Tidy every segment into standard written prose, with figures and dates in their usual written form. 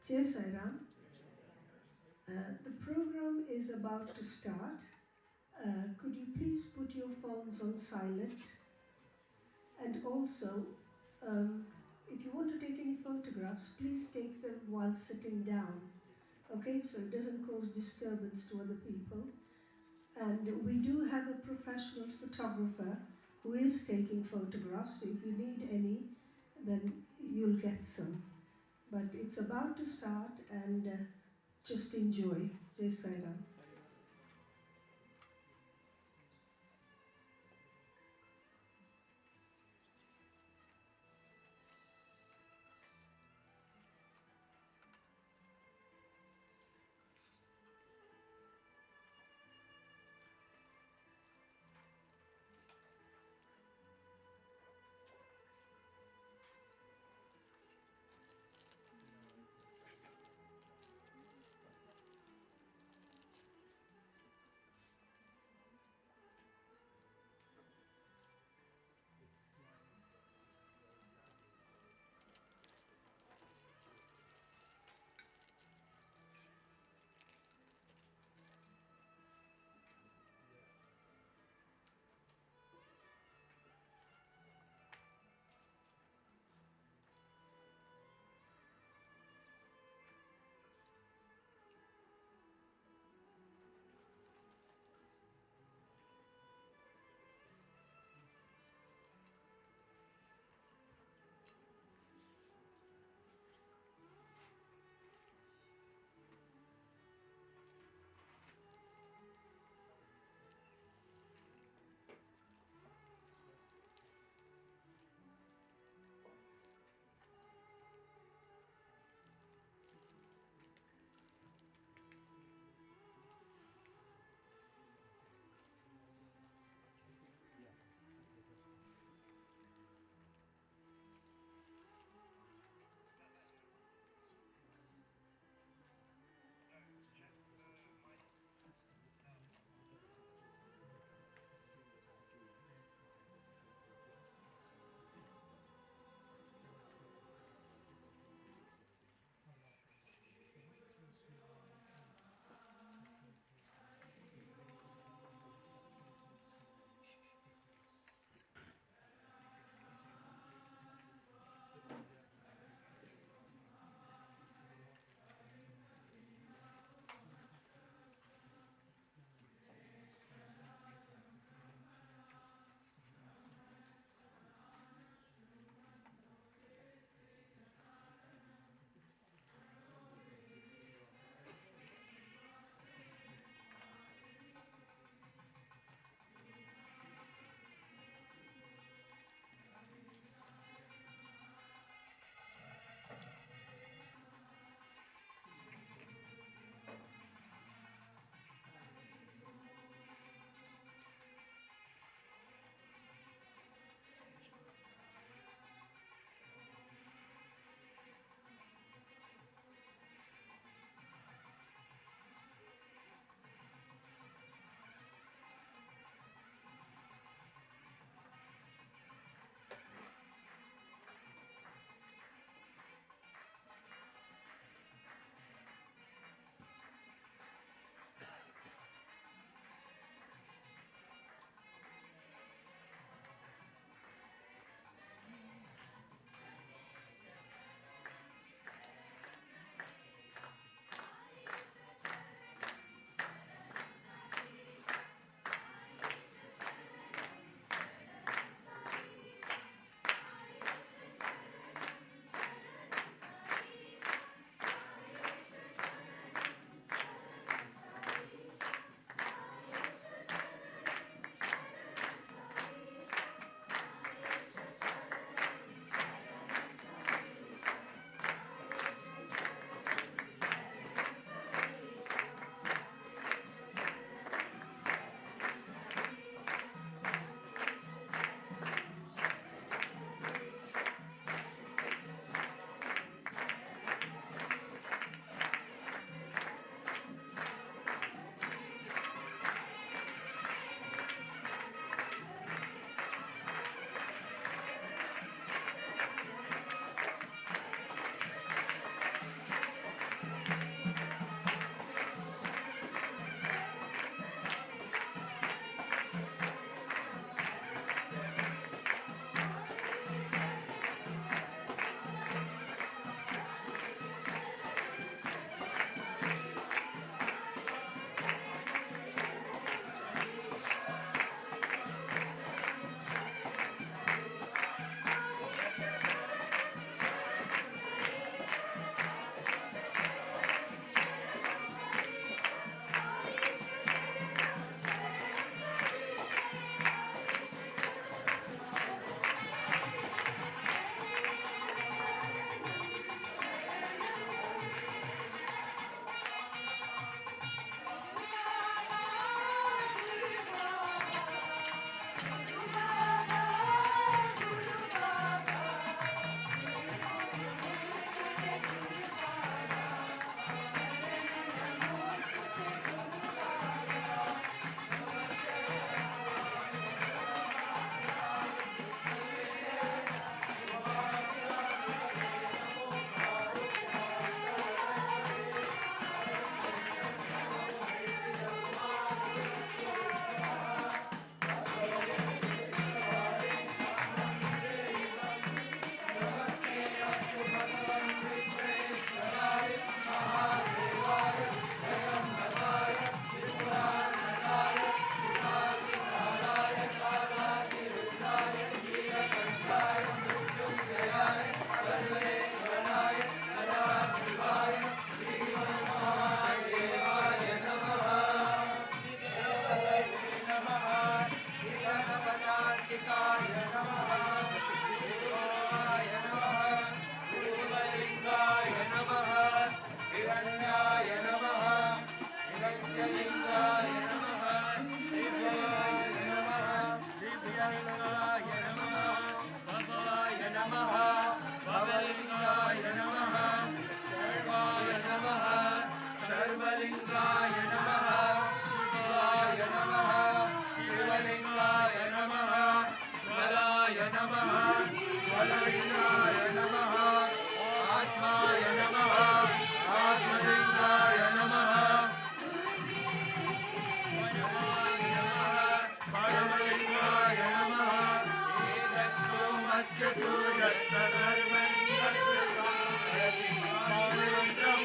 Jai Sairam. The program is about to start. Could you please put your phones on silent? And also, if you want to take any photographs, please take them while sitting down. Okay, so it doesn't cause disturbance to other people. And we do have a professional photographer who is taking photographs, so if you need any, then you'll get some. But it's about to start, and just enjoy. Jai Sai Ram. नमः ज्वललिङ्गाय नमः आत्माय नमः आत्मलिङ्गाय नमः परमलिङ्गाय नमः एतत्सोमस्य सूर्यस्य सर्वं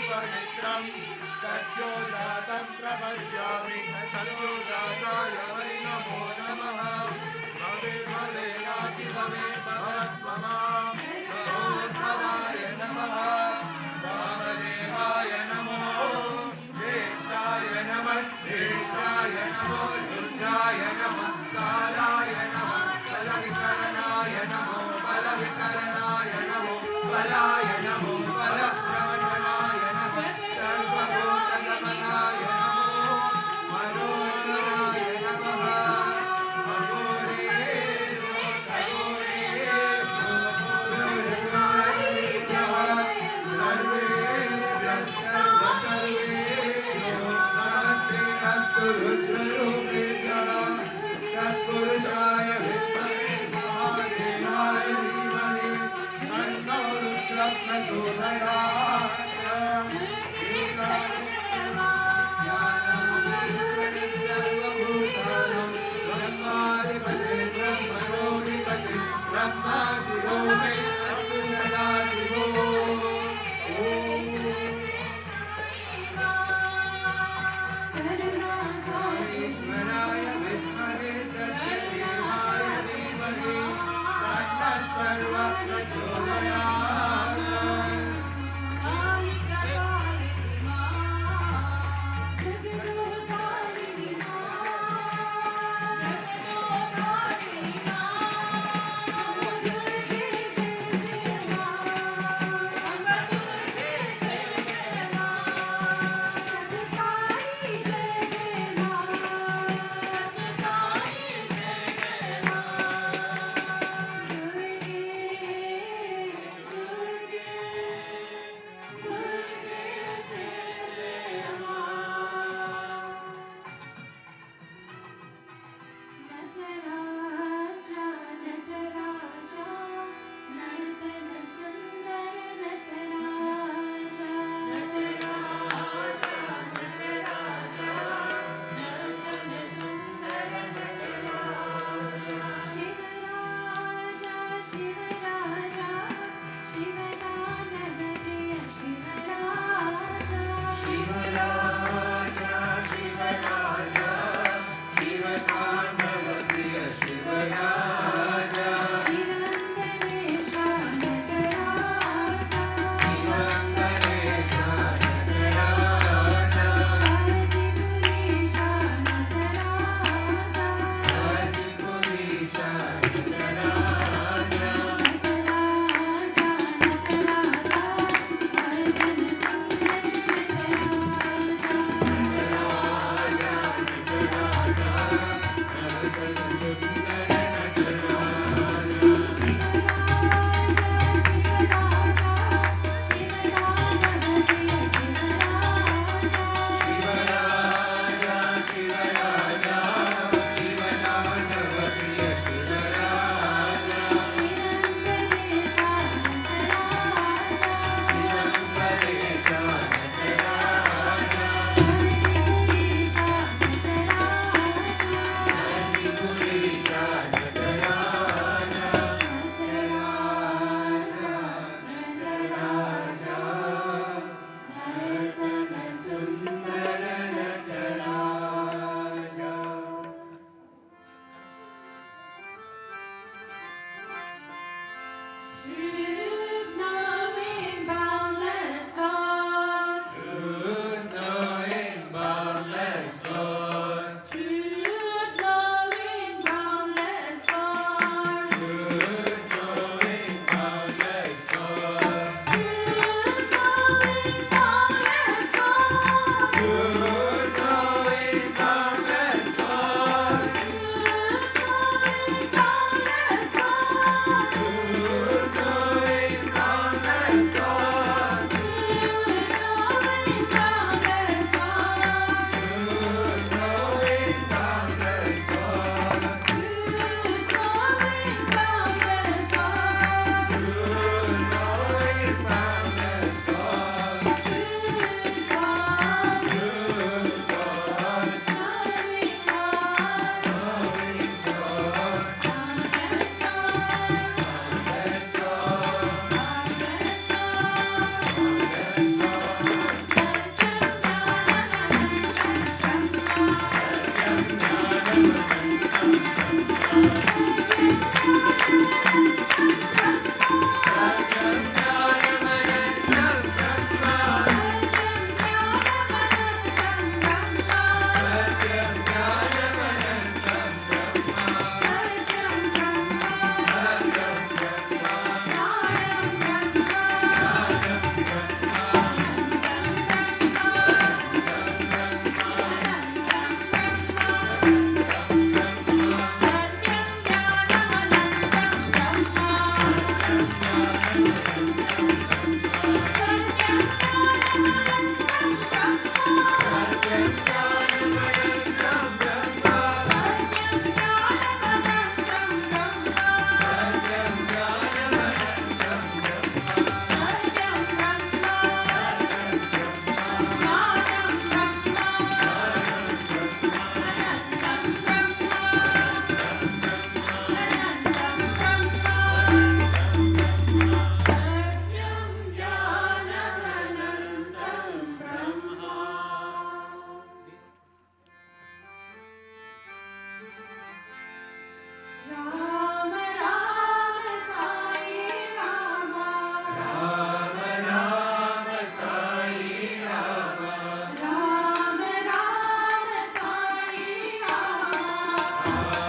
पवित्रं सत्यो जातं प्रपद्यामि सत्यो जाताय वै नमो नमः भवे भवे नाति भवे भवस्वमाम् Ram Ram Sai Rama, Ram Ram Sai Rama, Ram Ram Sai Rama, Sai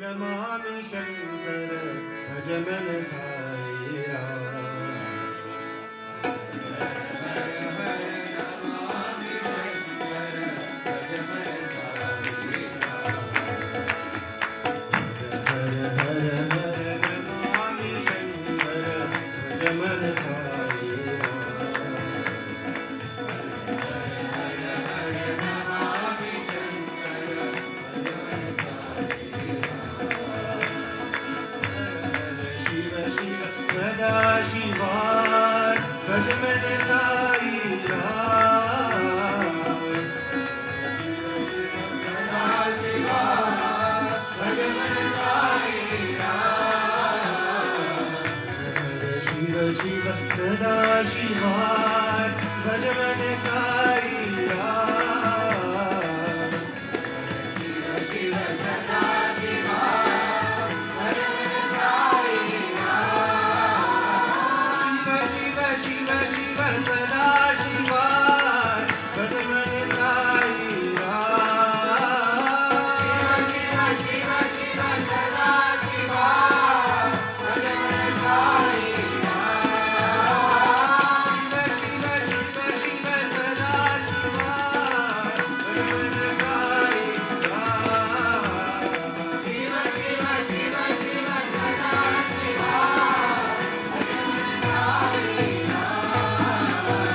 Namami Shankar भज मन साई राम नमामि शंकर भज मन साई राम हर हर हर नमामि शंकर भज मन साई सदा शिवाय भज मन साई राम सदा शिवाय भज मन साई राम शिव शिव सदा शिवाय भज मन साई राम शिव शिव सदा शिवाय भज मन साई शिव शिव शिव सदा शिवाय भज मन साई राम शिव शिव शिव सदा शिवाय भज मन साई राम शिव शिव शिव सदा शिवाय भज मन साई राम शिव शिव शिव शिव सदा शिवाय भज मन साई राम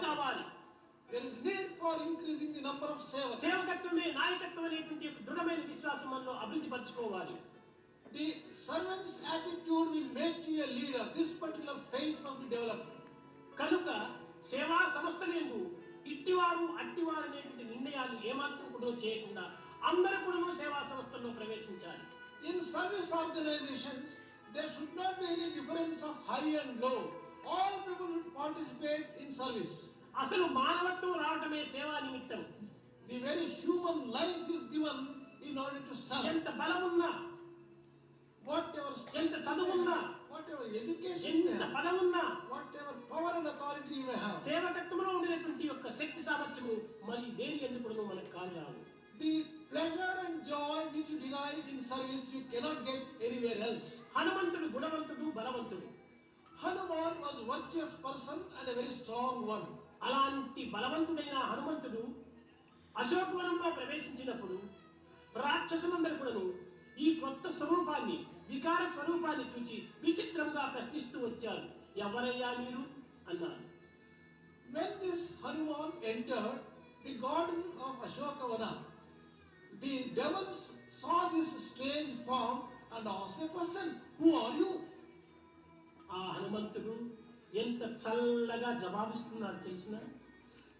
కావాలి. There is need for increasing the number of sevaks. సేవకత్వమే నాయకత్వం అనేటువంటి ఒక దృఢమైన విశ్వాసం మనలో అభివృద్ధి పరచుకోవాలి. The servant's attitude will make you a leader. This particular faith must be developed. కనుక సేవా సంస్థలందు ఇట్టివారు అట్టివారు అనేటువంటి నిర్ణయాలు ఏమాత్రం కూడా చేయకుండా అందరూ కూడా సేవా సంస్థల్లో ప్రవేశించాలి. In service organizations, there should not be any difference of high and low. All people should participate in service. అసలు మానవత్వం రావటమే సేవా నిమిత్తం. The very human life is given in order to serve. ఎంత బలమున్నా, Whatever ఎంత చదువున్నా, whatever education you ఎంత have, పదవున్నా, whatever power and authority you may have, సేవకత్వంలో ఉండినటువంటి యొక్క శక్తి సామర్థ్యము మరి దేని ఎందుకు మనకు కాదు రావు. the pleasure and joy which you derive in service you cannot get anywhere else. హనుమంతుడు గుణవంతుడు, బలవంతుడు. Hanuman was a virtuous person and a very strong one. అలాంటి బలవంతుడైన హనుమంతుడు అశోకవనంలో ప్రవేశించినప్పుడు రాక్షసులందరూ కూడాను ఈ కొత్త స్వరూపాన్ని, వికార స్వరూపాన్ని చూచి విచిత్రంగా ప్రశ్నిస్తూ వచ్చారు. ఎవరయ్యా మీరు అన్నారు. When this Hanuman entered the garden of Ashokavana, the devils saw this strange form and asked a question, who are you? ఆ హనుమంతుడు ఎంత చల్లగా జవాబిస్తున్నాడు తెలిసిన.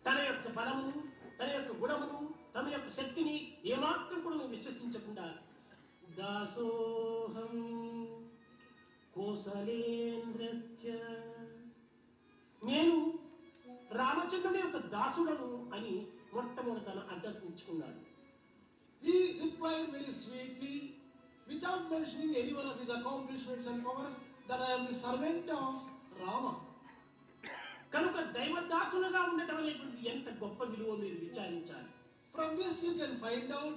తన యొక్క బలమును, తన యొక్క గుణమును, తన యొక్క శక్తిని ఏమాత్రం కూడా విశ్వసించకుండా దాసోహం కోసలేంద్రస్య, నేను రామచంద్రుని యొక్క దాసుడను అని మొట్టమొదట తన address ఇచ్చుకున్నాడు. He replied very sweetly, without mentioning any one of his accomplishments and powers, that I am the servant of Rama. కనుక దైవదాసులుగా ఉండటం అనేటువంటి ఎంత గొప్ప విలువ మీరు విచారించాలి. From this you can find out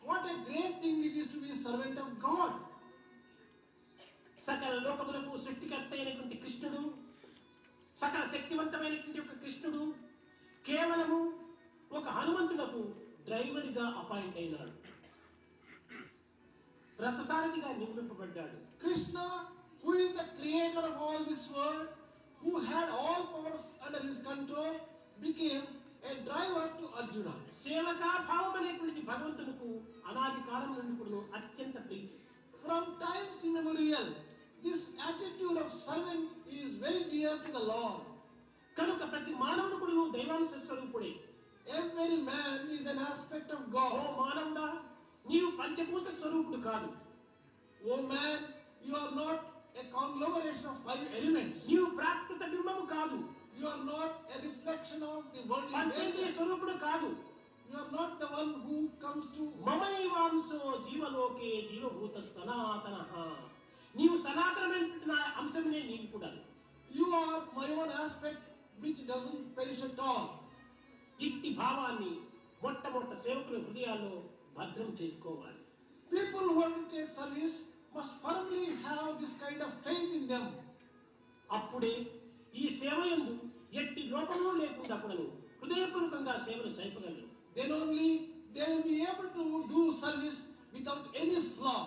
what a great thing it is to be a servant of God. సకల లోకములకు సృష్టికర్త అయినటువంటి కృష్ణుడు, సకల శక్తివంతమైనటువంటి ఒక కృష్ణుడు కేవలము ఒక హనుమంతులకు డ్రైవర్గా అపాయింట్ అయినాడు, రథసారథిగా నియమింపబడ్డాడు. Krishna, who is the creator of all this world, who had all powers under his control, became a driver to Arjuna. సేవకా భావం అనేటువంటిది భగవంతునికి అనాది కాలం నుండి కూడా అత్యంత ప్రీతి. From times immemorial, this attitude of servant is very dear to the Lord. కనుక ప్రతి మానవుడు కూడా దైవాంశ స్వరూపుడే. Every man is an aspect of oh God. మానవుడా, నీవు పంచభూత స్వరూపుడు కాదు. Oh man, you are not a conglomeration of 5 elements. నీవు ప్రాకృత బింబము కాదు. You are not a reflection of the worldly పంచేంద్రియ nature. స్వరూపుడు కాదు. You are not the one who comes to. మమైవాంశో జీవలోకే జీవభూత సనాతన. నీవు సనాతనమైన అంశమే నీవు కూడా. You are my own aspect which doesn't perish at all. ఇట్టి భావాన్ని మొట్టమొదట సేవకుల హృదయాల్లో భద్రం చేసుకోవాలి. People who want to take service must firmly have this kind of faith in them. అప్పుడే ఈ సేవయందు ఎట్టి లోపము లేకుండా కూడాను హృదయపూర్వకంగా సేవలు చేయగలరు. Then only they will be able to do service without any flaw.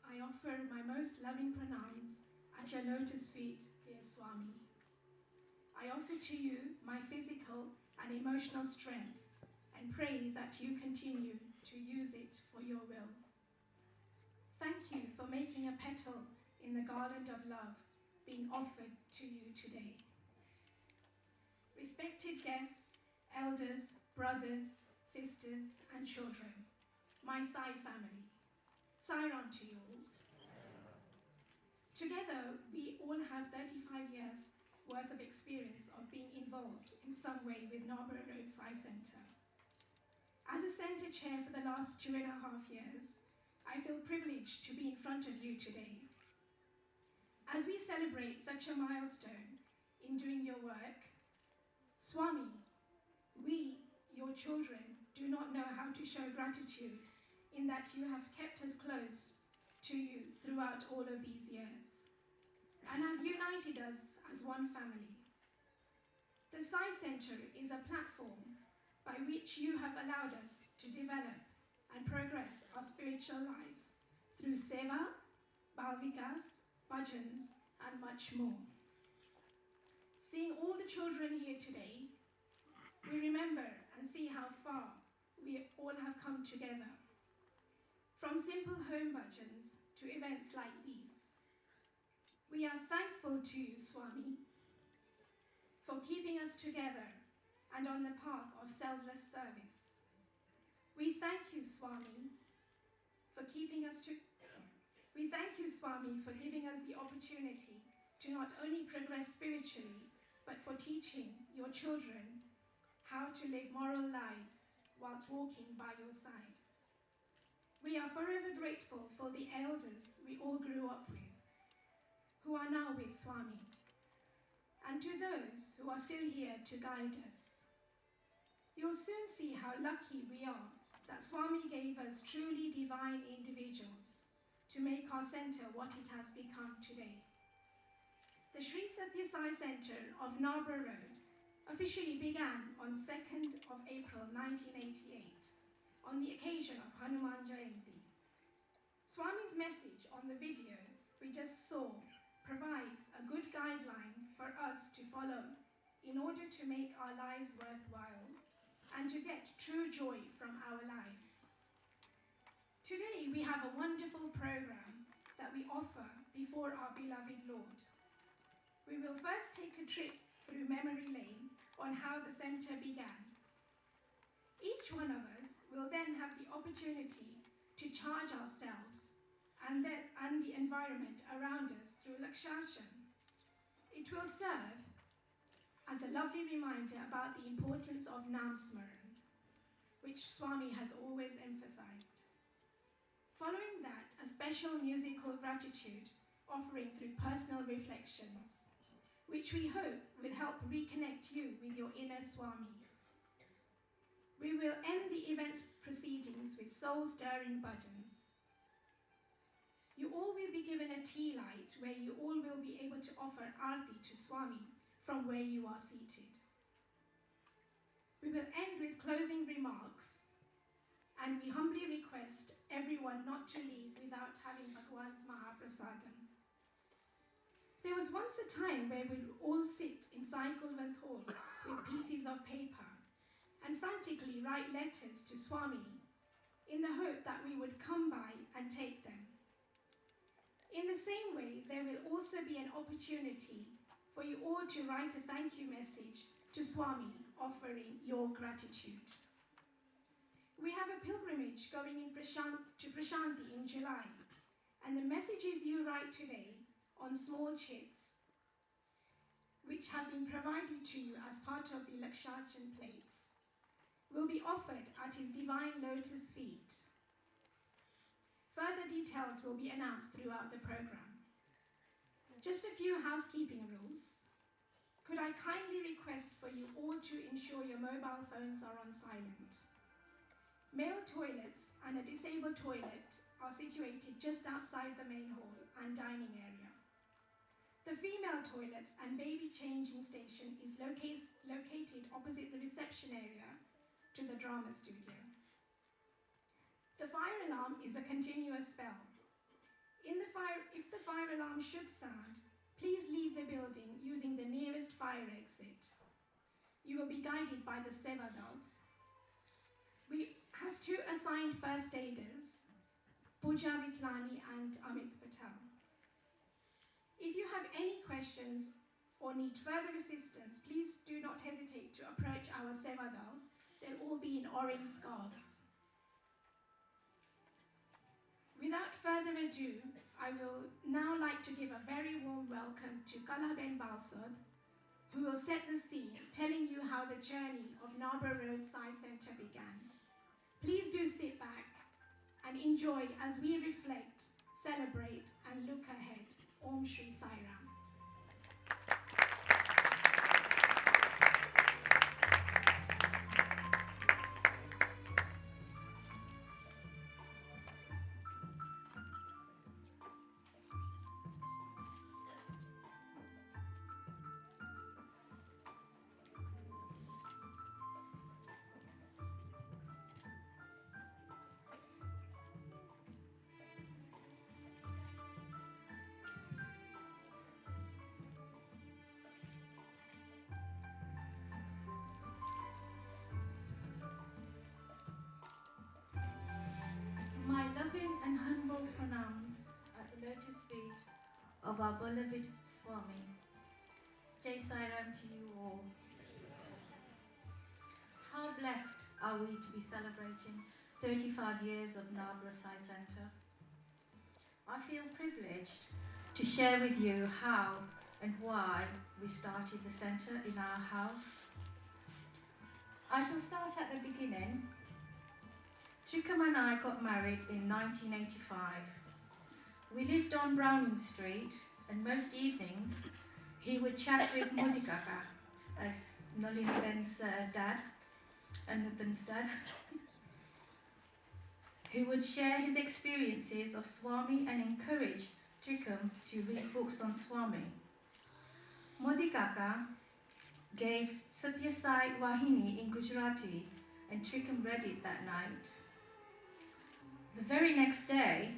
I offer my most loving pranams at your lotus feet, dear Swami. I offer to you my physical and emotional strength and pray that you continue to use it for your will. Thank you for making a petal in the garland of love being offered to you today. Respected guests, elders, brothers, sisters, and children, my Sai family, Siron to you all. Together, we all have 35 years worth of experience of being involved in some way with Narborough Road Eye Centre. As a centre chair for the last 2.5 years, I feel privileged to be in front of you today. As we celebrate such a milestone in doing your work, Swami, we, your children, do not know how to show gratitude in that you have kept us close to you throughout all of these years and have united us as one family. The Sai Centre is a platform by which you have allowed us to develop and progress our spiritual lives through seva, balvikas, bhajans, and much more. Seeing all the children here today, we remember and see how far we all have come together. From simple home bhajans to events like these. We are thankful to you, Swami, for keeping us together and on the path of selfless service. We thank you, Swami, for keeping us We thank you, Swami, for giving us the opportunity to not only progress spiritually, but for teaching your children how to live moral lives whilst walking by your side. We are forever grateful for the elders we all grew up with, who are now with Swami, and to those who are still here to guide us. You'll soon see how lucky we are that Swami gave us truly divine individuals to make our centre what it has become today. The Sri Satya Sai Centre of Narborough Road officially began on 2nd of April 1988 on the occasion of Hanuman Jayanti. Swami's message on the video we just saw provides a good guideline for us to follow in order to make our lives worthwhile and to get true joy from our lives. Today we have a wonderful program that we offer before our beloved Lord. We will first take a trip through memory lane on how the centre began. Each one of us will then have the opportunity to charge ourselves and the environment around us through Lakshashan. It will serve as a lovely reminder about the importance of Nam Smaran, which Swami has always emphasized. Following that, a special musical gratitude offering through personal reflections, which we hope will help reconnect you with your inner Swami. We will end the event's proceedings with soul-stirring bhajans. You all will be given a tea light where you all will be able to offer arti to Swami from where you are seated. We will end with closing remarks, and we humbly request everyone not to leave without having Bhagwan's Mahaprasadam. There was once a time where we would all sit in Sai Kulwant Hall with pieces of paper and frantically write letters to Swami in the hope that we would come by and take them. In the same way, there will also be an opportunity for you all to write a thank you message to Swami offering your gratitude. We have a pilgrimage going to Prashanti in July, and the messages you write today on small chits, which have been provided to you as part of the Lakshachan plates, will be offered at his divine lotus feet. Further details will be announced throughout the program. Just a few housekeeping rules. Could I kindly request for you all to ensure your mobile phones are on silent? Male toilets and a disabled toilet are situated just outside the main hall and dining area. The female toilets and baby changing station is located opposite the reception area to the drama studio. The fire alarm is a continuous bell. If the fire alarm should sound, please leave the building using the nearest fire exit. You will be guided by the Sevadals. We have two assigned first aiders, Pooja Vitlani and Amit Patel. If you have any questions or need further assistance, please do not hesitate to approach our Sevadals. They'll all be in orange scarves. Without further ado, I will now like to give a very warm welcome to Kalaben Balsod, who will set the scene, telling you how the journey of Narborough Road Sai Centre began. Please do sit back and enjoy as we reflect, celebrate, and look ahead. Om Shri Sai Ram. My loving and humble pranams at the lotus feet of our beloved Swami. Jai Sai Ram to you all. How blessed are we to be celebrating 35 years of Narborough Sai Centre. I feel privileged to share with you how and why we started the centre in our house. I shall start at the beginning. Trikam and I got married in 1985. We lived on Browning Street, and most evenings he would chat with Modi Kaka, as Nalini Ben's dad and Nutan's dad, who would share his experiences of Swami and encourage Trikam to read books on Swami. Modi Kaka gave Satya Sai Vahini in Gujarati, and Trikam read it that night. The very next day,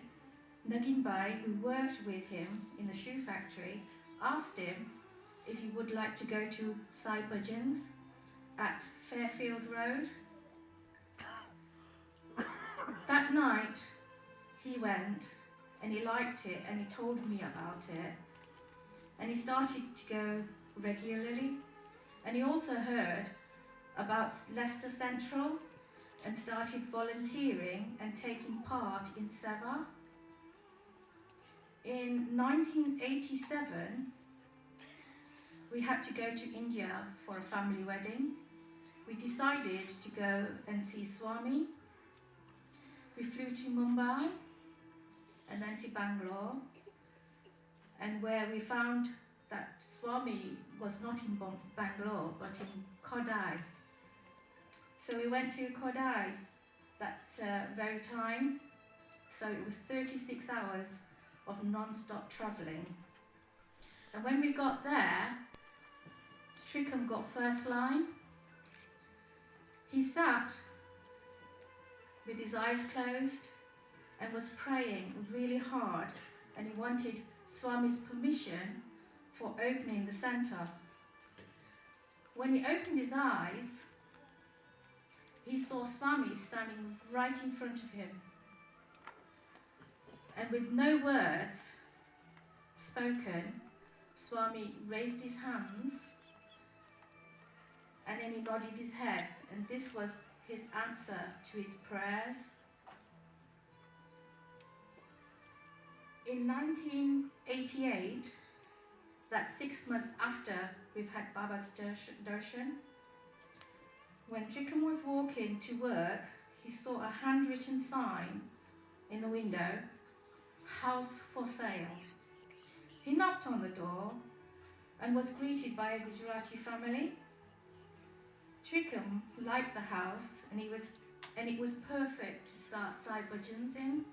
Nagin Bai, who worked with him in the shoe factory, asked him if he would like to go to Sai Bhajans at Fairfield Road. That night, he went and he liked it and he told me about it. And he started to go regularly. And he also heard about Leicester Central and started volunteering and taking part in Seva. In 1987, we had to go to India for a family wedding. We decided to go and see Swami. We flew to Mumbai and then to Bangalore, and where we found that Swami was not in Bangalore but in Kodai. So we went to Kodai that very time. So it was 36 hours of non-stop travelling. And when we got there, Trikam got first line. He sat with his eyes closed and was praying really hard, and he wanted Swami's permission for opening the centre. When he opened his eyes, he saw Swami standing right in front of him. And with no words spoken, Swami raised his hands and then he nodded his head, and this was his answer to his prayers. In 1988, that's 6 months after we've had Baba's darshan, when Trikam was walking to work, he saw a handwritten sign in the window, "House for sale." He knocked on the door and was greeted by a Gujarati family. Trikam liked the house, and it was perfect to start Sai Bhajans in.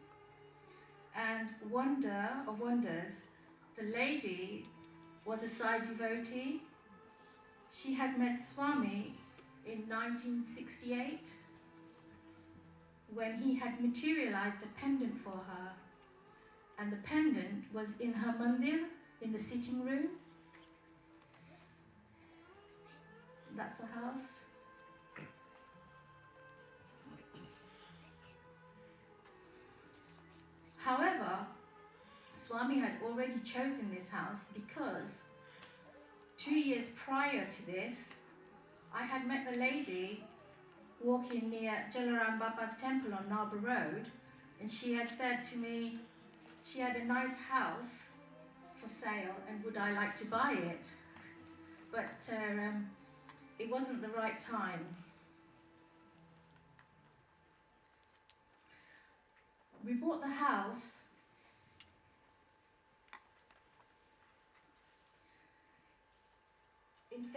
And wonder of wonders, the lady was a Sai devotee. She had met Swami in 1968 when he had materialized a pendant for her, and the pendant was in her mandir in the sitting room. That's the house. However, Swami had already chosen this house because 2 years prior to this, I had met the lady walking near Jalaram Bapa's temple on Narborough Road, and she had said to me she had a nice house for sale and would I like to buy it, but it wasn't the right time. We bought the house in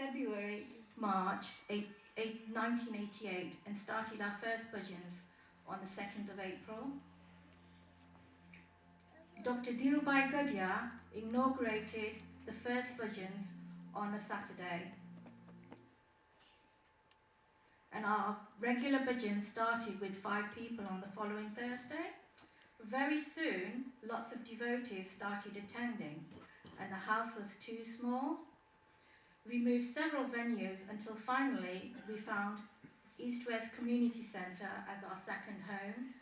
March 1988 and started our first bhajans on the 2nd of April. Dr. Dhirubhai Gadhia inaugurated the first bhajans on a Saturday. And our regular bhajans started with 5 people on the following Thursday. Very soon, lots of devotees started attending, and the house was too small. We moved several venues until finally we found East West Community Centre as our second home.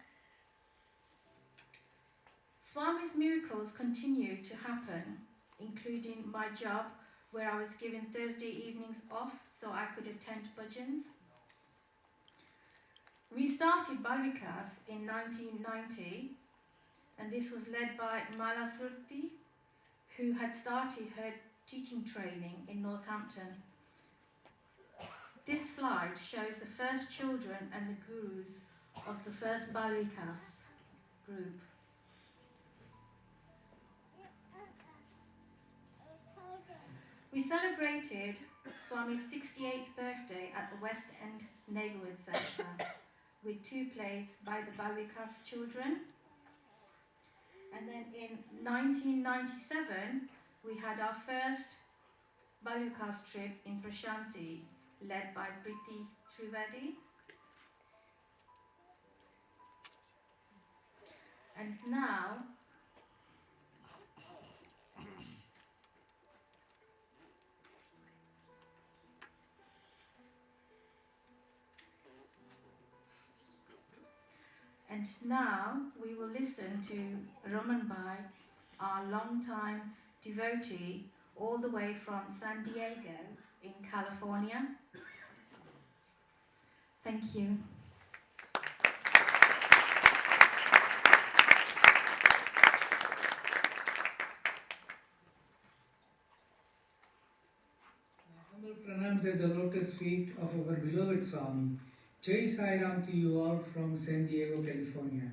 Swami's miracles continued to happen, including my job where I was given Thursday evenings off so I could attend bhajans. We started Balvikas in 1990, and this was led by Mala Surti, who had started her teaching training in Northampton. This slide shows the first children and the gurus of the first Balvikas group. We celebrated Swami's 68th birthday at the West End Neighbourhood Centre with 2 plays by the Balvikas children. And then in 1997, we had our first Balvikas trip in Prashanti, led by Priti Trivedi. And now, we will listen to Raman Bhai, our long-time devotee, all the way from San Diego in California. Thank you. Humble pranams at the lotus feet of our beloved Swami. Jai Sai Ram to you all from San Diego, California.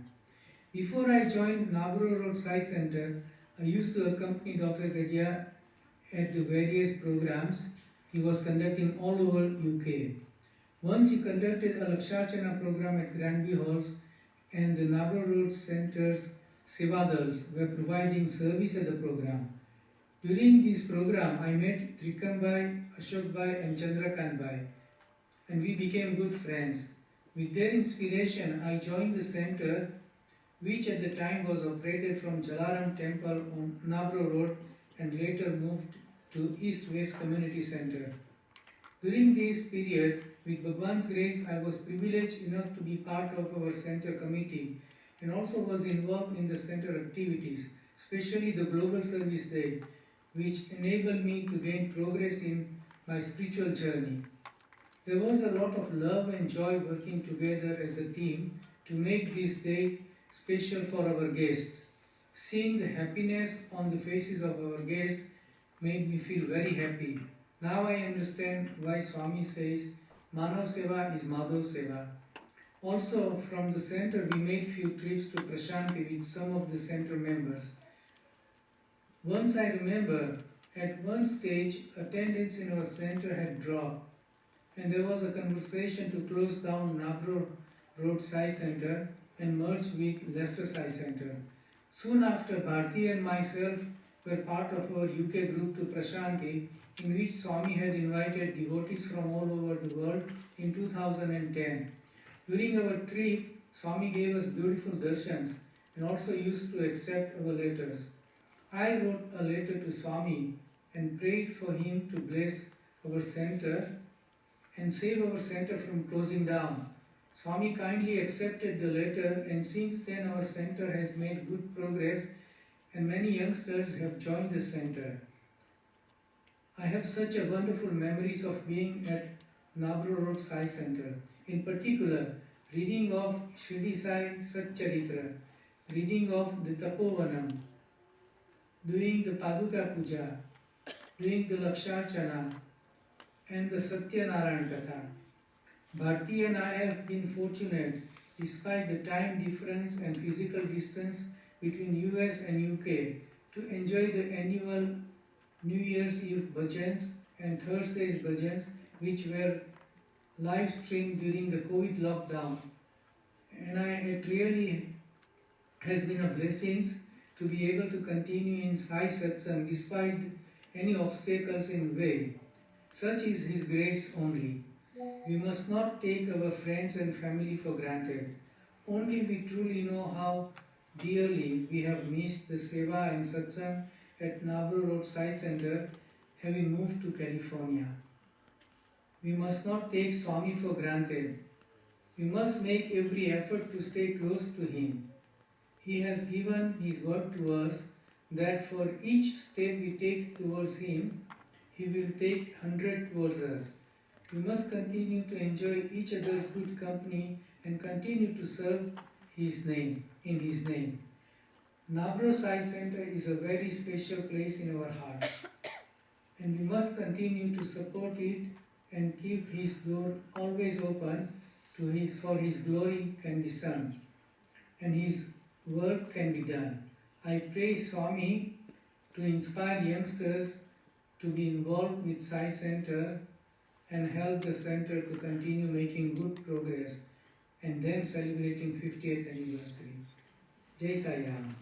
Before I joined Narborough Road Sai Center, I used to accompany Dr. Gadhia at the various programs he was conducting all over UK. Once he conducted a Lakshachana program at Granby Halls, and the Narborough Road Center's Sevadals were providing service at the program. During this program, I met Trikam Bhai, Ashok Bhai and Chandrakant Bhai, and we became good friends. With their inspiration, I joined the center, which at the time was operated from Jalaram Temple on Narborough Road and later moved to East West Community Center. During this period, with Bhagwan's grace, I was privileged enough to be part of our center committee and also was involved in the center activities, especially the Global Service Day, which enabled me to gain progress in my spiritual journey. There was a lot of love and joy working together as a team to make this day special for our guests. Seeing the happiness on the faces of our guests made me feel very happy. Now I understand why Swami says Manav Seva is Madhav Seva. Also, from the center, we made few trips to Prashanti with some of the center members. Once I remember, at one stage, attendance in our center had dropped, and there was a conversation to close down Narborough Road Sai Center and merge with Leicester Sai Center. Soon after, Bharti and myself were part of our UK group to Prashanti, in which Swami had invited devotees from all over the world in 2010. During our trip, Swami gave us beautiful darshans and also used to accept our letters. I wrote a letter to Swami and prayed for him to bless our center and save our center from closing down. Swami kindly accepted the letter, and since then our center has made good progress and many youngsters have joined the center. I have such a wonderful memories of being at Narborough Road Sai Center. In particular, reading of Shirdi Sai Satcharitra reading of the Tapovanam, doing the Paduka Puja, doing the Laksharchana, and the Satyanarayana Katha. Bharti and I have been fortunate, despite the time difference and physical distance between US and UK, to enjoy the annual New Year's Eve bhajans and Thursday's bhajans, which were live streamed during the COVID lockdown. And it really has been a blessing to be able to continue in Sai Satsang despite any obstacles in the way. Such is His grace only. We must not take our friends and family for granted. Only we truly know how dearly we have missed the Seva and Satsang at Narborough Road Sai Center, having moved to California. We must not take Swami for granted. We must make every effort to stay close to Him. He has given His word to us that for each step we take towards Him, He will take 100 towards us. We must continue to enjoy each other's good company and continue to serve His name, in His name. Narborough Sai Center is a very special place in our hearts, and we must continue to support it and keep His door always open for His glory can be sung and His work can be done. I pray Swami to inspire youngsters to be involved with Sai Center and help the center to continue making good progress and then celebrating 50th anniversary. Jai Sai Ram.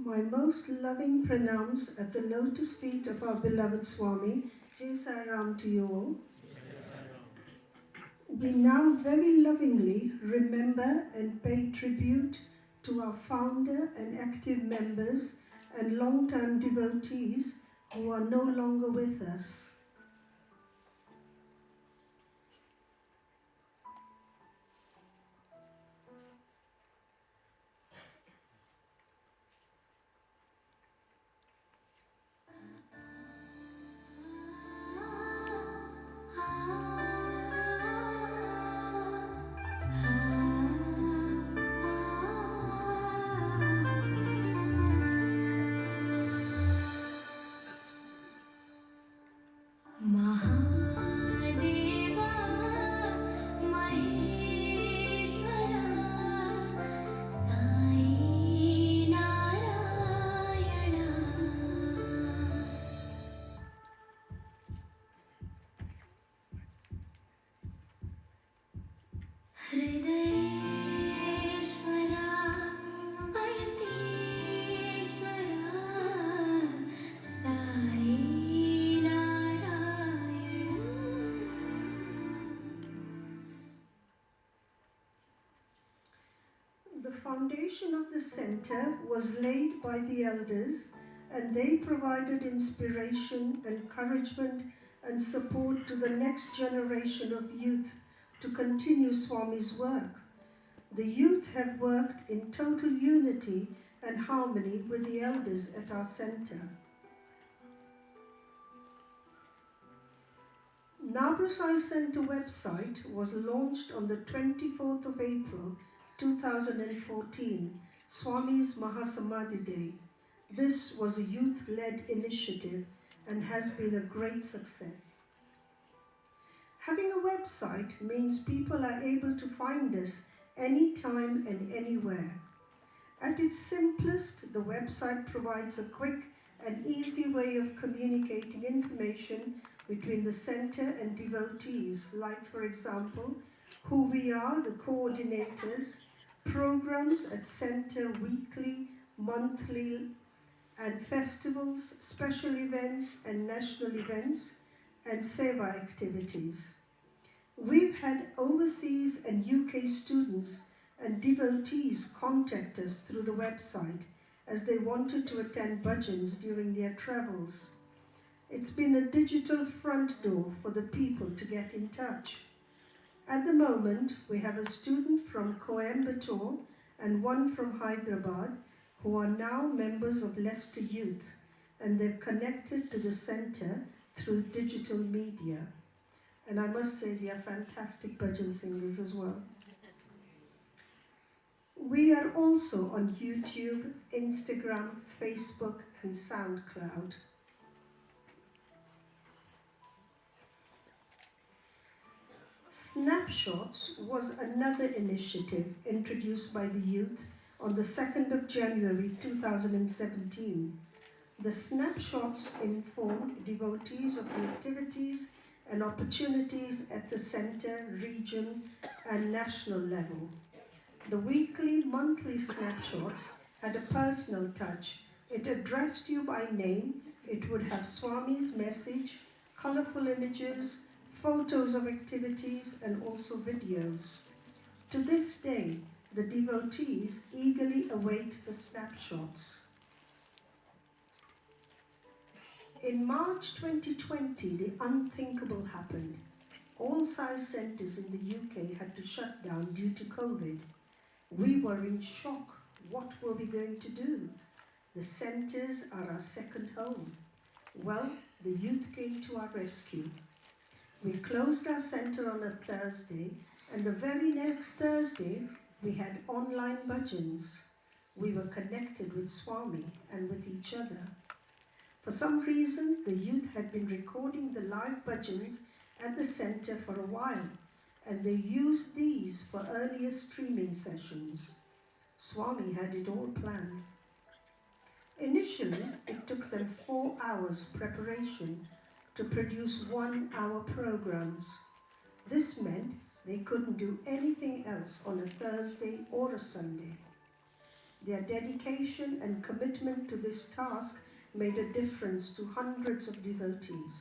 My most loving pranams at the lotus feet of our beloved Swami. Jai Sai Ram to you all. We now very lovingly remember and pay tribute to our founder and active members and long-term devotees who are no longer with us. The foundation of the center was laid by the elders, and they provided inspiration, encouragement, and support to the next generation of youth to continue Swami's work. The youth have worked in total unity and harmony with the elders at our center. Narborough Sai Center website was launched on the 24th of April 2014, Swami's Mahasamadhi Day. This was a youth-led initiative and has been a great success. Having a website means people are able to find us anytime and anywhere. At its simplest, the website provides a quick and easy way of communicating information between the center and devotees, like, for example, who we are, the coordinators, programs at center weekly, monthly, and festivals, special events and national events, and seva activities. We've had overseas and UK students and devotees contact us through the website as they wanted to attend bhajans during their travels. It's been a digital front door for the people to get in touch. At the moment, we have a student from Coimbatore and one from Hyderabad who are now members of Leicester Youth, and they've connected to the centre through digital media. And I must say they are fantastic bhajan singers as well. We are also on YouTube, Instagram, Facebook and SoundCloud. Snapshots was another initiative introduced by the youth on the 2nd of January 2017. The snapshots informed devotees of the activities and opportunities at the centre, region and national level. The weekly, monthly snapshots had a personal touch. It addressed you by name. It would have Swami's message, colourful images, photos of activities and also videos. To this day, the devotees eagerly await the snapshots. In March 2020, the unthinkable happened. All Sai centres in the UK had to shut down due to COVID. We were in shock. What were we going to do? The centres are our second home. Well, the youth came to our rescue. We closed our centre on a Thursday, and the very next Thursday, we had online bhajans. We were connected with Swami and with each other. For some reason, the youth had been recording the live bhajans at the centre for a while, and they used these for earlier streaming sessions. Swami had it all planned. Initially, it took them 4 hours preparation to produce 1-hour programs. This meant they couldn't do anything else on a Thursday or a Sunday. Their dedication and commitment to this task made a difference to hundreds of devotees.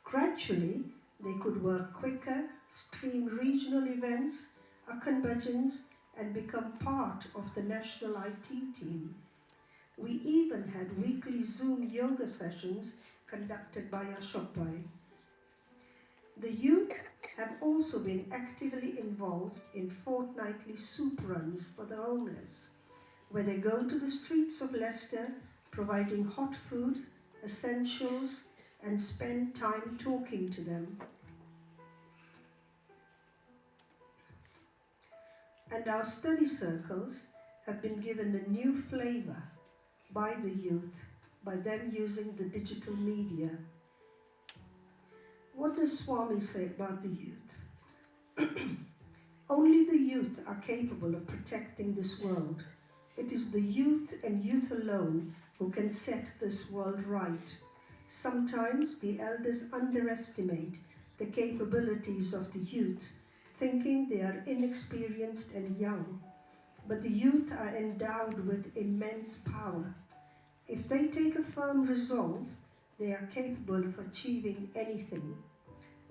Gradually, they could work quicker, stream regional events, Akhan bhajans, and become part of the national IT team. We even had weekly Zoom yoga sessions conducted by Ashok Bhai. The youth have also been actively involved in fortnightly soup runs for the homeless, where they go to the streets of Leicester providing hot food, essentials, and spend time talking to them. And our study circles have been given a new flavour by the youth, by them using the digital media. What does Swami say about the youth? Only the youth are capable of protecting this world. It is the youth and youth alone who can set this world right. Sometimes the elders underestimate the capabilities of the youth, thinking they are inexperienced and young. But the youth are endowed with immense power. If they take a firm resolve, they are capable of achieving anything.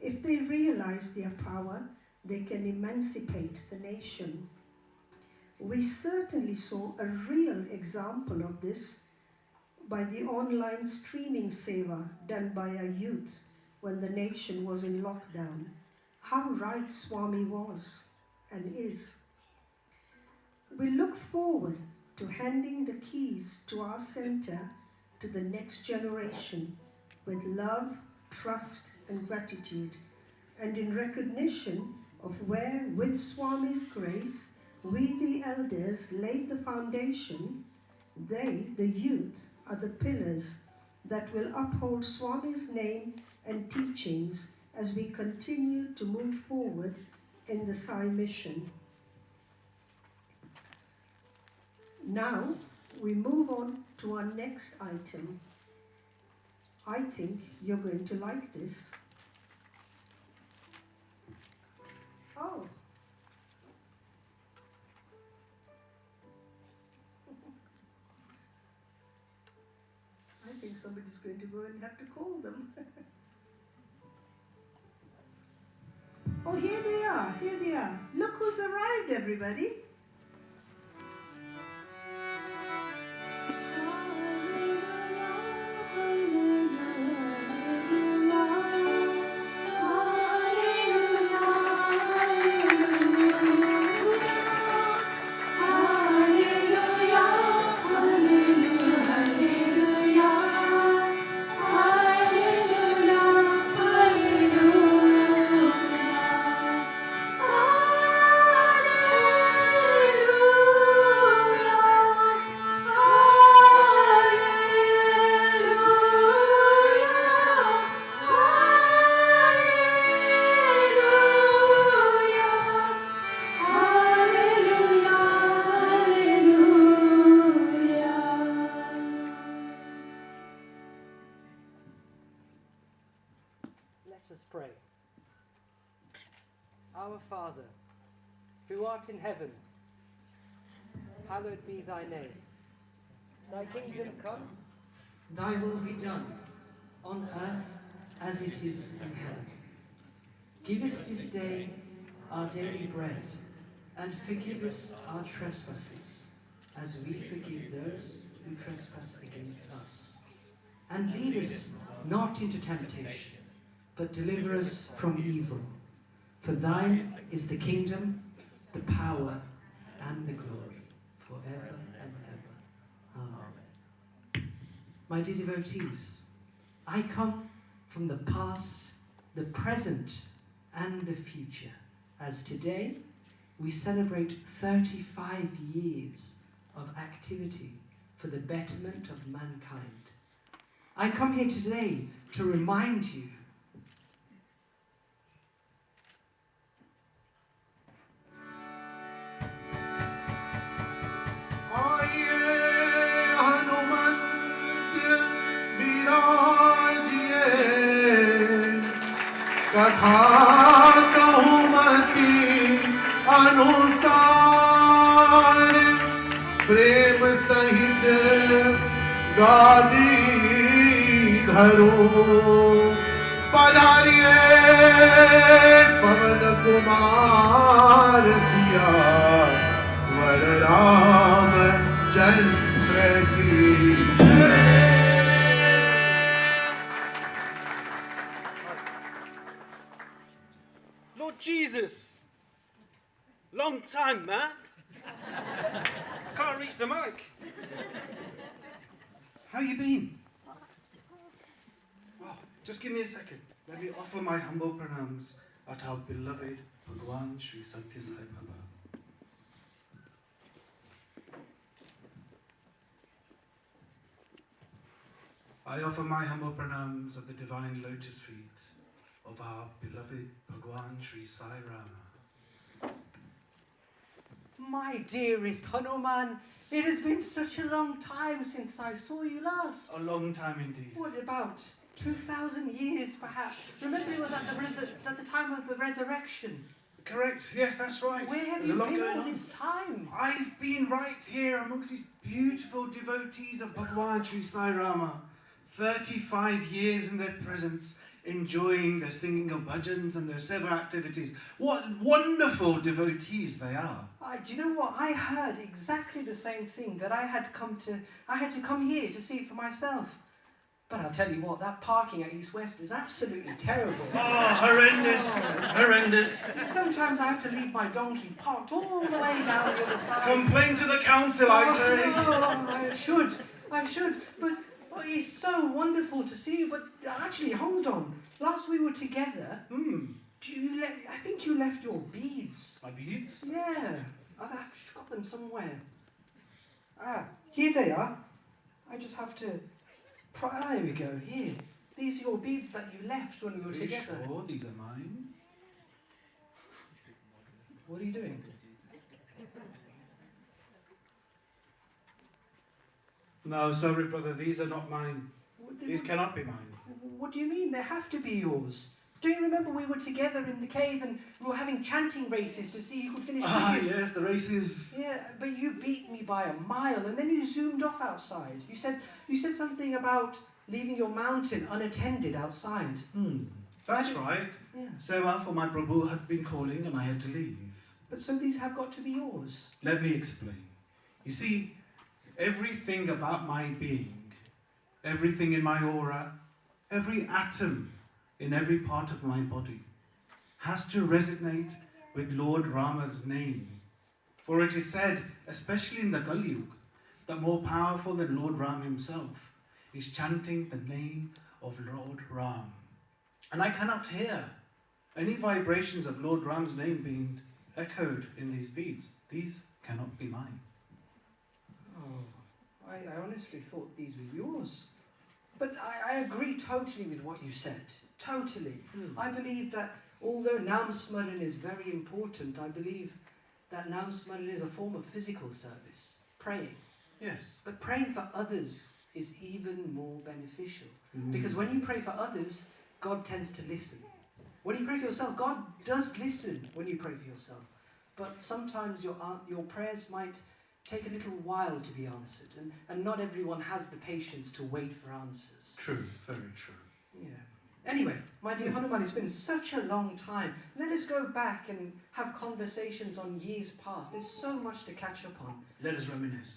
If they realize their power, they can emancipate the nation. We certainly saw a real example of this by the online streaming seva done by our youth when the nation was in lockdown. How right Swami was and is. We look forward to handing the keys to our centre to the next generation with love, trust and gratitude, and in recognition of where, with Swami's grace, we the elders laid the foundation. They, the youth, are the pillars that will uphold Swami's name and teachings as we continue to move forward in the Sai mission. Now, we move on to our next item. I think you're going to like this. Oh. I think somebody's going to go and have to call them. Oh, here they are, here they are. Look who's arrived, everybody. Let us pray. Our Father, who art in heaven, hallowed be thy name. Thy kingdom come, Thy will be done, on earth as it is in heaven. Give us this day our daily bread, and forgive us our trespasses, as we forgive those who trespass against us. And lead us not into temptation, but deliver us from evil. For thine is the kingdom, the power, and the glory, forever and ever. Amen. My dear devotees, I come from the past, the present, and the future, as today we celebrate 35 years of activity for the betterment of mankind. I come here today to remind you कथा कहूमती अनुसार प्रेम सहित गादी धरो पधारिए पवन कुमार सिया वर राम चंद्र की Lord Jesus! Long time, man. Can't reach the mic. How you been? Oh, just give me a second. Let me offer my humble pranams at our beloved Bhagwan Sri Satya Sai Baba. I offer my humble pranams at the divine lotus feet of our beloved Bhagwan Sri Sai Rama. My dearest Hanuman, it has been such a long time since I saw you last. A long time indeed. What, about 2,000 years perhaps? Remember it was at the time of the resurrection. Correct, yes, that's right. Where have There's you a lot been going all on. this time? I've been right here amongst these beautiful devotees of Bhagwan Sri Sai Rama. 35 years in their presence, enjoying their singing of bhajans and their seva activities. What wonderful devotees they are. Do you know what? I heard exactly the same thing, that I had to come here to see it for myself. But I'll tell you what, that parking at East West is absolutely terrible. Oh, horrendous, horrendous. Sometimes I have to leave my donkey parked all the way down the other side. Complain to the council, I say. Oh, I should, but it's so wonderful to see you. But actually, hold on. Last we were together, I think you left your beads. My beads? Yeah, I've got them somewhere. Here they are. I just have to... there we go, here. These are your beads that you left when we were together. Are you sure these are mine? What are you doing? No, sorry, brother, these are not mine. These cannot be mine. What do you mean? They have to be yours. Do you remember we were together in the cave and we were having chanting races to see who could finish quickest? Yes, the races. Yeah, but you beat me by a mile and then you zoomed off outside. You said something about leaving your mountain unattended outside. That's right. Yeah. Seva for my Prabhu had been calling and I had to leave. But so these have got to be yours. Let me explain. You see, everything about my being, everything in my aura, every atom in every part of my body has to resonate with Lord Rama's name. For it is said, especially in the Kali Yuga, that more powerful than Lord Ram himself is chanting the name of Lord Ram. And I cannot hear any vibrations of Lord Ram's name being echoed in these beads. These cannot be mine. Oh, I honestly thought these were yours. But I agree totally with what you said. Totally. I believe that although Nam Smaran is very important, I believe that Nam Smaran is a form of physical service. Praying. Yes. But praying for others is even more beneficial. Because when you pray for others, God tends to listen. When you pray for yourself, God does listen when you pray for yourself. But sometimes your prayers might take a little while to be answered. And not everyone has the patience to wait for answers. True, very true. Yeah. Anyway, my dear Hanuman, it's been such a long time. Let us go back and have conversations on years past. There's so much to catch up on. Let us reminisce.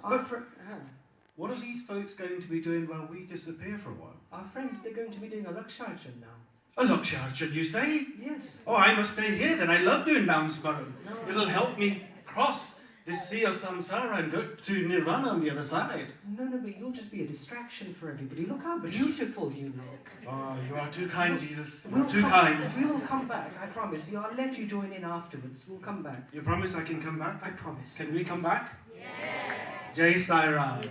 What are these folks going to be doing while we disappear for a while? Our friends, they're going to be doing a Laksharjan now. A Laksharjan, you say? Yes. Oh, I must stay here then. I love doing Nam Smaran. It'll help me cross this sea of samsara and go to nirvana on the other side. No, but you'll just be a distraction for everybody. Look how beautiful you look. Oh, you are too kind, Jesus. Too kind. We will come back, I promise. I'll let you join in afterwards. We'll come back. You promise I can come back? I promise. Can we come back? Yes. Jai Sai Ram.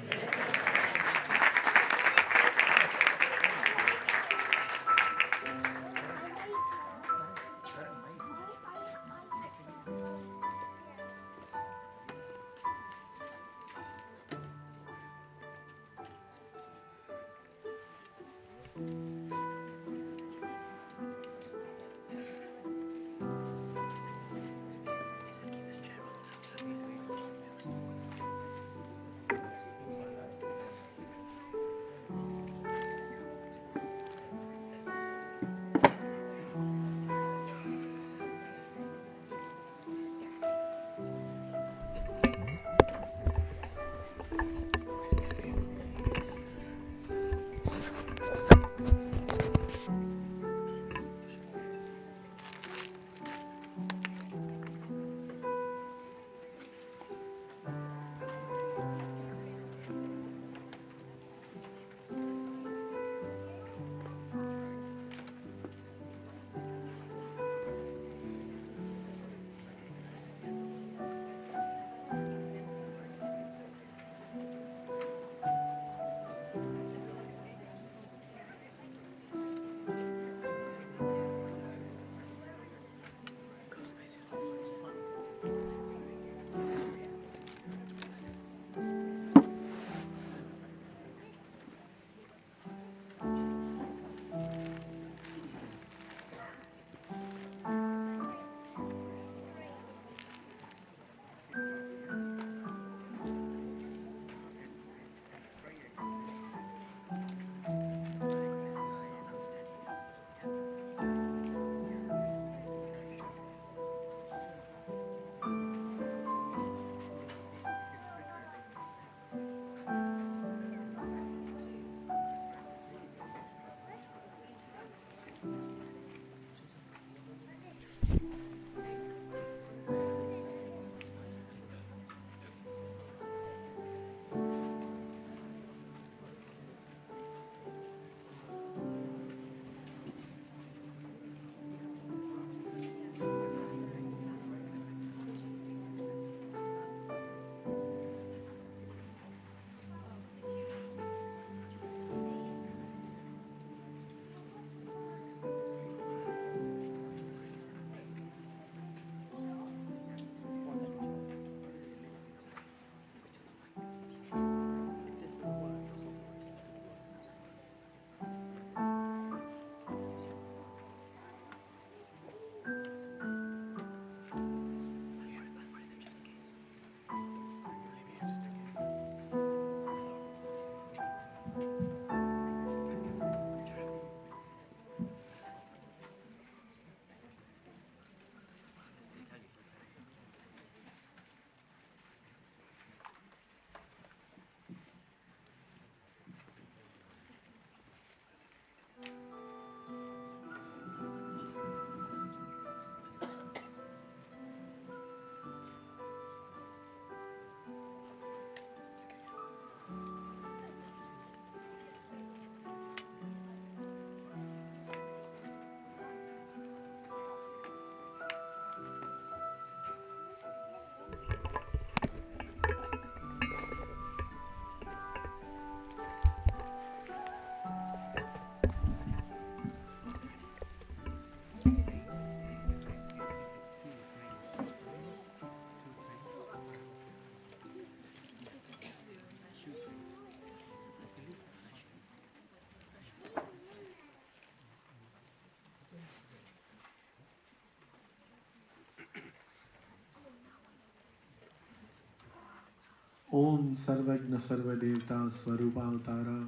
Om Sarvagna Sarvadevta Swarupa Avtara,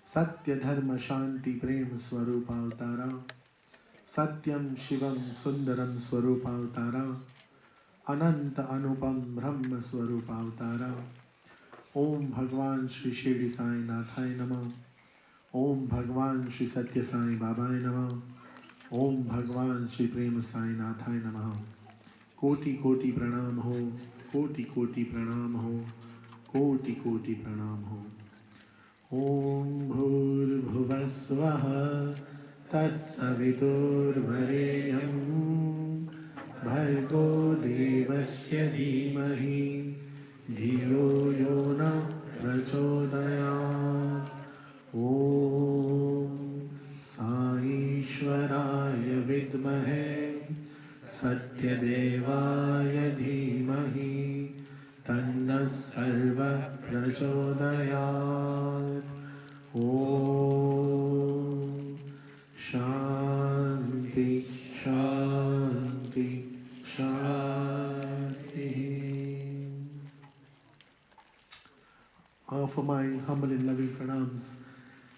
Satya Dharma Shanti Prem Swarupa Avtara, Satyam Shivam Sundaram Swarupa Avtara, Ananta Anupam Brahma Swarupa Avtara. Om Bhagwan Shri Shivdi Sai Nathai Namah. Om Bhagwan Shri Satya Sai Babai Namah. Om Bhagwan Shri Prema Sai Nathai Namah. Koti Koti Pranam Ho, Koti Koti Pranam Ho, Koti Koti Pranam Ho. Om Bhur Bhuvasvaha Tat Savitur Varenyam Bhargo Devasya Dhimahi Dhiyo Yona Prachodayat. Om Sai Ishwaraya Vidmahe Satyadevaya Dhimahi Tanna Sarva Prachodayat. Om Shanti Shanti Shanti. Offer my humble and loving pranams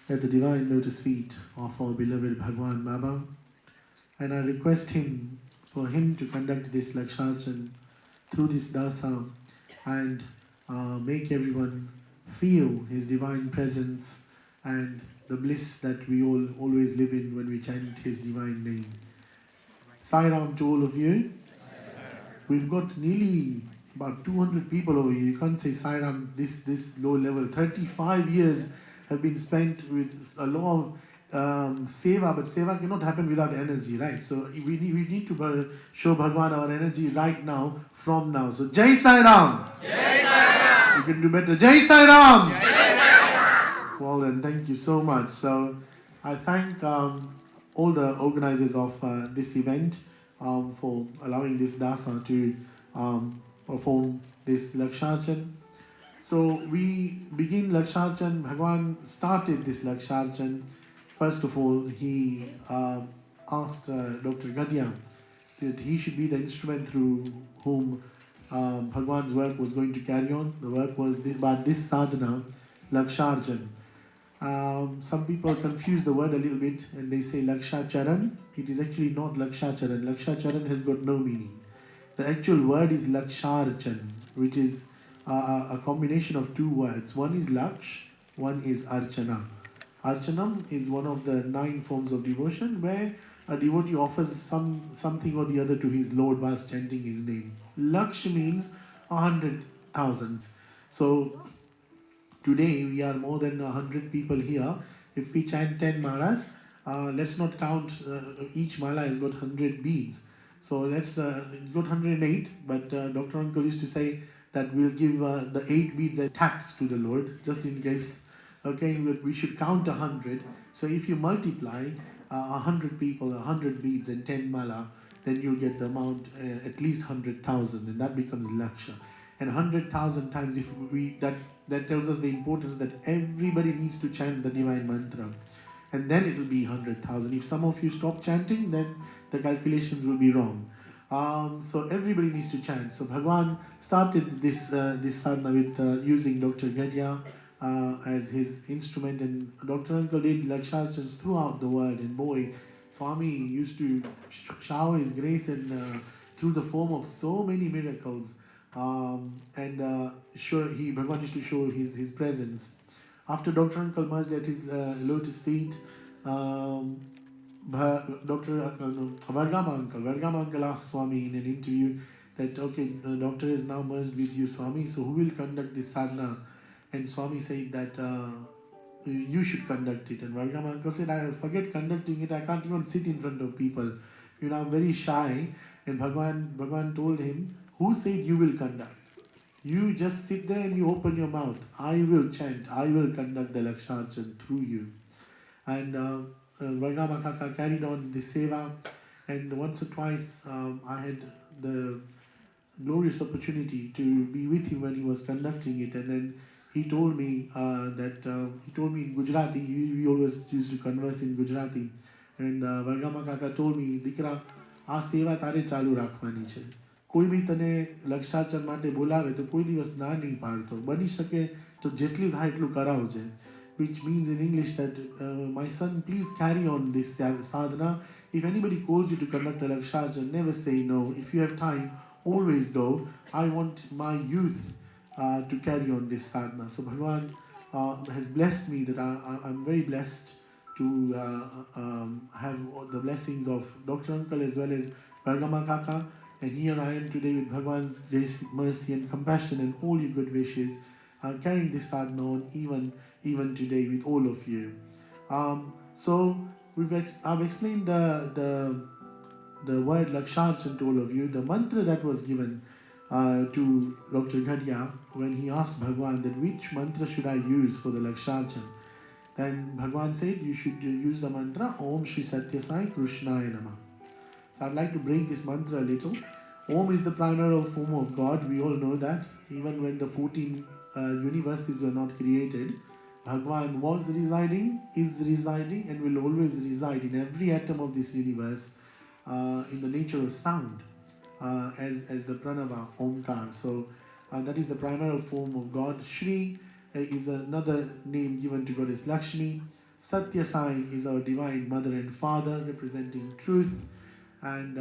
at the divine lotus feet of our beloved Bhagwan Baba, and I request him for him to conduct this Laksharchan through this dasa and make everyone feel his divine presence and the bliss that we all always live in when we chant his divine name. Sai Ram to all of you. We've got nearly about 200 people over here. You can't say Sai Ram this low level. 35 years have been spent with a lot of seva, but seva cannot happen without energy, right? So we need to show Bhagwan our energy right now, from now. So Jai Sai Ram! Jai Sai Ram! You can do better. Jai Sai Ram! Jai Sai Ram! Well then, thank you so much. So I thank all the organizers of this event for allowing this dasa to perform this Laksharchan. So we begin Laksharchan. Bhagwan started this Laksharchan. First of all, he asked Dr. Gadya that he should be the instrument through whom Bhagwan's work was going to carry on. The work was about this sadhana, Laksharchan. Some people confuse the word a little bit and they say Lakshacharan. It is actually not Lakshacharan. Lakshacharan has got no meaning. The actual word is Laksharchan, which is a combination of two words. One is Laksh, one is Archana. Archanam is one of the 9 forms of devotion where a devotee offers something or the other to his Lord whilst chanting his name. Laksh means 100,000. So today we are more than 100 people here. If we chant 10 malas, let's not count, each mala has got 100 beads. So it's got 108, but Dr. Uncle used to say that we'll give the 8 beads as tax to the Lord, just in case. Okay, but we should count 100. So if you multiply 100 people, 100 beads and 10 mala, then you'll get the amount at least 100,000, and that becomes laksha. And 100,000 times, if that tells us the importance that everybody needs to chant the divine mantra, and then it will be 100,000. If some of you stop chanting, then the calculations will be wrong. So everybody needs to chant. So Bhagwan started this sadhana with using Dr. Gadya as his instrument, and Dr. Uncle did Laksharchans throughout the world, and boy, Swami used to shower his grace and through the form of so many miracles, and Bhagwan used to show his presence. After Dr. Uncle merged at his lotus feet, Dr. Vargama Uncle asked Swami in an interview that, okay, Doctor is now merged with you, Swami, so who will conduct this sadhana? And Swami said that you should conduct it. And Vargama Uncle said, I forget conducting it, I can't even sit in front of people. I'm very shy. And Bhagwan told him, who said you will conduct? You just sit there and you open your mouth. I will chant, I will conduct the Laksharchan through you. And Vargama Kaka carried on the seva, and once or twice I had the glorious opportunity to be with him when he was conducting it, and then he told me in Gujarati. We always used to converse in Gujarati, and Vargama Kaka told me, Dikra, આ સેવા તારે ચાલુ રાખવાની છે. કોઈ બી તને લક્ષાર્ચન માટે બોલાવે તો કોઈ દિવસ ના નહીં પાડતો. બની શકે તો જેટલું થાય એટલું કરાવજે. Which means in English that, my son, please carry on this sadhana. If anybody calls you to conduct a laksharchan, never say no. If you have time, always go. I want my youth to carry on this sadhana. So Bhagavan has blessed me that I'm very blessed to have the blessings of Dr. Uncle as well as Vargama Kaka. And here I am today with Bhagavan's grace, mercy and compassion and all your good wishes, carrying this sadhana on even today with all of you. So I've explained the word Laksharchan to all of you. The mantra that was given to Dr. Ghadia when he asked Bhagavan that which mantra should I use for the Laksharchan, then Bhagavan said you should use the mantra Om Shri Satya Sai Krishnaya Namah. So I'd like to break this mantra a little. Om is the primary form of God. We all know that. Even when the 14 universes were not created, Bhagavan was residing, is residing, and will always reside in every atom of this universe in the nature of sound, as the pranava, Omkar. So that is the primary form of God. Shri is another name given to Goddess Lakshmi. Satya Sai is our divine mother and father, representing truth. And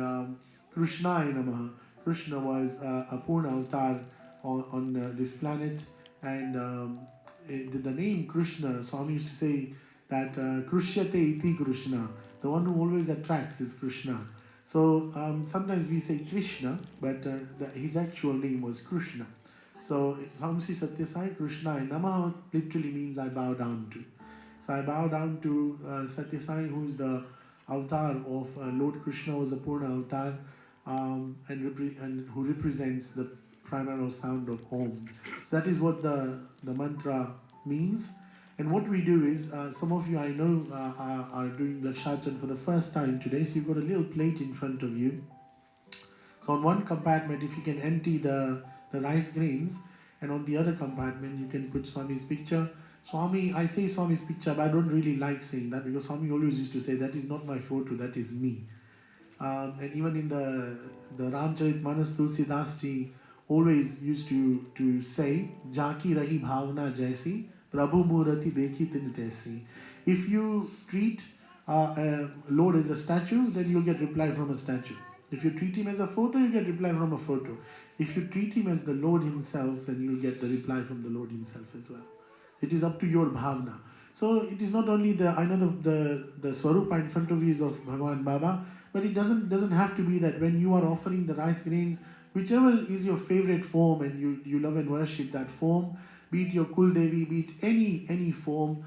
Krishnaya Namaha. Krishna was a Purna avatar on this planet, and the name Krishna, Swami used to say that Krishyate iti Krishna, the one who always attracts is Krishna. So sometimes we say Krishna, but his actual name was Krishna. So Hamsi Satya Sai Krishnaya Namaha literally means I bow down to. So I bow down to Satya Sai, who is the avatar of Lord Krishna, was a Purna avatar, and who represents the primary sound of Om. So that is what the mantra means. And what we do is, some of you I know are doing Laksharchan for the first time today, so you've got a little plate in front of you. So on one compartment, if you can empty the rice grains, and on the other compartment you can put Swami's picture. Swami, I say Swami's picture, but I don't really like saying that because Swami always used to say that is not my photo, that is me. And even in the Ramcharitmanas, Tulsidas ji always used to say, Jaki rahi bhavna jaisi, Prabhu murati dekhi tin taisi. If you treat Lord as a statue, then you'll get reply from a statue. If you treat him as a photo, you get reply from a photo. If you treat him as the Lord himself, then you'll get the reply from the Lord himself as well. It is up to your bhavna. So it is not only I know the Swarupa in front of you is of Bhagavan Baba, but it doesn't have to be that when you are offering the rice grains, whichever is your favorite form and you love and worship that form, be it your Kul Devi, be it any form,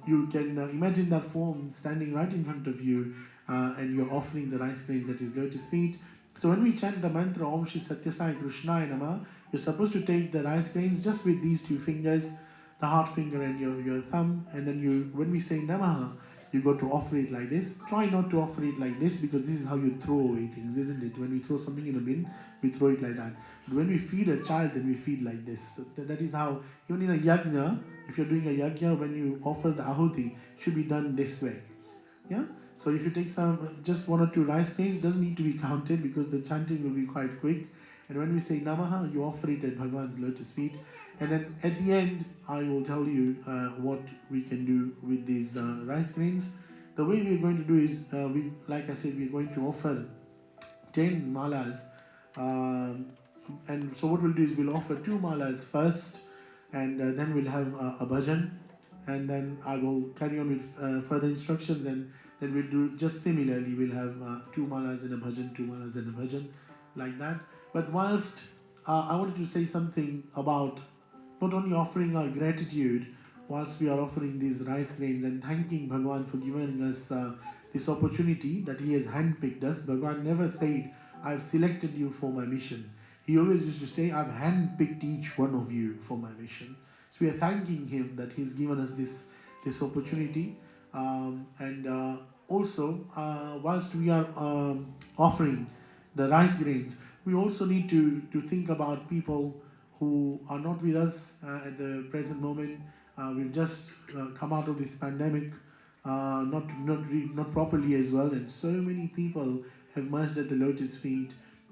you can imagine that form standing right in front of you, and you're offering the rice grains that is lotus feet. So when we chant the mantra Om Shri Satya Sai Krishnaya Namah, you're supposed to take the rice grains just with these two fingers, the heart finger and your thumb, and then when we say Namaha, you go to offer it like this. Try not to offer it like this because this is how you throw away things, isn't it? When we throw something in a bin, we throw it like that. But when we feed a child, then we feed like this. So that is how, even in a yajna, if you're doing a yajna, when you offer the ahuti, it should be done this way. Yeah? So if you take just one or two rice grains, it doesn't need to be counted because the chanting will be quite quick. And when we say Namaha, you offer it at Bhagavan's lotus feet. And then at the end, I will tell you what we can do with these rice grains. The way we're going to do is, like I said, we're going to offer 10 malas. And so what we'll do is we'll offer 2 malas first, and then we'll have a bhajan. And then I will carry on with further instructions, and then we'll do just similarly. We'll have 2 malas and a bhajan, 2 malas and a bhajan, like that. But whilst I wanted to say something about not only offering our gratitude whilst we are offering these rice grains and thanking Bhagavan for giving us this opportunity that he has handpicked us. Bhagavan never said, I've selected you for my mission. He always used to say, I've handpicked each one of you for my mission. So we are thanking him that he's given us this opportunity. And also, whilst we are offering the rice grains, we also need to think about people who are not with us at the present moment. We've just come out of this pandemic, not properly as well, and so many people have merged at the lotus feet.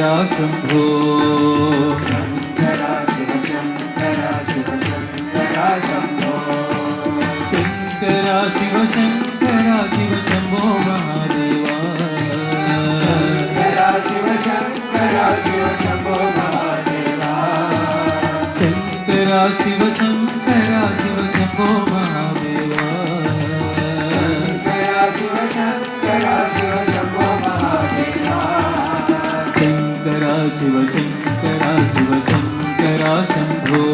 Shankara Shambho. Shankara Shiva Shankara Shiva Shankara Shambho. Shankara Shiva Shankara Shiva Shambho Mahadeva. Shankara Shiva Shankara Shiva Shambho Mahadeva. Shankara Shiva Shankara Shiva Shambho Mahadeva. Shankara Shiva Shankara Shiva Shambho Mahadeva. Shankara Shiva Shankara Shiva Shankara Shambho.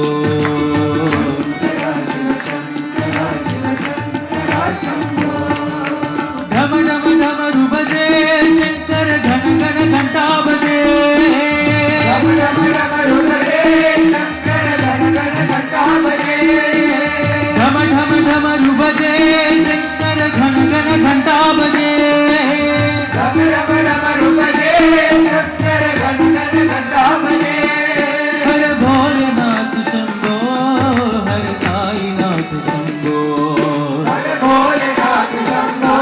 Dham dham dham rubaje Shankar ghan ghan ghanta baje. Dham dham dham rubaje Shankar ghan ghan ghanta baje. Dham dham dham rubaje Shankar ghan ghan ghanta baje. Dham dham dham rubaje Shankar ghan ghan ghanta baje. Har Bholenath Shambho, Har Sainath Shambho. Har Bholenath Shambho,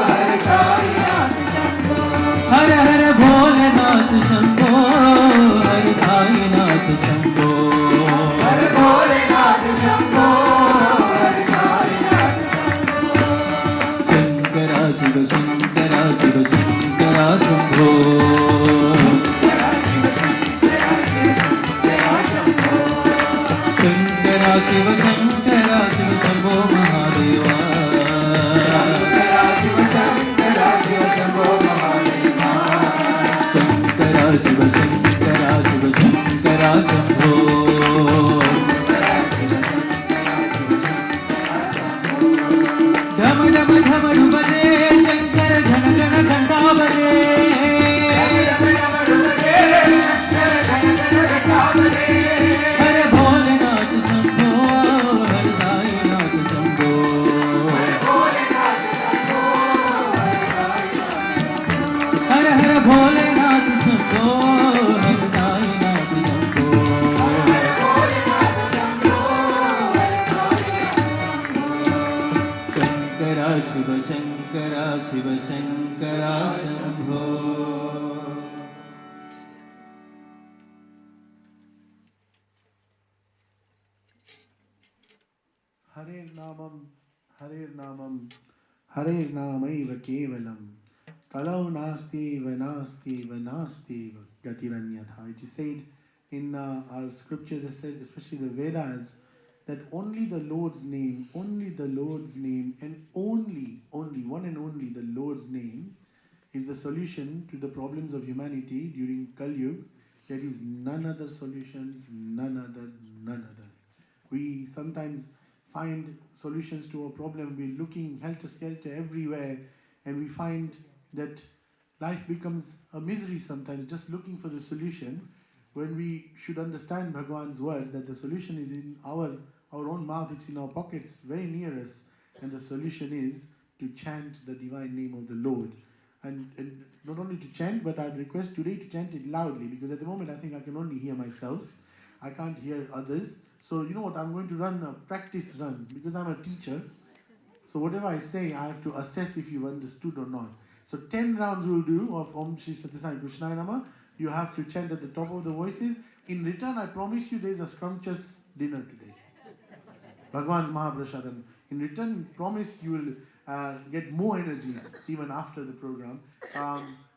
Har Sainath Shambho. Har Har Bholenath Shambho, Har Sainath Shambho. Har Bholenath Shambho, Har Sainath Shambho. Shankara Shiva Shankara Shiva Shankara Shambho. Shankara Shiva Shankara Shiva Shambho Mahadeva. Shankara Shiva Shankara Shiva Shambho Mahadeva. Shankara Shiva Shankara Shiva Shankara Shambho. Dham dham dham rubaje Shankar ghan ghan ghanta baje. Har Bholenath Shambho, Har Sainath Shambho. Har Har Bholenath Shambho, Har Sainath Shambho. Shankara Shiva Shankara Shiva Shankara Shambho. Hare Namam, Hare Namam, Hare Namaiva Kevalam. Kalau Nasti Vanasti Vanasti Gatiranyatha. It is said in our scriptures, especially the Vedas, that only the Lord's name, and only one and only the Lord's name is the solution to the problems of humanity during Kali Yuga. There is none other solutions, none other. We sometimes find solutions to a problem. We're looking helter-skelter everywhere, and we find that life becomes a misery sometimes, just looking for the solution, when we should understand Bhagwan's words, that the solution is in our own mouth, it's in our pockets, very near us, and the solution is to chant the divine name of the Lord. And not only to chant, but I'd request today to chant it loudly, because at the moment I think I can only hear myself. I can't hear others. So you know what, I'm going to run a practice run, because I'm a teacher. So whatever I say, I have to assess if you've understood or not. So 10 rounds we'll do of Om Shri Satya Sai Krishnaya Nama. You have to chant at the top of the voices. In return, I promise you there's a scrumptious dinner today. Bhagwan's Mahaprashadam. In return, promise you will get more energy even after the program.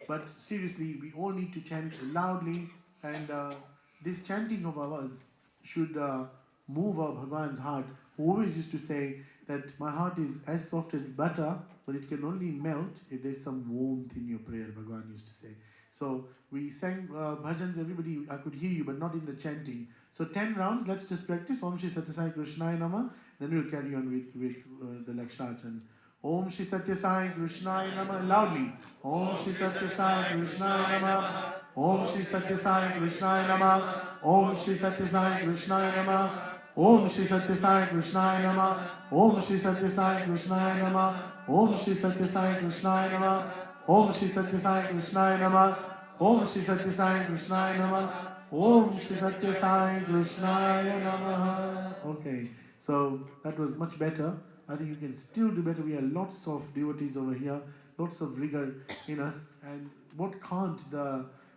But seriously, we all need to chant loudly, and this chanting of ours should move our Bhagwan's heart, who always used to say that my heart is as soft as butter, but it can only melt if there's some warmth in your prayer, Bhagwan used to say. So we sang bhajans, everybody, I could hear you, but not in the chanting. So 10 rounds, let's just practice. Om Shri Satya Sai Krishnaya Nama. Then we'll carry on with the Lakshachan. Om Shri Satya Sai Krishnaya Nama. Loudly. Om Shri Satya Sai Krishnaya Nama. Om Shri Satya Sai Krishnaya Nama. Om Shri Satya Sai Krishnaya Nama. Om Shri Satya Sai Krishnaya Nama. Om Shri Satya Sai Krishnaya Nama. Om Shri Satya Sai Krishnaya Nama. Om Shri Satya Sai Krishnaya Nama. Om Shri Satya Sai Krishnaya Nama. Om Shri Satya Sai Krishnaya Namaha. Okay, so that was much better. I think you can still do better. We have lots of devotees over here, lots of rigor in us. And what can't the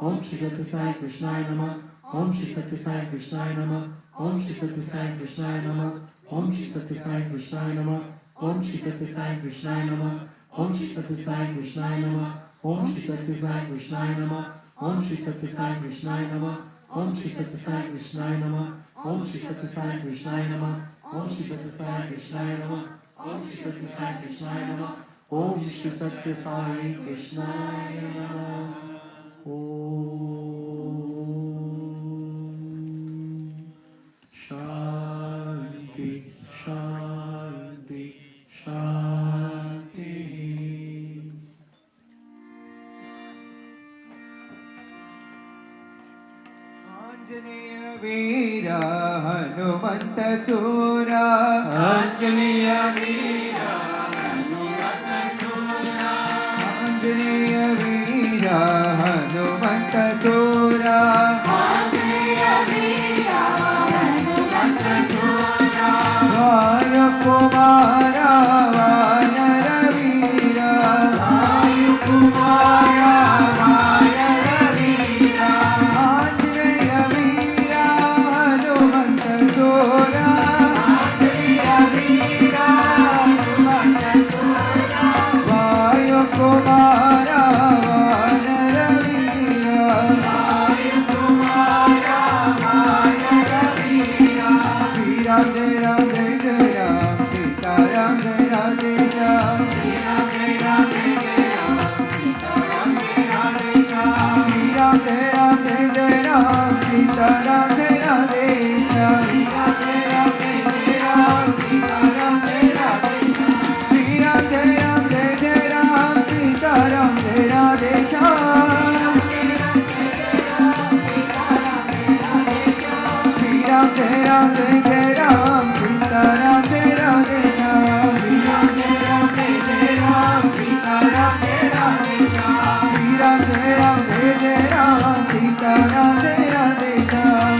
Om Shri Satya Sai Krishnaya Namah. Om Shri Satya Sai Krishnaya Namah. Om Shri Satya Sai Krishnaya Namah. Om Shri Satya Sai Krishnaya Namah. Om Shri Satya Sai Krishnaya Namah. Om Shri Satya Sai Krishnaya Namah. Om Shri Satya Sai Krishnaya Namah. Om Shri Satya Sai Krishnaya Namah. Om Shri Satya Sai Krishnaya Namah. Om Shri Satya Sai Krishnaya Namah. Om Shri Satya Sai Krishnaya Namah. Om Shri Satya Sai Krishnaya Namah. Om Shri Satya Sai Krishnaya Namah. Om Shanti, Shanti, Shanti. Anjaneya Veera Hanumanta Sura. Anjaneya Veera Hanumanta Sura. Anjaneya Veera Hanumanta Sura. Anjaneya Veera Hanumanta Sura. Vaya Kumara Vanara Veera. Vaya Kumara Vanara Veera. Anjaneya Veera Hanumanta Sura. Anjaneya Veera Hanumanta Sura. Vaya Kumara Vanara Veera. Vaya Kumara Vanara Veera. Shri Ram Jai Ram Jai Jai Ram. Sita Ram Jai Ram Jai Ram. Shri Ram Jai Ram Jai Jai Ram. Sita Ram Jai Ram Jai Ram. Shri Ram Jai Ram Jai Jai Ram. Sita Ram Jai Ram Jai Ram. Shri Ram Jai Ram Jai Jai Ram. Sita Ram Jai Ram Jai Ram. Shri Ram Jai Ram Jai Jai Ram. Sita Ram Jai Ram Jai Ram. Shri Ram Jai Ram Jai Jai Ram. Sita Ram Jai Ram Jai Ram. Shri Ram Jai Ram Jai Jai Ram. Sita Ram Jai Ram Jai Ram. Shri Ram Jai Ram Jai Jai Ram. Sita Ram Jai Ram Jai Ram. Shri Ram Jai Ram Jai Jai Ram. Sita Ram Jai Ram Jai Ram.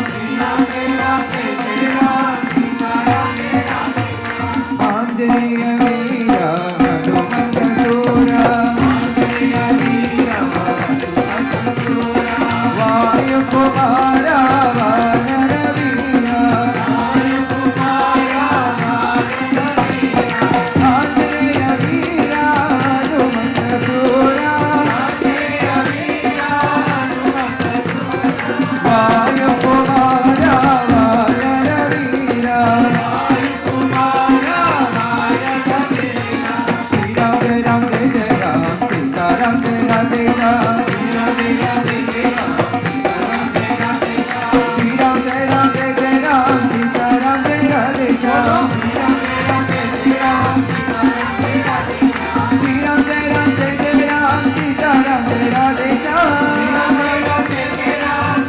Anjaneya Veera Hanumanta Sura. Anjaneya Veera Hanumanta Sura. Vaya Kumara Vanara Veera. Vaya Kumara Vanara Veera. Anjaneya Veera Hanumanta Sura. Anjaneya Veera Hanumanta Sura. Vaya Kumara Vanara Veera. Vaya Kumara Vanara Veera. Shri Ram Jai Ram Jai Jai Ram. Sita Ram Jai Ram Jai Ram. Shri Ram Jai Ram Jai Jai Ram. Sita Ram Jai Ram Jai Ram. Shri Ram Jai Ram Jai Jai Ram. Sita Ram Jai Ram Jai Ram. Shri Ram Jai Ram Jai Jai Ram. Sita Ram Jai Ram Jai Ram. Shri Ram Jai Ram Jai Jai Ram. Sita Ram Jai Ram Jai Ram. Shri Ram Jai Ram Jai Jai Ram. Sita Ram Jai Ram Jai Ram.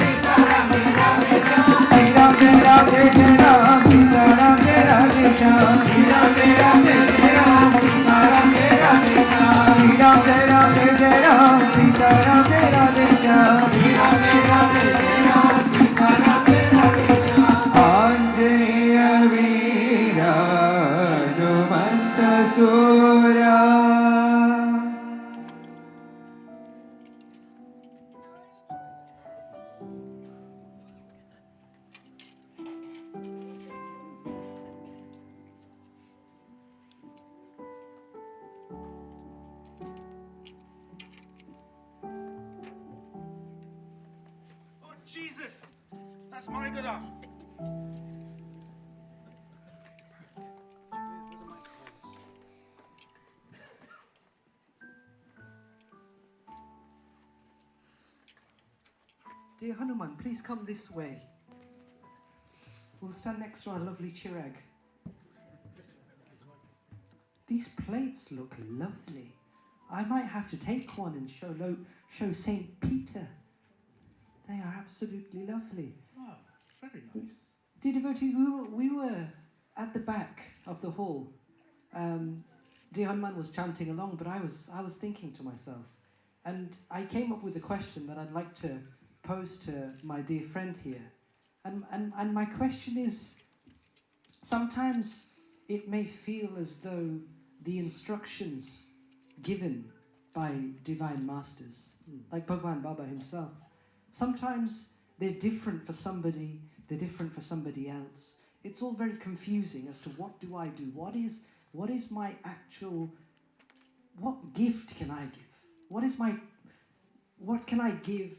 Shri Ram Jai Ram Jai Jai Ram. Sita Ram Jai Ram Jai Ram. Shri Ram Jai Ram Jai Jai Ram. Sita Ram Jai Ram Jai Ram. Shri Ram Jai Ram Jai Jai Ram. Sita Ram Jai Ram Jai Ram. Shri Ram Jai Ram Jai Jai Ram. Sita Ram Jai Ram Jai Ram. Anjaneya Veera Hanumanta Sura. Oh, Jesus! That's my Gada. Dear Hanuman, please come this way. We'll stand next to our lovely chirag. These plates look lovely. I might have to take one and show Saint Peter. They are absolutely lovely. Oh, very nice. Dear devotees, we were at the back of the hall. Dear Hanuman was chanting along, but I was thinking to myself, and I came up with a question that I'd like to pose to my dear friend here. And my question is, sometimes it may feel as though the instructions given by divine masters, like Bhagwan Baba himself, Sometimes they're different for somebody, they're different for somebody else. It's all very confusing as to what do I do? What is my actual, what gift can I give? What can I give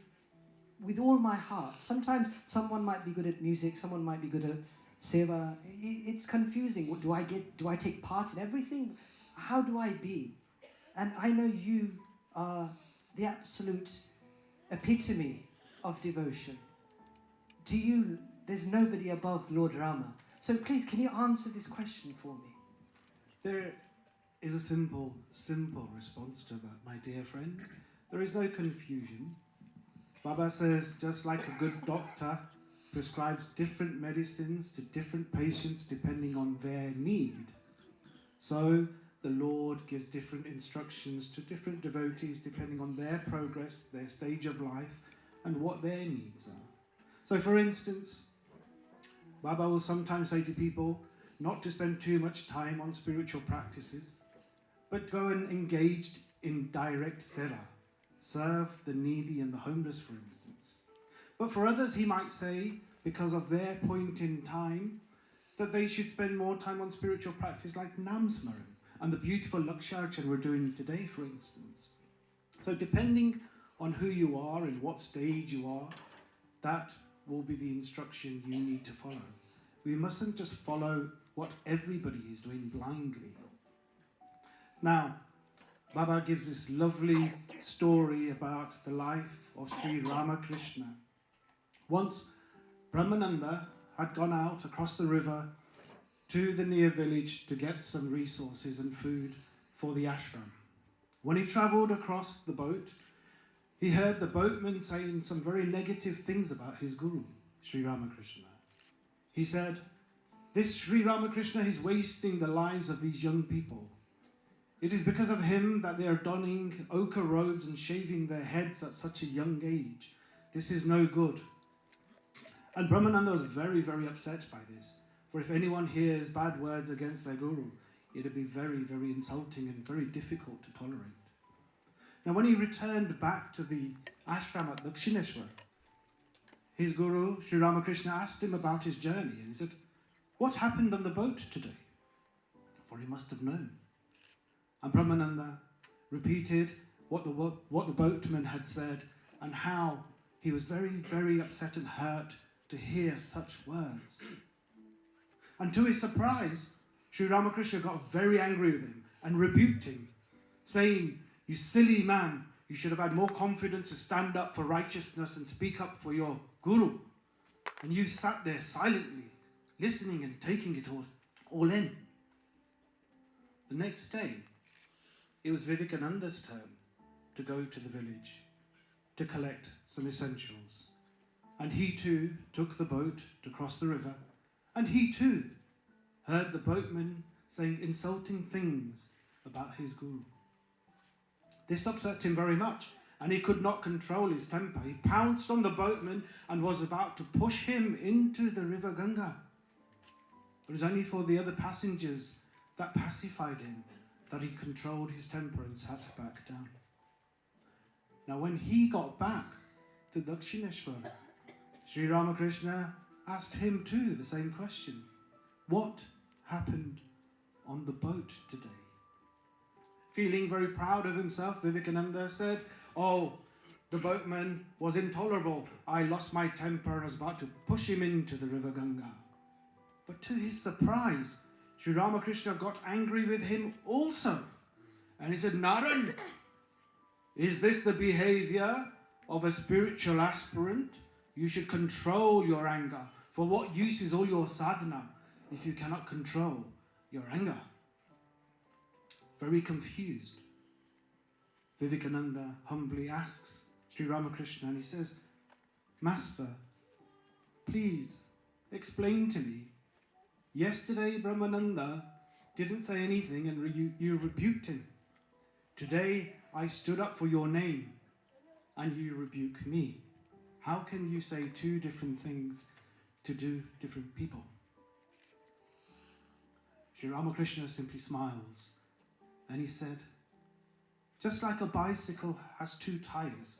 with all my heart? Sometimes someone might be good at music, someone might be good at seva. It's confusing. What do I take part in everything? How do I be? And I know you are the absolute epitome of devotion. To you, there's nobody above Lord Rama. So please, can you answer this question for me? There is a simple response to that, my dear friend. There is no confusion. Baba says, just like a good doctor prescribes different medicines to different patients depending on their need, so the Lord gives different instructions to different devotees depending on their progress, their stage of life, and what their needs are. So for instance, Baba will sometimes say to people not to spend too much time on spiritual practices, but go and engage in direct seva, serve the needy and the homeless, for instance. But for others, he might say, because of their point in time, that they should spend more time on spiritual practice like Namsmaran and the beautiful Laksharchan we're doing today, for instance. So depending on who you are and what stage you are, that will be the instruction you need to follow. We mustn't just follow what everybody is doing blindly. Now, Baba gives this lovely story about the life of Sri Ramakrishna. Once, Brahmananda had gone out across the river to the near village to get some resources and food for the ashram. When he travelled across the boat, he heard the boatman saying some very negative things about his guru, Sri Ramakrishna. He said, "This Sri Ramakrishna is wasting the lives of these young people. It is because of him that they are donning ochre robes and shaving their heads at such a young age. This is no good." And Brahmananda was very, very upset by this. For if anyone hears bad words against their guru, it would be very, very insulting and very difficult to tolerate. Now when he returned back to the ashram at Dakshineshwar, his guru, Sri Ramakrishna, asked him about his journey, and he said, "What happened on the boat today?" For he must have known. And Brahmananda repeated what the boatman had said, and how he was very, very upset and hurt to hear such words. And to his surprise, Sri Ramakrishna got very angry with him and rebuked him, saying, "You silly man, you should have had more confidence to stand up for righteousness and speak up for your guru. And you sat there silently, listening and taking it all in." The next day, it was Vivekananda's turn to go to the village to collect some essentials. And he too took the boat to cross the river, and he too heard the boatman saying insulting things about his guru. This upset him very much, and he could not control his temper. He pounced on the boatman and was about to push him into the river Ganga. It was only for the other passengers that pacified him that he controlled his temper and sat back down. Now when he got back to Dakshineshwar, Sri Ramakrishna asked him too the same question. What happened on the boat today? Feeling very proud of himself, Vivekananda said, "Oh, the boatman was intolerable. I lost my temper and was about to push him into the river Ganga." But to his surprise, Sri Ramakrishna got angry with him also. And he said, "Naran, is this the behavior of a spiritual aspirant? You should control your anger. For what use is all your sadhana if you cannot control your anger?" Very confused, Vivekananda humbly asks Sri Ramakrishna, and he says, "Master, please explain to me. Yesterday Brahmananda didn't say anything and you rebuked him. Today I stood up for your name and you rebuke me. How can you say two different things to two different people?" Sri Ramakrishna simply smiles and he said, "Just like a bicycle has two tires,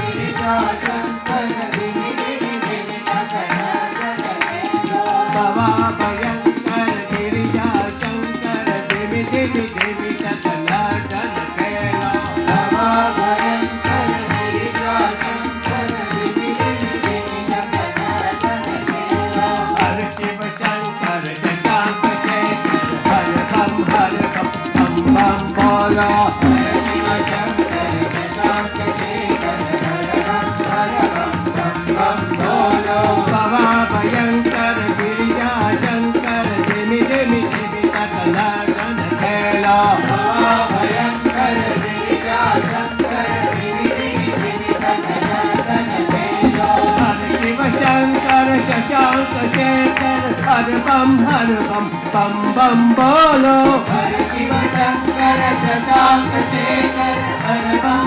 Kelo Hare Shiva Shankar Shashank Shekhar Hare Ram Hare Ram Bam Bam Bolo Baba Bhayankar Girija Shankar Demi Demi Devi Sakala Gan Kelo Baba Bhayankar Girija Shankar Demi Demi Devi Sakala Gan Kelo Hare Shiva Shankar Shashank Shekhar Hare Bam Bam Bam Bolo Hare Shiva Shankar Shashank Shekhar Hare Bam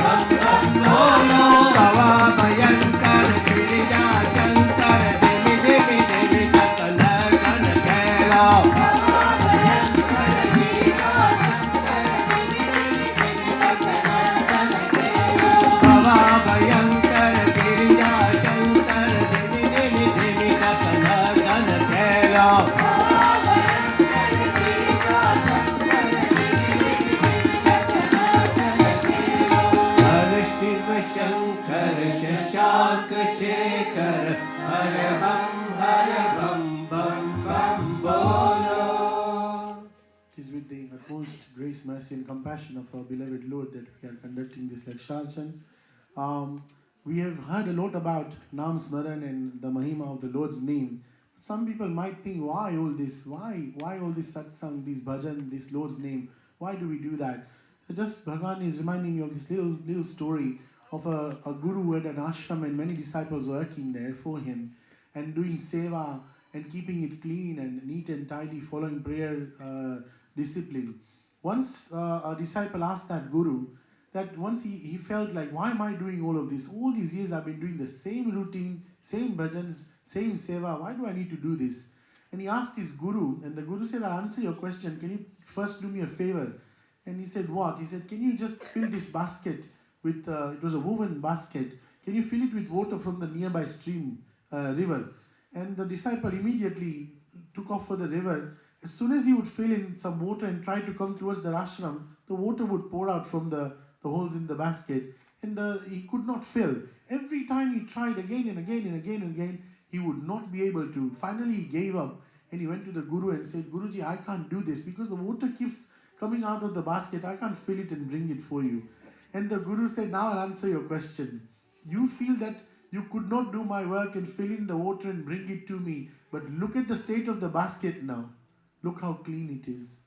Bam Bam Bolo Baba Bhayankar Girija Shankar Demi Demi Devi Sakala Gan Kelo Baba Bhayankar Girija Shankar Demi Demi Devi Sakala Gan Kelo Baba Bhayankar Girija Shankar Demi Demi Devi Sakala Gan Kelo Hare Shiva Shankar Shashank Shekhar Hare Bam Bam Bam Bolo. It is with the utmost grace, mercy and compassion of our beloved Lord that we are conducting this Laksharshan. We have heard a lot about Nam Smaran and the Mahima of the Lord's name. Some people might think, why all this? Why all this satsang, this bhajan, this Lord's name? Why do we do that? So just Bhagavan is reminding me of this little story of a guru who had an ashram and many disciples working there for him and doing seva and keeping it clean and neat and tidy, following prayer discipline. Once a disciple asked that guru that once he felt like, why am I doing all of this? All these years I've been doing the same routine, same bhajans, same seva. Why do I need to do this? And he asked his guru, and the guru said, I'll answer your question. Can you first do me a favor? And he said, what? He said, can you just fill this basket with, it was a woven basket. Can you fill it with water from the nearby stream, river? And the disciple immediately took off for the river. As soon as he would fill in some water and try to come towards the ashram, the water would pour out from the holes in the basket, and he could not fill. Every time he tried again and again and again and again, he would not be able to. Finally, he gave up and he went to the Guru and said, Guruji, I can't do this because the water keeps coming out of the basket. I can't fill it and bring it for you. And the Guru said, now I'll answer your question. You feel that you could not do my work and fill in the water and bring it to me, but look at the state of the basket now. Look how clean it is.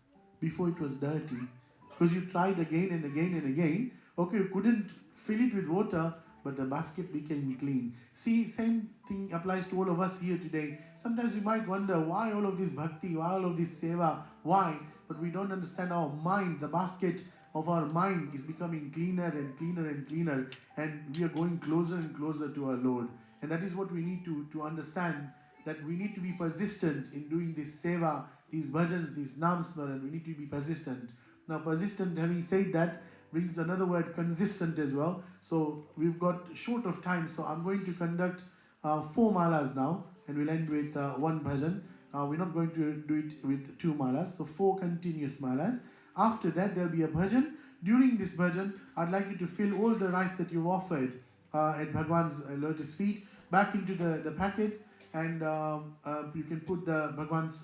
Before it was dirty. Because you tried again and again and again. Okay, you couldn't fill it with water, but the basket became clean. See, same thing applies to all of us here today. Sometimes we might wonder, why all of this bhakti, why all of this seva, why? But we don't understand our mind, the basket of our mind is becoming cleaner and cleaner and cleaner, and we are going closer and closer to our Lord. And that is what we need to understand, that we need to be persistent in doing this seva, these bhajans, these nam smaran. We need to be persistent. Now, persistent, having said that, brings another word, consistent as well. So we've got short of time, so I'm going to conduct 4 malas now, and we'll end with one bhajan. We're not going to do it with 2 malas, so 4 continuous malas. After that, there'll be a bhajan. During this bhajan, I'd like you to fill all the rice that you've offered at Bhagwan's lotus feet back into the packet, and you can put the Bhagwan's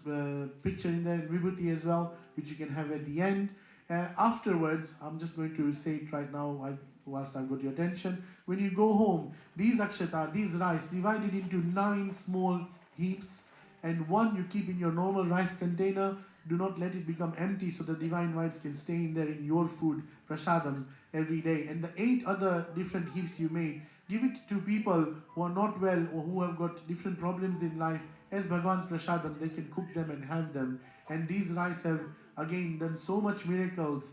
picture in there, and vibhuti as well, which you can have at the end. Afterwards, I'm just going to say it right now whilst I've got your attention. When you go home, these akshata, these rice, divided into 9 small heaps, and 1 you keep in your normal rice container. Do not let it become empty so the divine vibes can stay in there in your food, prasadam, every day. And the 8 other different heaps you made, give it to people who are not well or who have got different problems in life. As Bhagwan's prasadam, they can cook them and have them. And these rice have again done so much miracles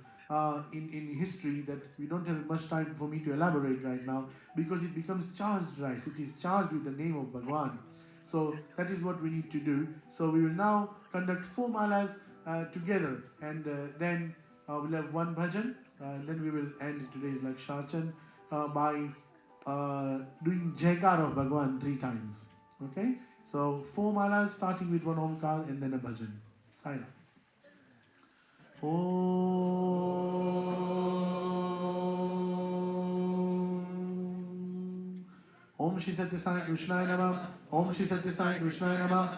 in history that we don't have much time for me to elaborate right now, because it becomes charged rice. It is charged with the name of Bhagwan. So that is what we need to do. So we will now conduct 4 malas together, and then we'll have one bhajan, and then we will end today's Laksharshan by doing Jaikar of Bhagwan 3 times. Okay? So 4 malas starting with 1 Omkar and then a bhajan. Saira. Om Shri Satya Sai Krishnaya Namah. Om Shri Satya Sai Krishnaya Namah.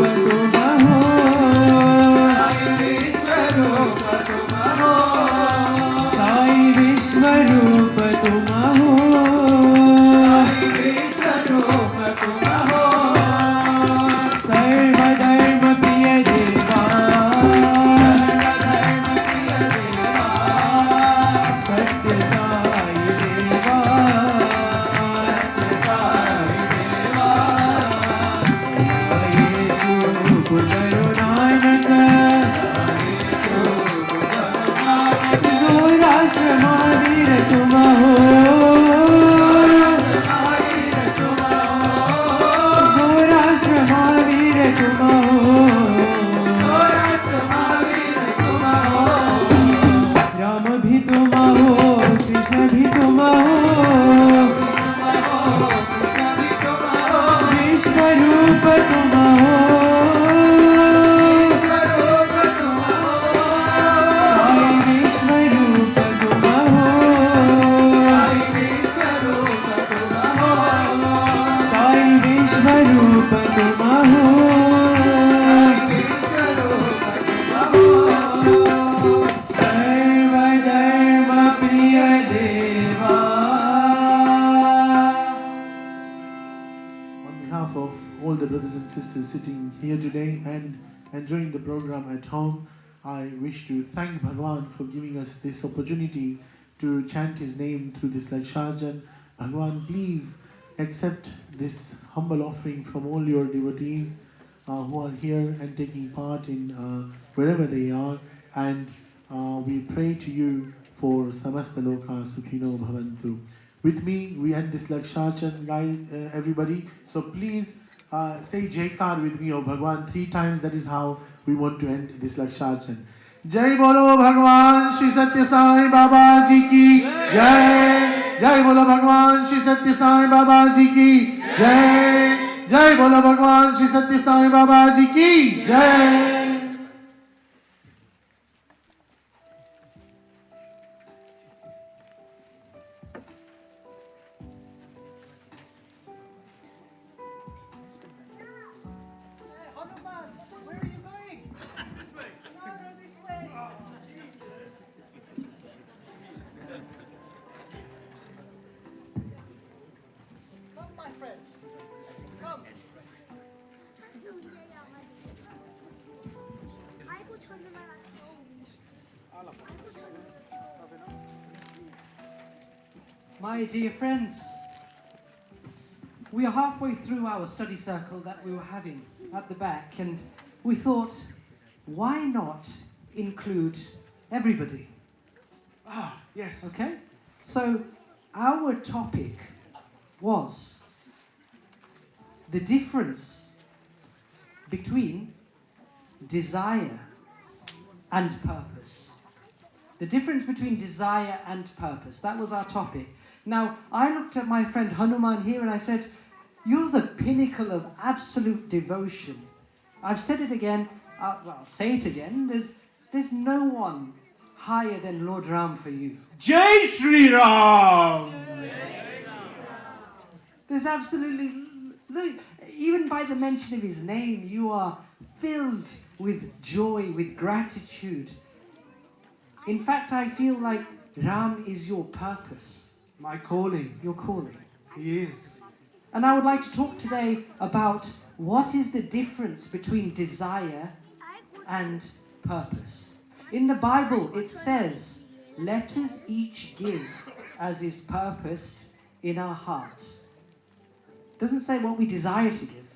and during the program at home. I wish to thank Bhagwan for giving us this opportunity to chant his name through this Laksharjan. Bhagwan, please accept this humble offering from all your devotees who are here and taking part in wherever they are, and we pray to you for Samasta Loka Sukhino Bhavantu. With me, we end this Laksharjan, everybody. So please say Jaykar with me, O Bhagwan, 3 times. That is how we want to end this Laksharjan. Jai Bolo Bhagwan Shri Satya Sai Baba Ji Ki Jai. Jai Bolo Bhagwan Shri Satya Sai Baba Ji Ki Jai. Jai Bolo Bhagwan Shri Satya Sai Baba Ji Ki Jai. My dear friends, we are halfway through our study circle that we were having at the back, and we thought, why not include everybody? Ah, yes. Okay? So, our topic was the difference between desire and purpose. The difference between desire and purpose. That was our topic. Now, I looked at my friend Hanuman here and I said, you're the pinnacle of absolute devotion. I've said it again, I'll say it again, there's no one higher than Lord Ram for you. Jai Shri Ram! There's absolutely, look, even by the mention of his name, you are filled with joy, with gratitude. In fact, I feel like Ram is your purpose. My calling. Your calling. He is. And I would like to talk today about what is the difference between desire and purpose. In the Bible, it says, let us each give as is purposed in our hearts. It doesn't say what we desire to give.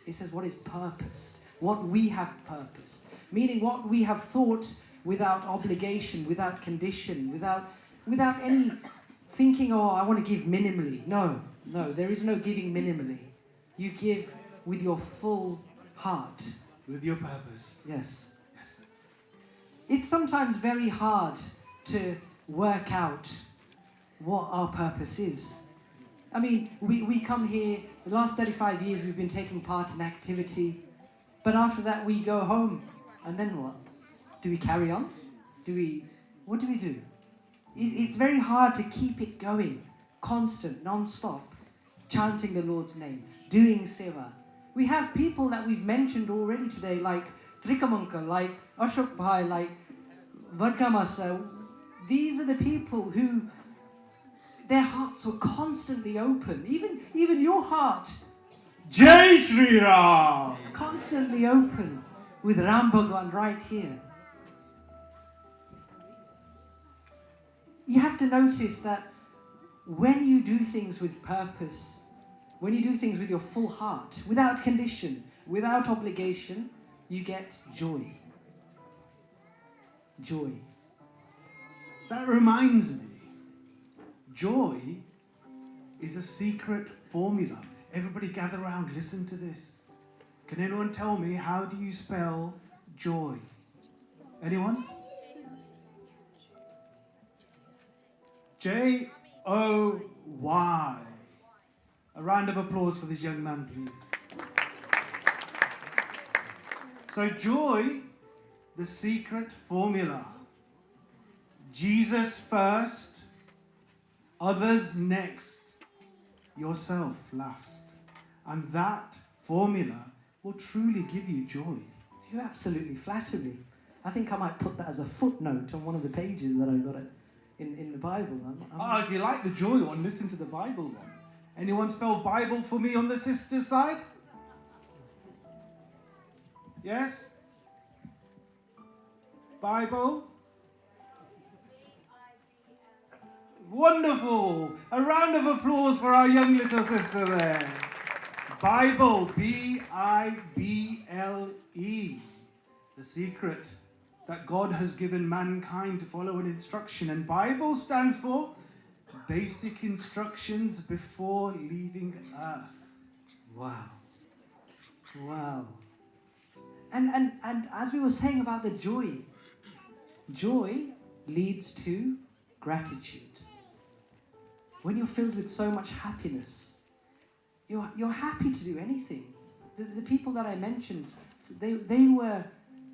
It says what is purposed, what we have purposed. Meaning what we have thought without obligation, without condition, without any thinking, oh, I want to give minimally. No, there is no giving minimally. You give with your full heart. With your purpose. Yes. It's sometimes very hard to work out what our purpose is. I mean, we come here, the last 35 years we've been taking part in activity, but after that we go home, and then what? Do we carry on? What do we do? It's very hard to keep it going, constant, non-stop, chanting the Lord's name, doing seva. We have people that we've mentioned already today, like Trikamanka, like Ashok Bhai, like Vadgamasa. These are the people who, their hearts were constantly open. Even your heart. Jai Shri Ram! Constantly open with Ram Bhagwan right here. You have to notice that when you do things with purpose, when you do things with your full heart, without condition, without obligation, you get joy. Joy. That reminds me, joy is a secret formula. Everybody gather around, listen to this. Can anyone tell me, how do you spell joy? Anyone? Joy. A round of applause for this young man, please. So joy, the secret formula. Jesus first, others next, yourself last. And that formula will truly give you joy. You absolutely flatter me. I think I might put that as a footnote on one of the pages that I got in the Bible. If you like the joy one, listen to the Bible one. Anyone spell Bible for me on the sister's side? Yes? Bible? Wonderful! A round of applause for our young little sister there. Bible, B-I-B-L-E. The secret that God has given mankind to follow an instruction. And Bible stands for basic instructions before leaving earth. Wow. Wow. And as we were saying about the joy leads to gratitude. When you're filled with so much happiness, you're happy to do anything. The people that I mentioned, they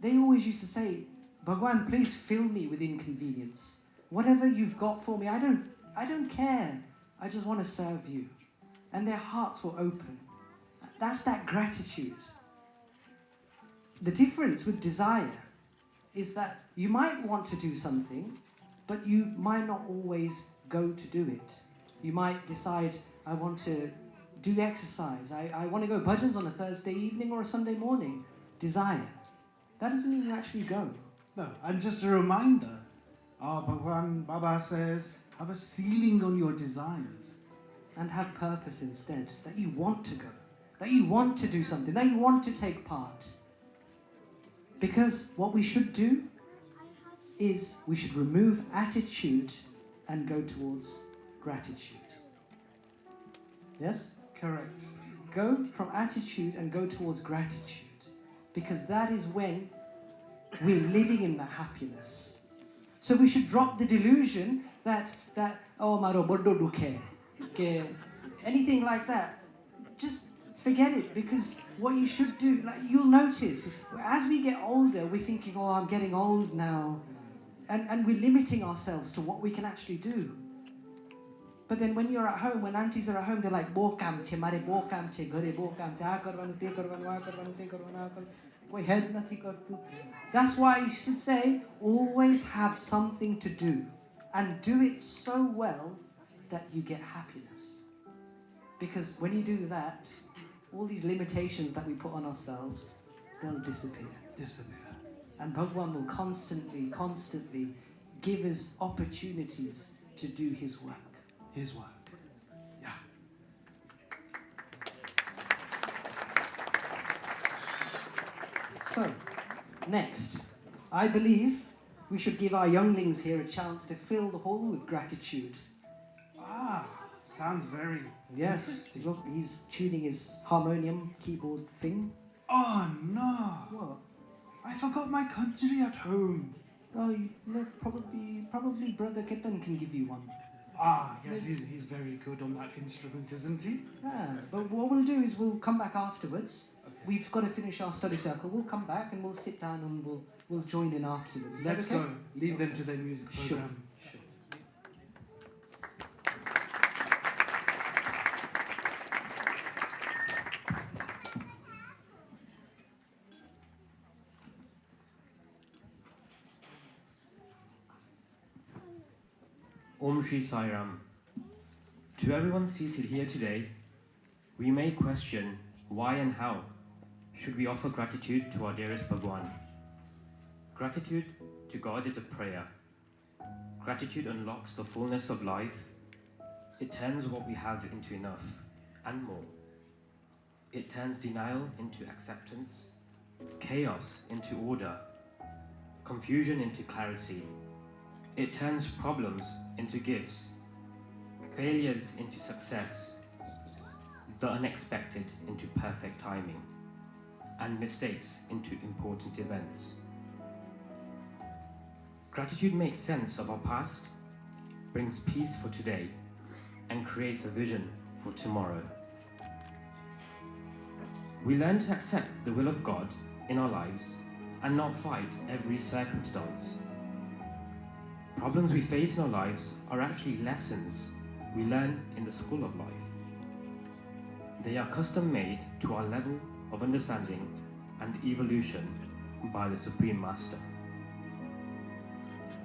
always used to say, Bhagwan, please fill me with inconvenience. Whatever you've got for me, I don't care. I just want to serve you. And their hearts were open. That's that gratitude. The difference with desire is that you might want to do something, but you might not always go to do it. You might decide, I want to do exercise. I want to go bhajans on a Thursday evening or a Sunday morning. Desire. That doesn't mean you actually go. No, and just a reminder, our Bhagwan Baba says, have a ceiling on your desires. And have purpose instead. That you want to go. That you want to do something. That you want to take part. Because what we should do is we should remove attitude and go towards gratitude. Yes? Correct. Go from attitude and go towards gratitude. Because that is when we're living in that happiness. So we should drop the delusion that oh maro bodo duke, anything like that. Just forget it, because what you should do, like you'll notice, as we get older, we're thinking, oh, I'm getting old now. And we're limiting ourselves to what we can actually do. But then when you're at home, when aunties are at home, they're like, bo kam che, mare bo kam che, ghare bo kam che, aa karwanu, te karwanu, aa karwanu, te karwanu, aa karwanu. Koi help nathi kartu. That's why you should say, always have something to do. And do it so well that you get happiness. Because when you do that, all these limitations that we put on ourselves, they'll disappear. And Bhagwan will constantly give us opportunities to do his work. His work. Yeah. So, next, I believe we should give our younglings here a chance to fill the hall with gratitude. Ah, sounds very interesting. Look, he's tuning his harmonium keyboard thing. Oh no! What? I forgot my country at home. Oh, probably Brother Ketan can give you one. Ah, yes, he's very good on that instrument, isn't he? Yeah, but what we'll do is we'll come back afterwards. Okay. We've got to finish our study circle. We'll come back and we'll sit down and we'll join in afterwards. Let's go. Leave them to their music program. Sure. Om Shri Sai Ram. To everyone seated here today, we may question why and how should we offer gratitude to our dearest Bhagwan. Gratitude to God is a prayer. Gratitude unlocks the fullness of life. It turns what we have into enough and more. It turns denial into acceptance, chaos into order, confusion into clarity. It turns problems into gifts, failures into success, the unexpected into perfect timing, and mistakes into important events. Gratitude makes sense of our past, brings peace for today, and creates a vision for tomorrow. We learn to accept the will of God in our lives and not fight every circumstance. Problems we face in our lives are actually lessons we learn in the school of life. They are custom made to our level of understanding and evolution by the Supreme Master.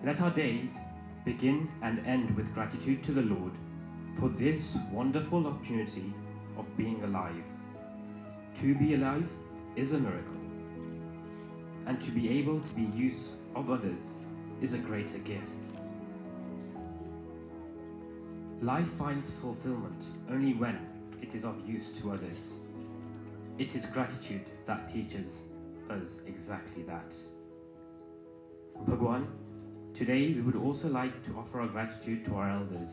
Let our days begin and end with gratitude to the Lord for this wonderful opportunity of being alive. To be alive is a miracle. and to be able to be use of others is a greater gift. Life finds fulfillment only when it is of use to others. It is gratitude that teaches us exactly that. Bhagwan, today we would also like to offer our gratitude to our elders,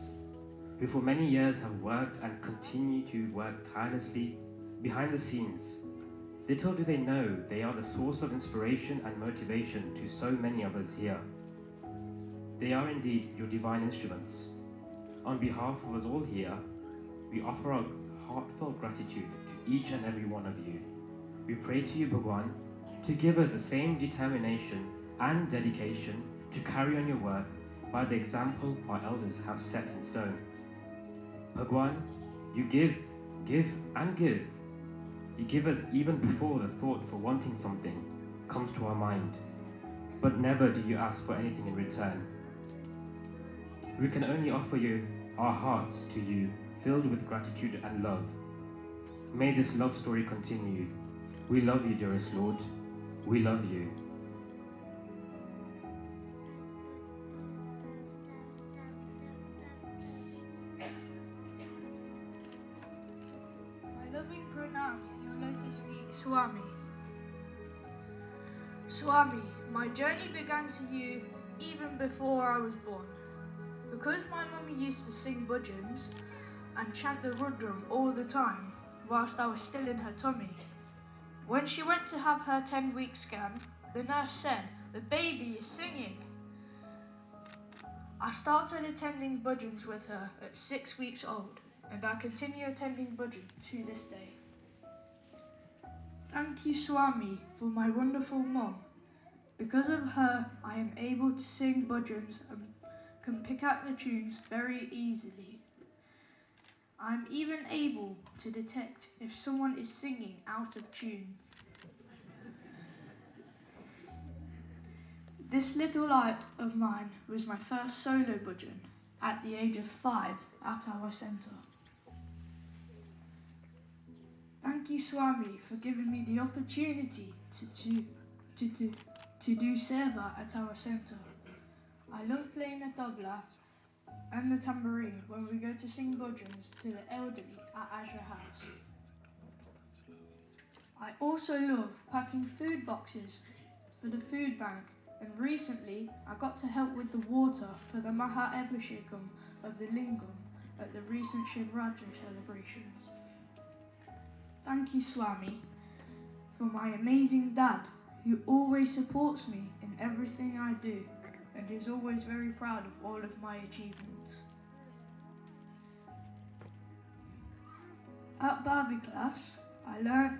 who for many years have worked and continue to work tirelessly behind the scenes. Little do they know they are the source of inspiration and motivation to so many of us here. They are indeed your divine instruments. On behalf of us all here, we offer our heartfelt gratitude to each and every one of you. We pray to you, Bhagwan, to give us the same determination and dedication to carry on your work by the example our elders have set in stone. Bhagwan, you give and give. You give us even before the thought for wanting something comes to our mind, but never do you ask for anything in return. We can only offer you our hearts to you, filled with gratitude and love. May this love story continue. We love you, dearest Lord. We love you. My loving pranam, your lotus feet, Swami. Swami, my journey began to you even before I was born. Because my mummy used to sing bhajans and chant the Rudram all the time whilst I was still in her tummy. When she went to have her 10-week scan, the nurse said, "The baby is singing." I started attending bhajans with her at 6 weeks old, and I continue attending bhajan to this day. Thank you, Swami, for my wonderful mom. Because of her, I am able to sing bhajans and can pick out the tunes very easily. I'm even able to detect if someone is singing out of tune. This little light of mine was my first solo bhajan at the age of 5 at our centre. Thank you, Swami, for giving me the opportunity to do seva at our centre. I love playing the tabla and the tambourine when we go to sing bhajans to the elderly at Azra House. I also love packing food boxes for the food bank, and recently I got to help with the water for the Maha Abhishekam of the Lingam at the recent Shivratri celebrations. Thank you, Swami, for my amazing dad who always supports me in everything I do and is always very proud of all of my achievements. At Bhavi class, I learnt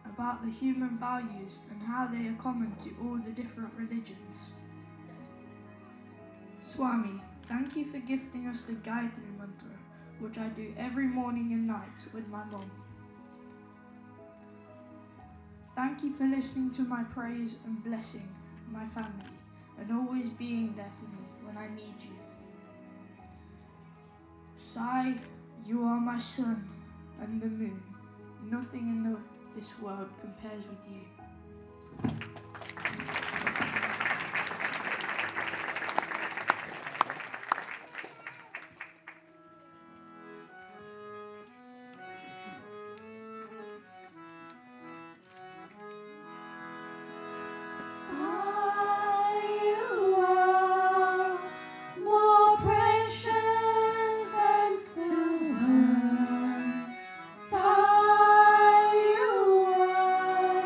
about the human values and how they are common to all the different religions. Swami, thank you for gifting us the Gayatri Mantra, which I do every morning and night with my mom. Thank you for listening to my prayers and blessing my family, and always being there for me when I need you. Sai, you are my sun and the moon. Nothing in this world compares with you. More precious than silver, Sai, you are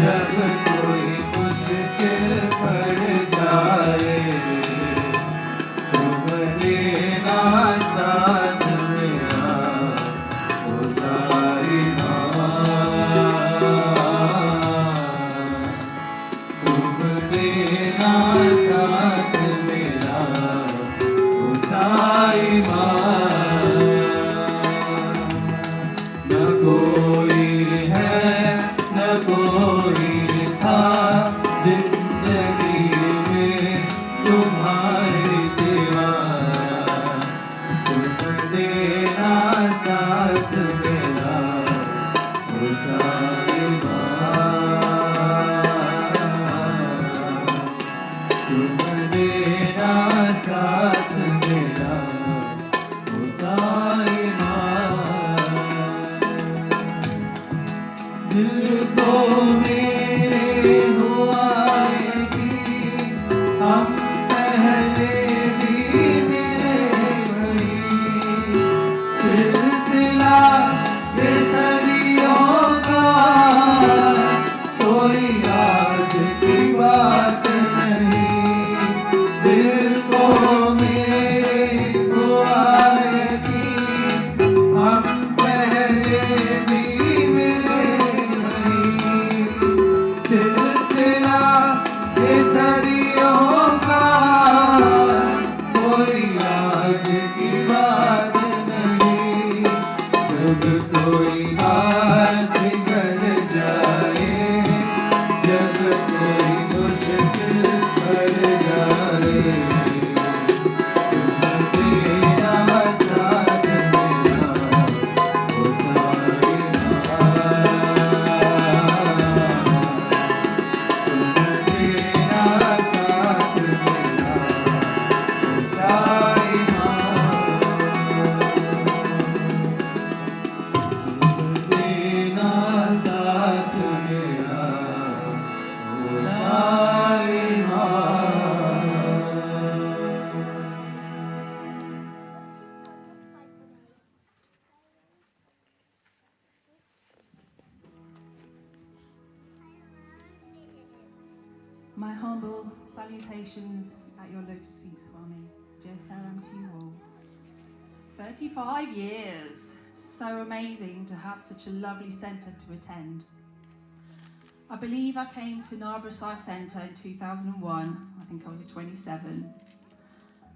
जब कोई मुश्किल पड़ जाए तुम देना साथ मेरा वो सारी तुम देना साथ मेरा वो सारी न कोई है न कोई था जिंदगी में तुम्हारे सिवा तुम देना साथ मेरा वो सारी तुम देना साथ मेरा वो सारी दिल को मेरे हुआ कि हम पहले भी मिले वही सिलसिला ये सदियों का कोई आज की बात नहीं दिल को मेरे हुआ कि हम पहले भी मिले सिलसिला ये सदियों का कोई आज की बात नहीं जब कोई बात निकल जाए जब कोई मुश्किल पड़ जाए तुम देना साथ मेरा वो सारी My humble salutations at your lotus feet, Swami. Jai Saram to you all. 35 years. So amazing to have such a lovely centre to attend. I believe I came to Narborough Centre in 2001. I think I was 27.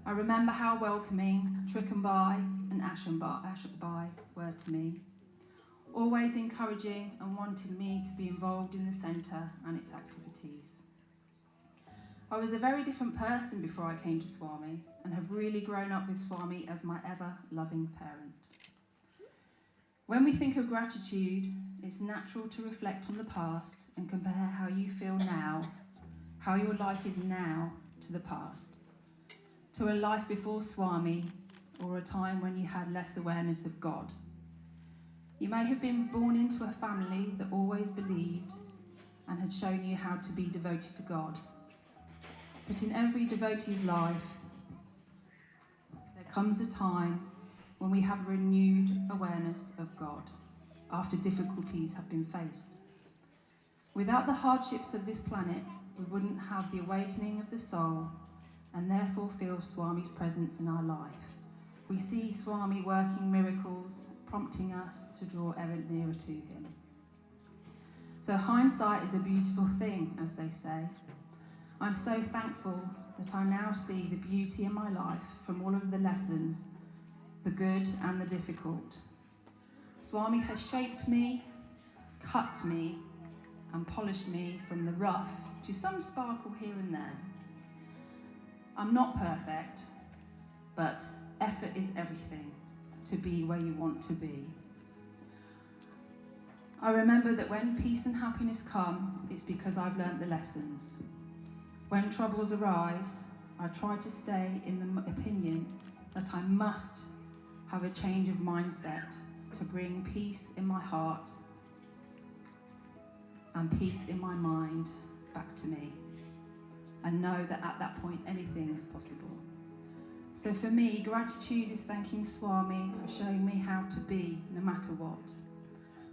I remember how welcoming Trickenby and Ashenby were to me. Always encouraging and wanting me to be involved in the centre and its activities. I was a very different person before I came to Swami and have really grown up with Swami as my ever-loving parent. When we think of gratitude, it's natural to reflect on the past and compare how you feel now, how your life is now to the past, to a life before Swami or a time when you had less awareness of God. You may have been born into a family that always believed and had shown you how to be devoted to God. But in every devotee's life, there comes a time when we have renewed awareness of God after difficulties have been faced. Without the hardships of this planet, we wouldn't have the awakening of the soul and therefore feel Swami's presence in our life. We see Swami working miracles, prompting us to draw ever nearer to him. So hindsight is a beautiful thing, as they say. I'm so thankful that I now see the beauty in my life from all of the lessons, the good and the difficult. Swami has shaped me, cut me, and polished me from the rough to some sparkle here and there. I'm not perfect, but effort is everything to be where you want to be. I remember that when peace and happiness come, it's because I've learnt the lessons. When troubles arise, I try to stay in the opinion that I must have a change of mindset to bring peace in my heart and peace in my mind back to me, and know that at that point anything is possible. So for me, gratitude is thanking Swami for showing me how to be no matter what.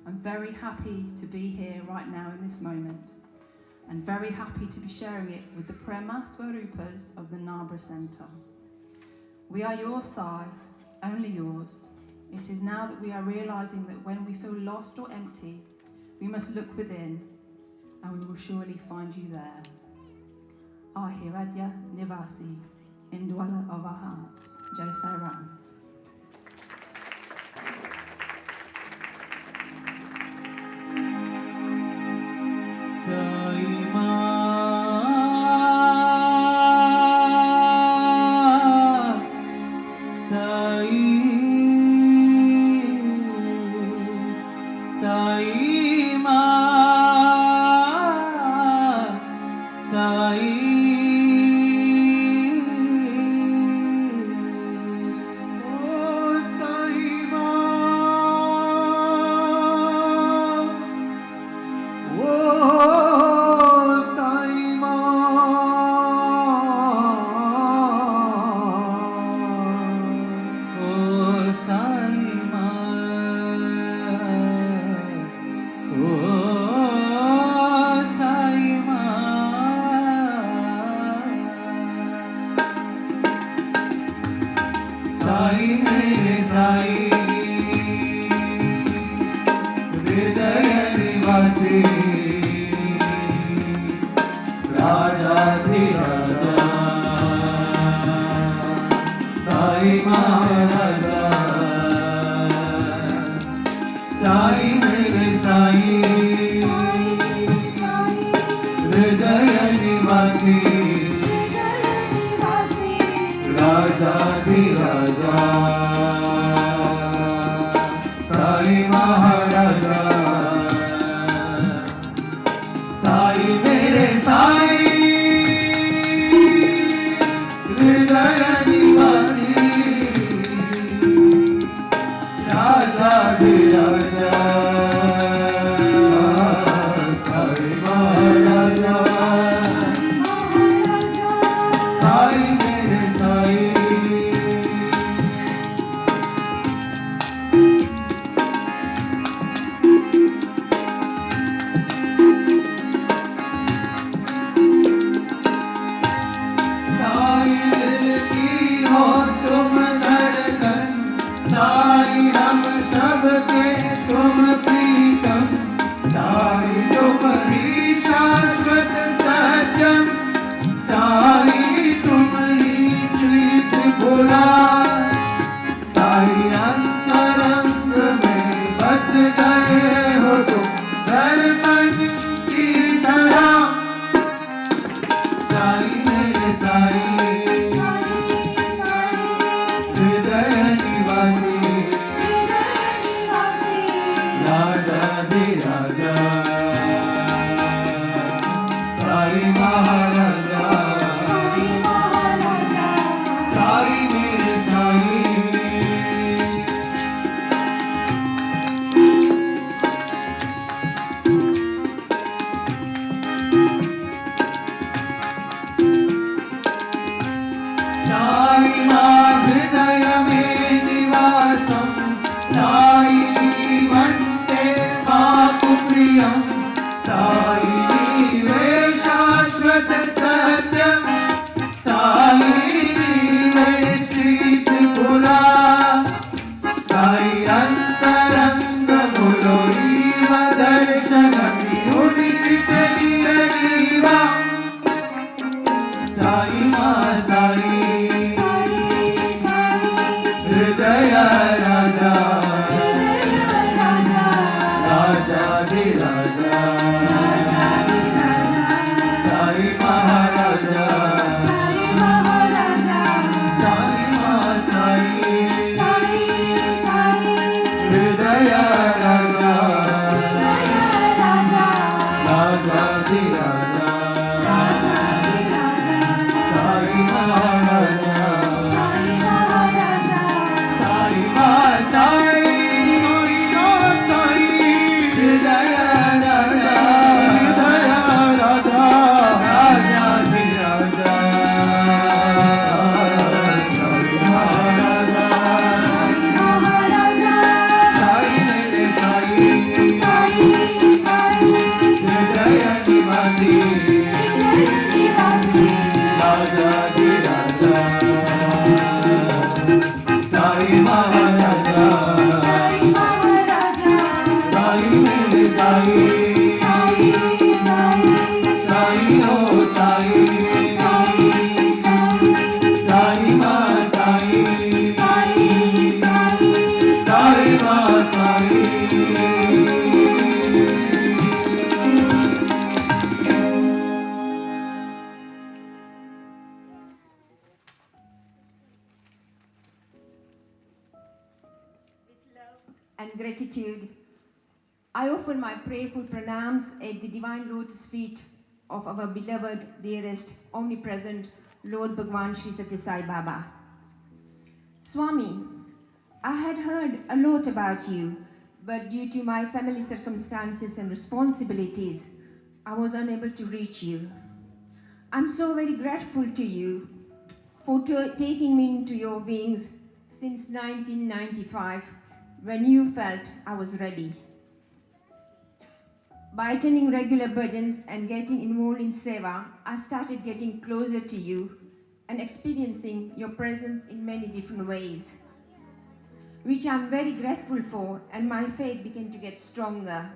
I'm very happy to be here right now in this moment, and very happy to be sharing it with the Prema Swarupas of the Narborough Centre. We are your Sai, only yours. It is now that we are realising that when we feel lost or empty, we must look within, and we will surely find you there. Our Hiradya Nivasi, indweller of our hearts. Jai Sai Ram. Sai and gratitude, I offer my prayerful pranams at the divine lotus feet of our beloved, dearest, omnipresent Lord Bhagwan Sri Satya Sai Baba. Swami, I had heard a lot about you, but due to my family circumstances and responsibilities, I was unable to reach you. I'm so very grateful to you for taking me into your wings since 1995, when you felt I was ready. By attending regular bhajans and getting involved in seva, I started getting closer to you and experiencing your presence in many different ways, which I'm very grateful for, and my faith began to get stronger.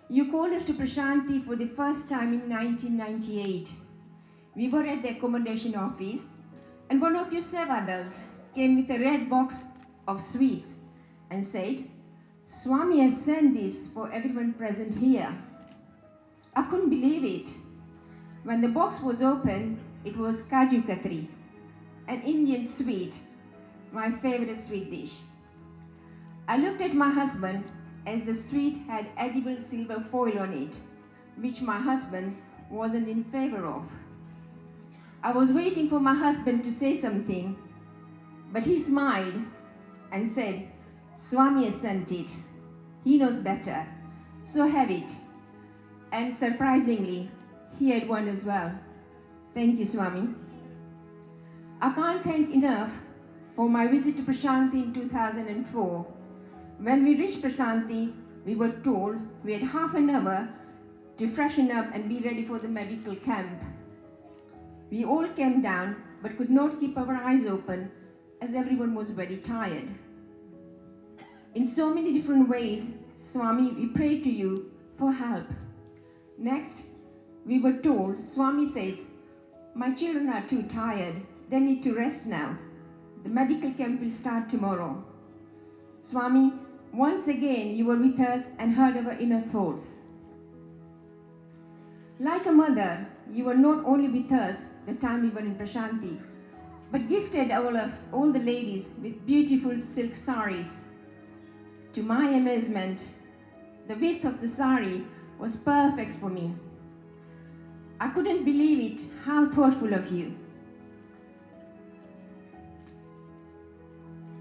You called us to Prashanti for the first time in 1998. We were at the accommodation office, and one of your sevadals came with a red box of sweets and said, Swami has sent this for everyone present here. I couldn't believe it. When the box was opened, it was Kaju Katri, an Indian sweet, my favorite sweet dish. I looked at my husband as the sweet had edible silver foil on it, which my husband wasn't in favor of. I was waiting for my husband to say something, but he smiled and said, Swami has sent it. He knows better, so have it. And surprisingly, he had one as well. Thank you, Swami. I can't thank enough for my visit to Prashanti in 2004. When we reached Prashanti, we were told we had half an hour to freshen up and be ready for the medical camp. We all came down but could not keep our eyes open as everyone was very tired. In so many different ways, Swami, we prayed to you for help. Next, we were told, Swami says, my children are too tired. They need to rest now. The medical camp will start tomorrow. Swami, once again you were with us and heard our inner thoughts. Like a mother, you were not only with us the time we were in Prashanti, but gifted all the ladies with beautiful silk saris. To my amazement, the width of the sari was perfect for me. I couldn't believe it, how thoughtful of you.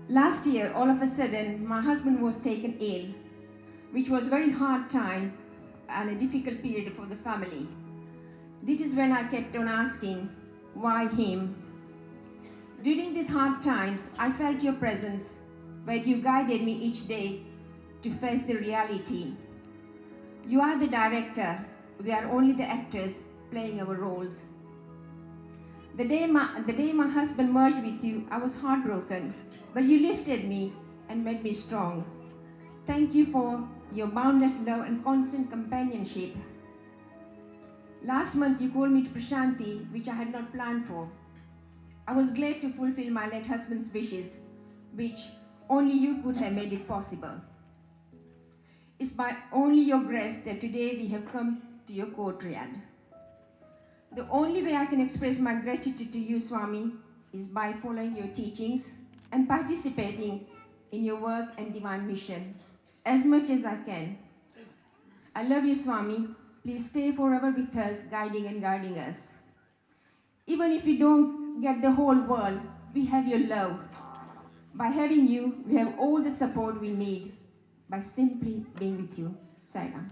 Last year, all of a sudden, my husband was taken ill, which was a very hard time and a difficult period for the family. This is when I kept on asking, why him? During these hard times, I felt your presence, where you guided me each day to face the reality. You are the director, we are only the actors playing our roles. The day my husband merged with you, I was heartbroken, but you lifted me and made me strong. Thank you for your boundless love and constant companionship. Last month you called me to Prashanti, which I had not planned for. I was glad to fulfill my late husband's wishes, which only you could have made it possible. It's by only your grace that today we have come to your courtyard. The only way I can express my gratitude to you, Swami, is by following your teachings and participating in your work and divine mission as much as I can. I love you, Swami. Please stay forever with us, guiding and guarding us. Even if we don't get the whole world, we have your love. By having you, we have all the support we need by simply being with you. Sairam.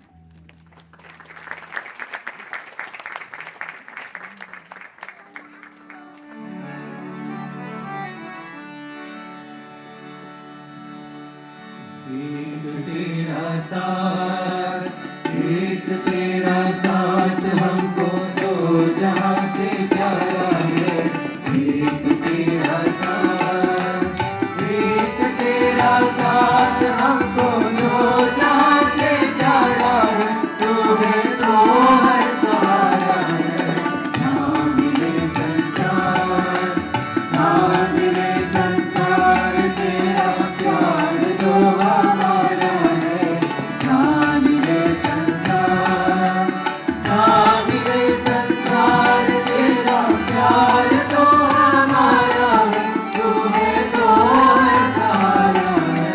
एक तेरा साथ हमको दो जहां से प्यारा है। एक तेरा साथ हमको दो जहां से प्यारा है। तू है तो हर सहारा है। ना मिले संसार तेरा प्यार तो हमारा है। ना मिले संसार तेरा प्यार तो हमारा है। तू है तो हर सहारा है।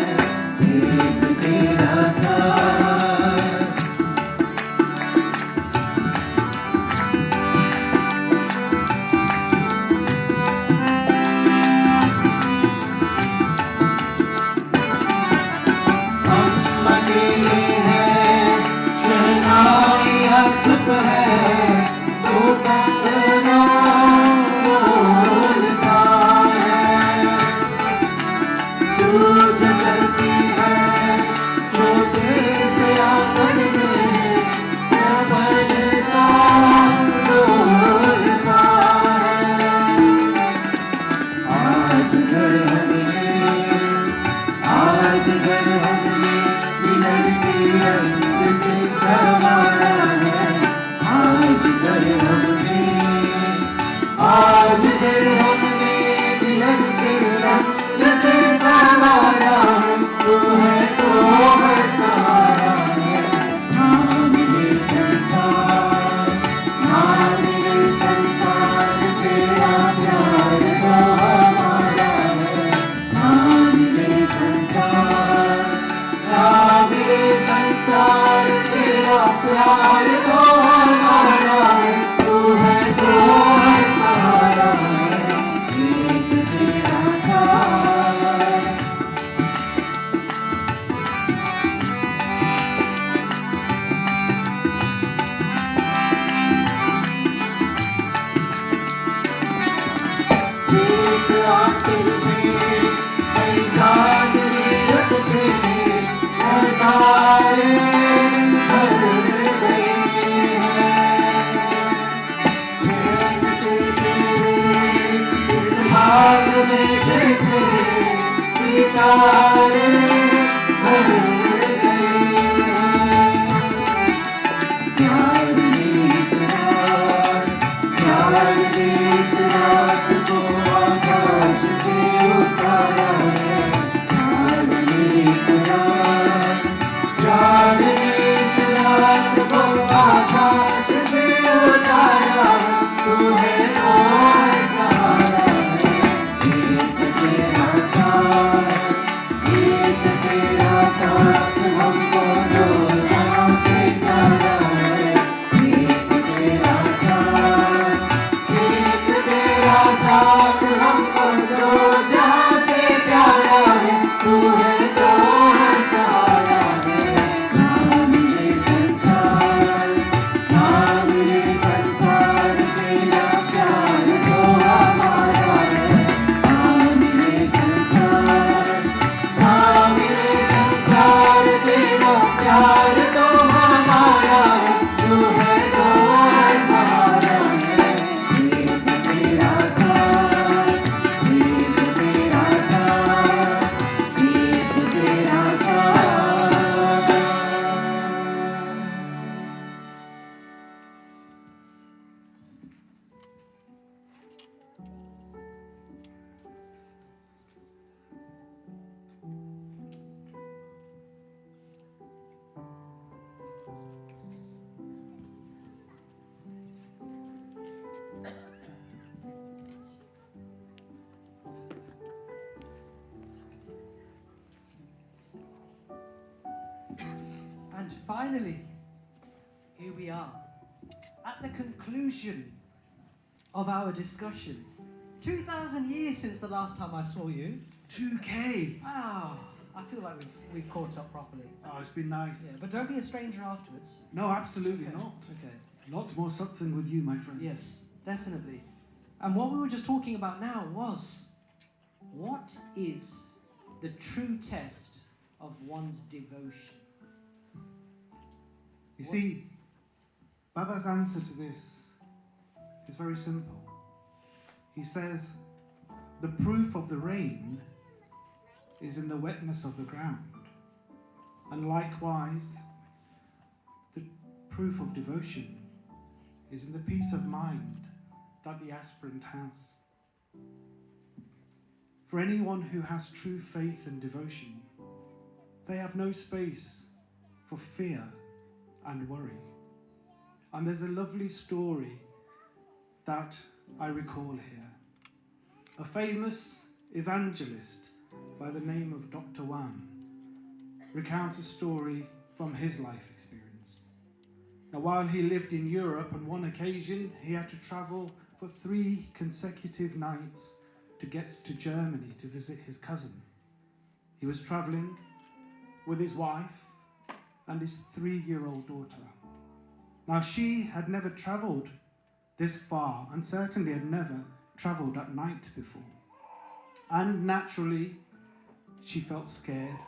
And finally, here we are, at the conclusion of our discussion. 2,000 years since the last time I saw you. 2K. Wow, I feel like we've caught up properly. Oh, it's been nice. Yeah, but don't be a stranger afterwards. No, absolutely Okay. not. Okay. Lots more satsang with you, my friend. Yes, definitely. And what we were just talking about now was, what is the true test of one's devotion? You see, Baba's answer to this is very simple. He says, the proof of the rain is in the wetness of the ground. And likewise, the proof of devotion is in the peace of mind that the aspirant has. For anyone who has true faith and devotion, they have no space for fear and worry. And there's a lovely story that I recall here. A famous evangelist by the name of Dr. Wan recounts a story from his life experience. Now, while he lived in Europe, on one occasion he had to travel for 3 consecutive nights to get to Germany to visit his cousin. He was traveling with his wife and his 3-year-old daughter. Now, she had never traveled this far and certainly had never traveled at night before. And naturally, she felt scared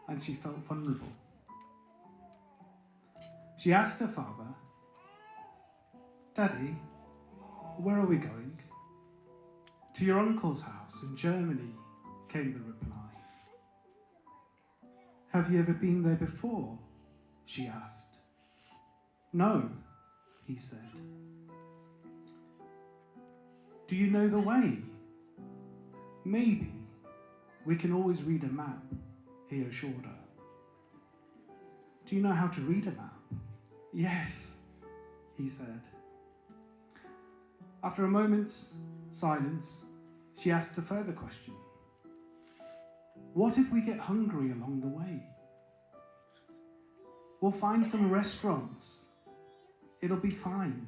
and she felt vulnerable. She asked her father, "Daddy, where are we going?" "To your uncle's house in Germany," came the reply. "Have you ever been there before?" she asked. "No," he said. "Do you know the way?" "Maybe. We can always read a map," he assured her. "Do you know how to read a map?" "Yes," he said. After a moment's silence, she asked a further question. "What if we get hungry along the way? We'll find some restaurants. It'll be fine."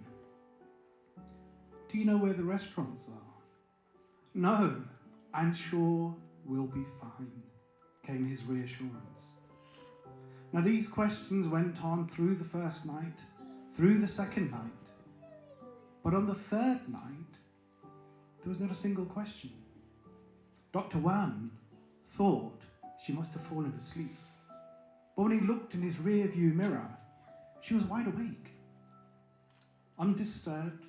"Do you know where the restaurants are?" "No, I'm sure we'll be fine," came his reassurance. Now, these questions went on through the first night, through the second night. But on the third night, there was not a single question. Dr. Wan thought she must have fallen asleep. But when he looked in his rear view mirror, she was wide awake, undisturbed,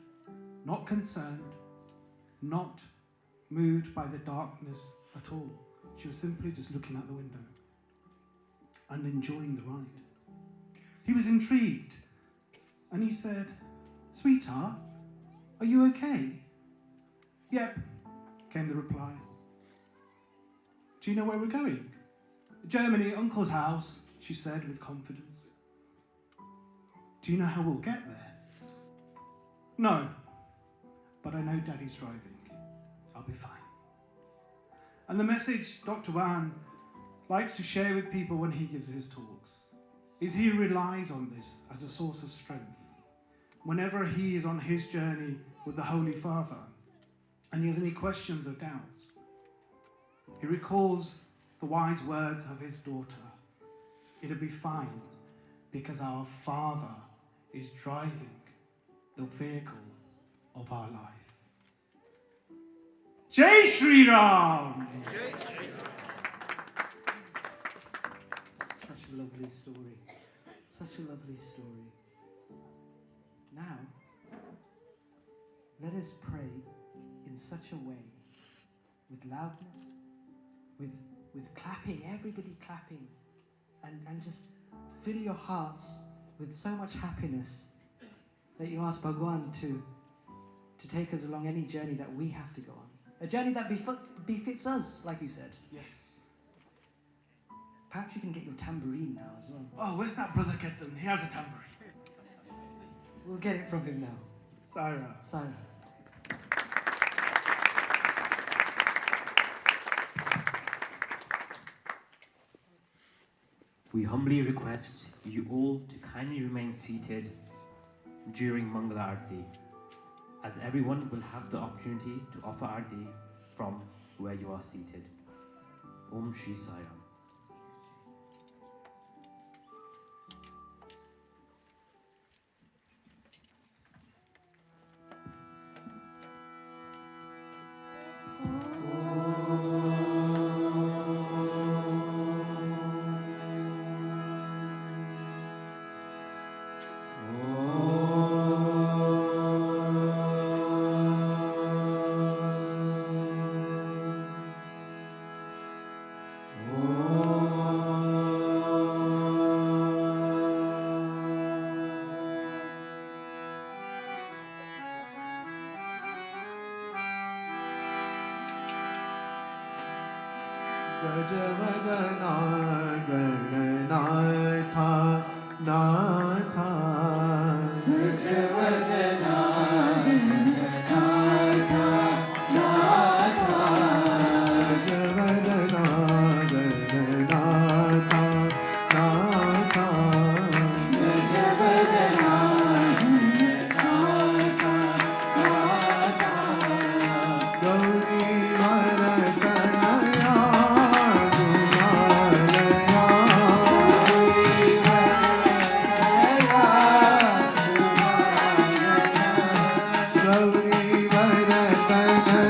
not concerned, not moved by the darkness at all. She was simply just looking out the window and enjoying the ride. He was intrigued and he said, "Sweetheart, are you okay?" "Yep," came the reply. "Do you know where we're going?" "Germany, Uncle's house," she said with confidence. "Do you know how we'll get there?" "No, but I know Daddy's driving. I'll be fine." And the message Dr. Wan likes to share with people when he gives his talks is he relies on this as a source of strength. Whenever he is on his journey with the Holy Father and he has any questions or doubts, he recalls the wise words of his daughter, "It'll be fine because our Father is driving the vehicle of our life." Jai Shri Ram! Jai Shri Ram! Such a lovely story. Such a lovely story. Now, let us pray in such a way, with loudness, with clapping, everybody clapping, and just fill your hearts with so much happiness that you ask Bhagwan to take us along any journey that we have to go on. A journey that befits us, like you said. Yes. Perhaps you can get your tambourine now as well. Oh, where's that brother Ketan? He has a tambourine. We'll get it from him now. Saira. Saira. We humbly request you all to kindly remain seated during Mangala Aarti, as everyone will have the opportunity to offer Aarti from where you are seated. Om Shri Sai Ram. Gajavadana Gananatha Natha Gajavadana Gananatha Natha Gajavadana Gananatha Natha Gajavadana Gananatha Natha Gauri Varatanaya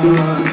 करो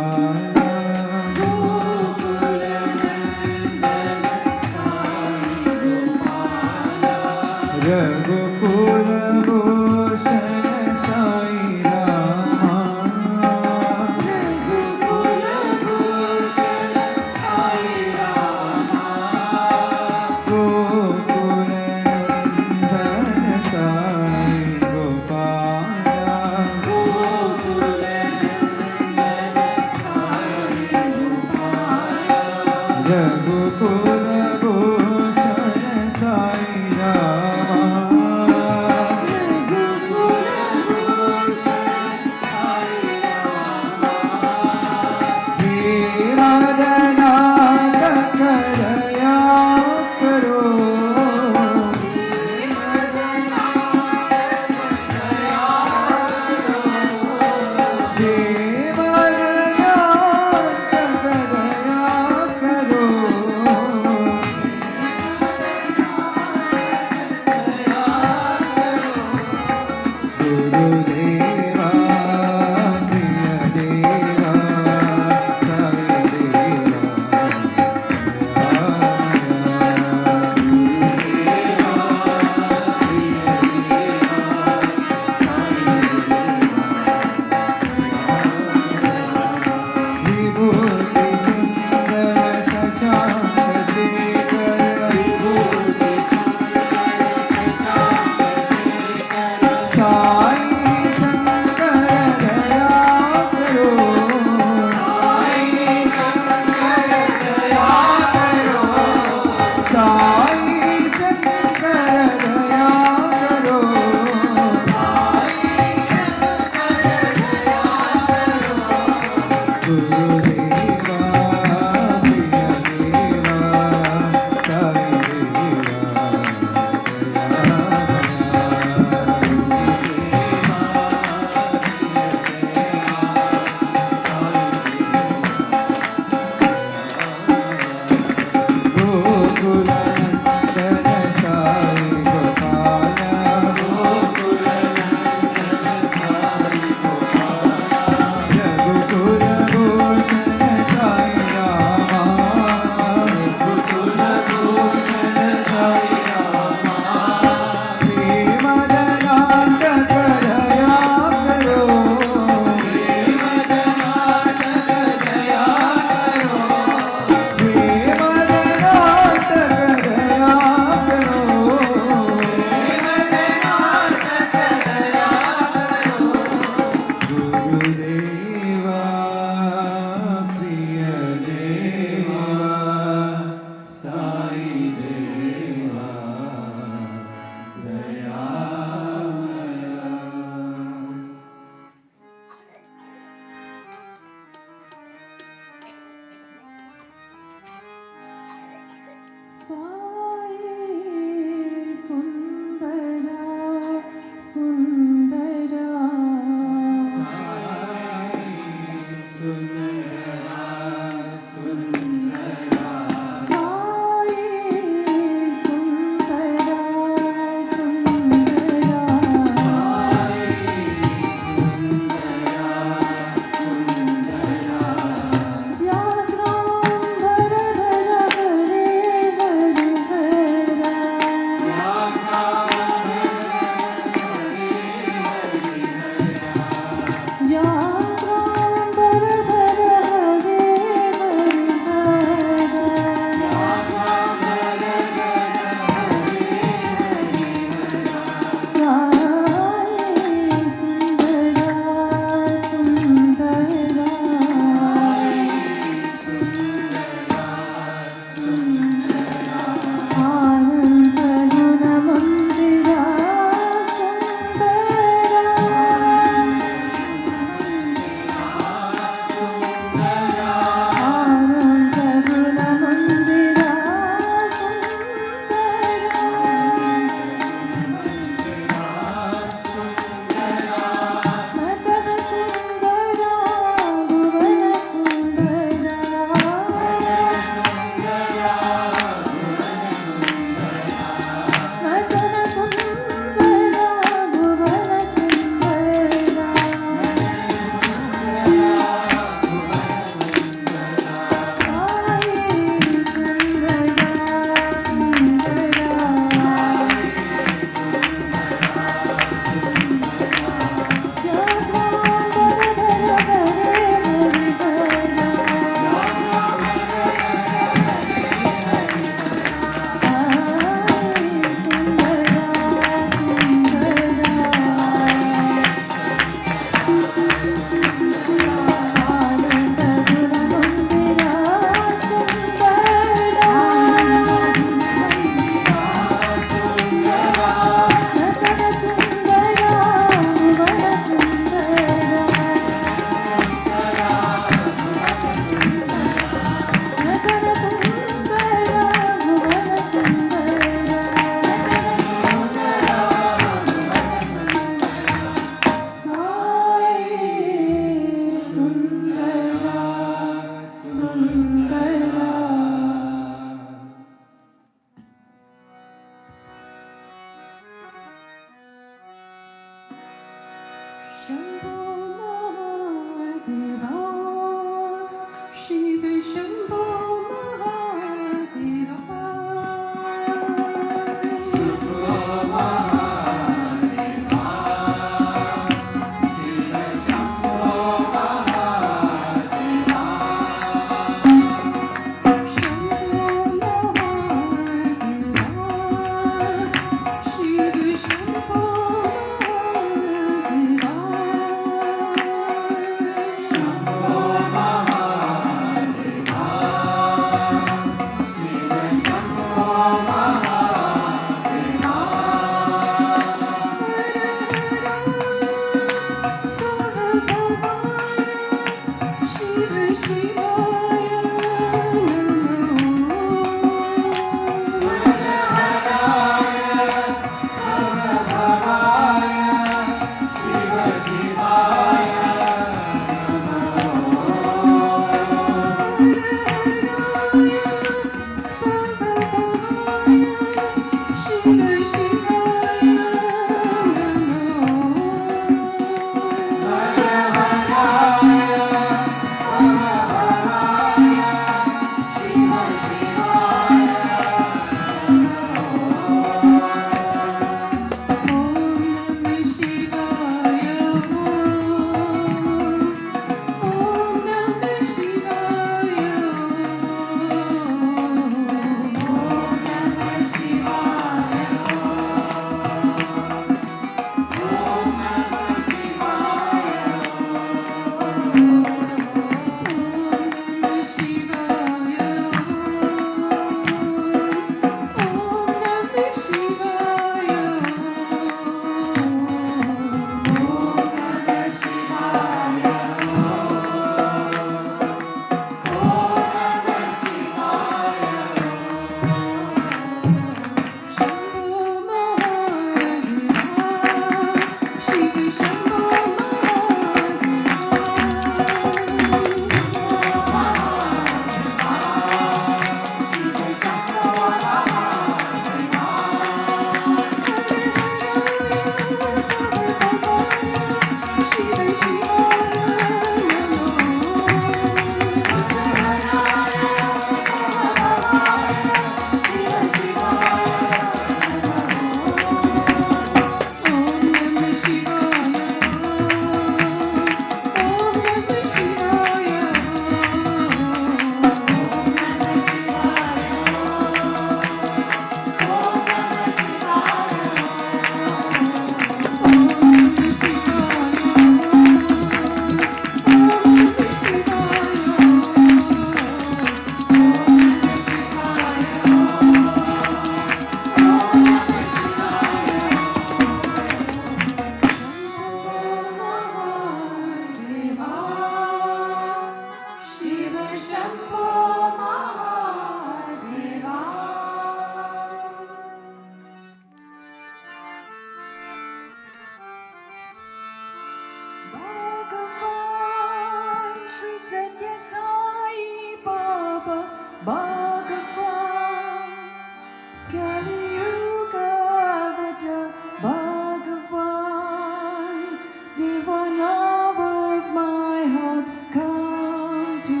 Divine love of my heart, come to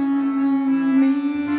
me.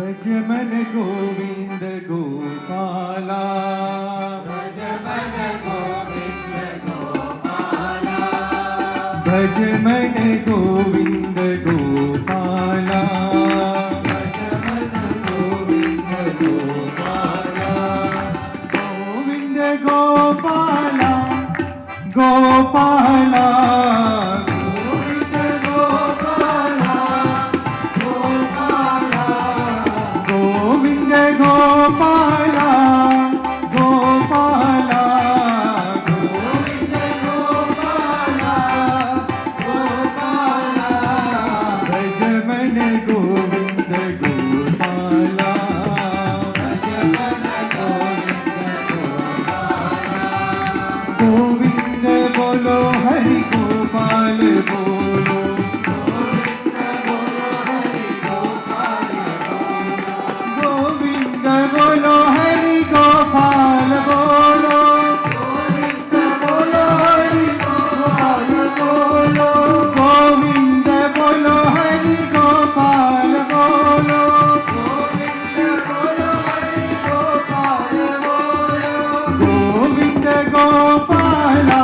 भज मन गोविंद गोपाला भज मन गोविंद गोपाला भज मन गोविंद गोपाला भज मन गोविंद गोपाला गोविंद गोपाला गोपाला गोविंद गोपाला गोपाला गोविंद गोपाला गोपाला गोविंद गोपाला गोपाला भज मन गोविंद गोपाला भज मन गोविंद गोपाला गोविंद बोलो हरि गोपाल बोलो गोविंद बोलो हरि गोपाल बोलो गोविंद बोलो हरि गोपाल बोलो गोविंद बोलो हरि गोपाल बोलो गोविंद बोलो हरि गोपाल बोलो Govind Gopal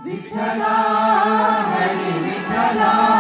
Vithala, Hari Vithala.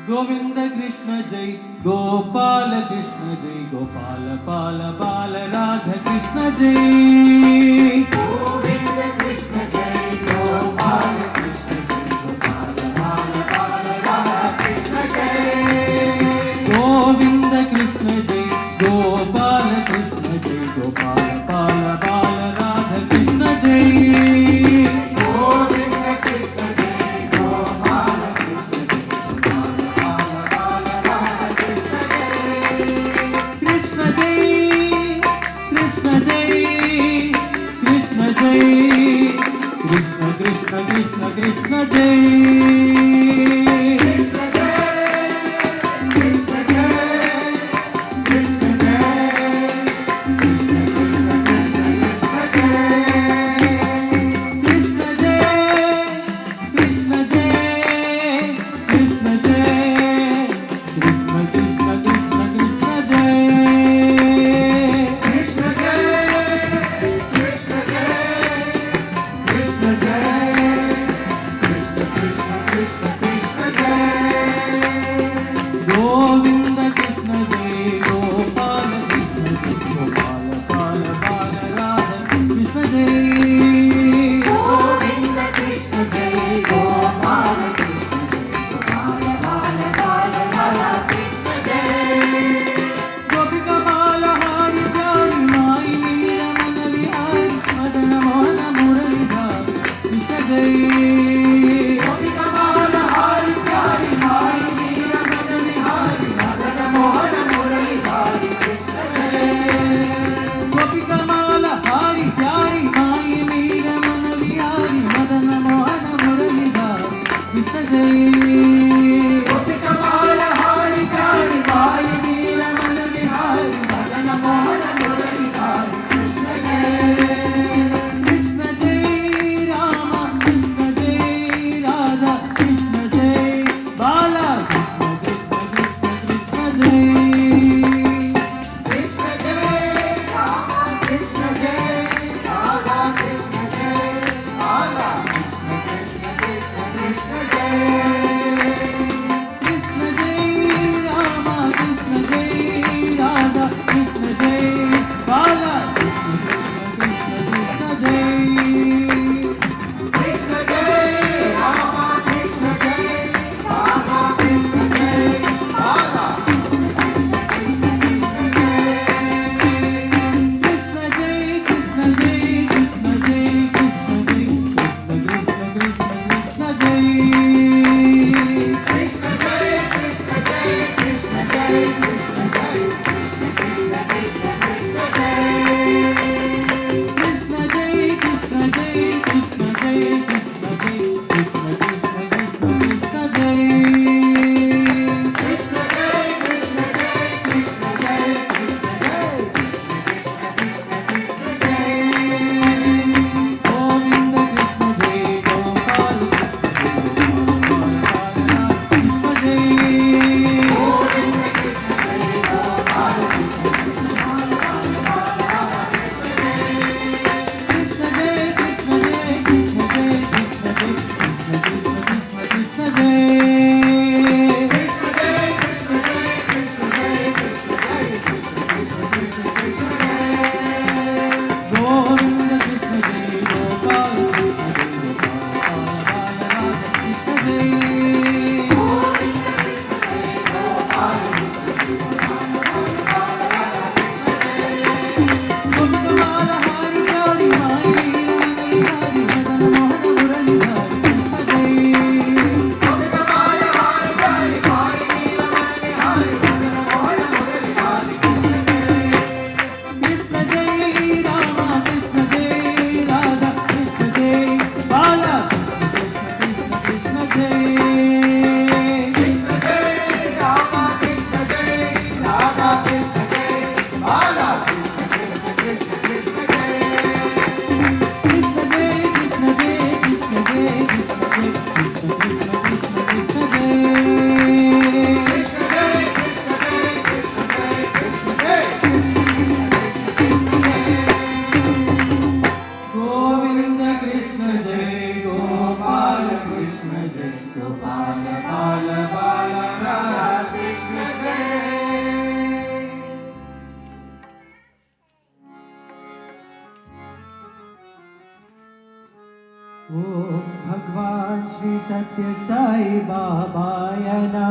Govind Krishna जय गोपाल कृष्ण जय गोपाल पाल बाल राधा कृष्ण जय गोविंद कृष्ण जय गोपाल कृष्ण जय गोपाल बाल बाल राधा कृष्ण जय गोविंद कृष्ण जय गोपाल कृष्ण जय गोपाल पाल बाल राधा कृष्ण जय गोविंद कृष्ण जय गोपाल कृष्ण जय गोपाल बाल बाल राधा कृष्ण जय कृष्ण जय कृष्ण जय कृष्ण जय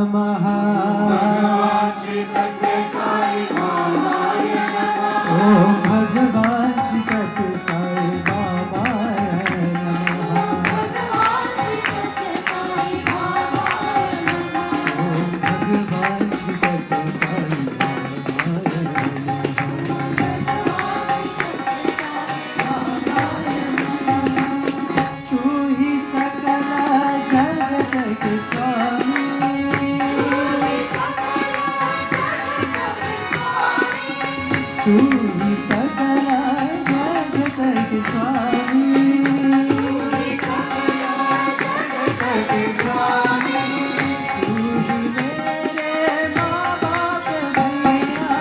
नमः भगवान श्री सत्य साई बाबाय नमः ओम भगवान श्री सत्य साई बाबाय नमः भगवान श्री सत्य साई बाबाय नमः ओम भगवान श्री सत्य साई बाबाय नमः तू ही सकल जगत के स्वामी तू ही सकल जगत के स्वामी तू ही मेरे माँ बाप भैया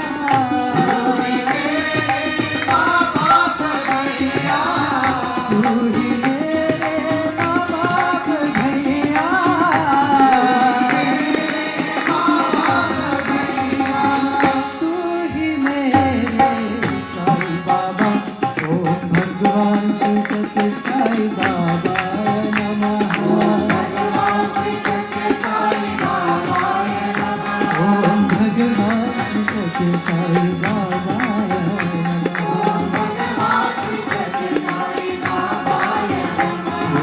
तू ही मेरे माँ बाप भैया तू ही मेरे साईं बाबा ओम भगवान श्री सत्य साईं बाबा नमः भगवान श्री सत्य साई बाबाय नमः ओम भगवान श्री सत्य साईं बाबा भगवान श्री सत्य साई बाबाय नमः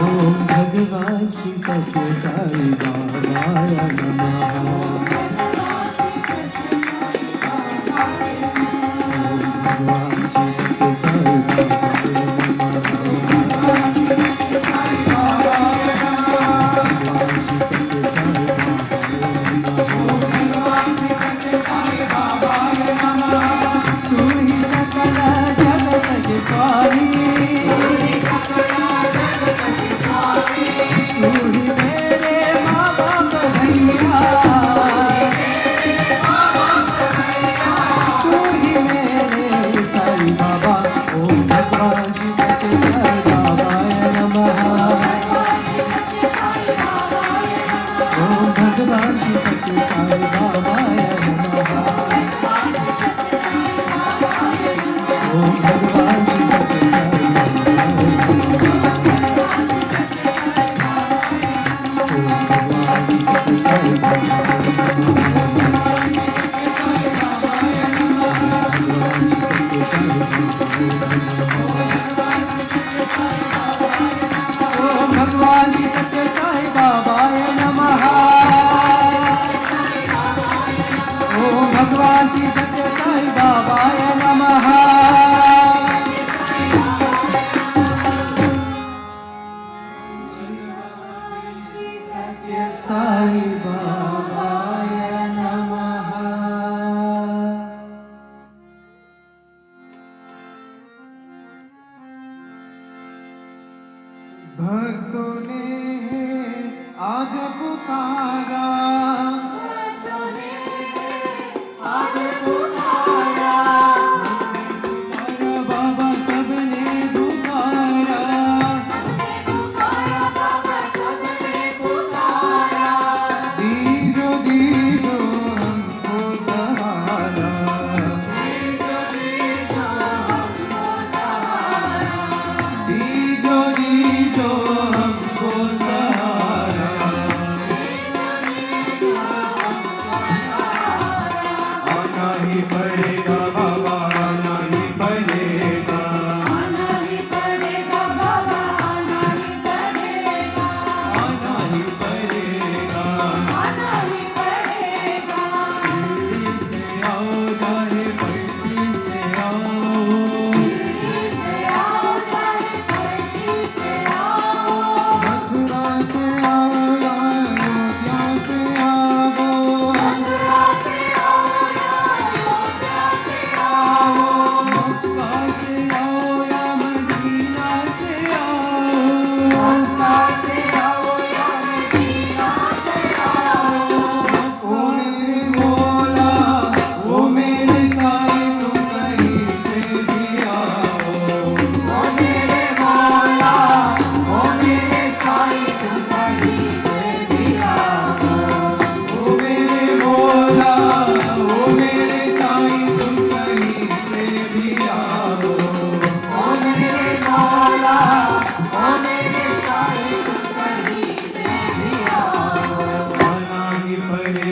ओम भगवान श्री सत्य साईं बाबा नमः भगवान श्री सत्य साईं तू ही सकल जगत के स्वामी तू ही मेरे माँ बाप भैया तू ही मेरे साईं बाबा ओम भगवान श्री सत्य साईं बाबाय नमः ओम भगवान श्री सत्य साईं बाबाय नमः ओम भगवान श्री सत्य साईं ओम भगवान श्री सत्य साईं बाबाय नमः ओम भगवान श्री सत्य साईं बाबाय नमः सत्य साईं बाबाय नमः भक्तों ने आज पुकारा आज पुकारा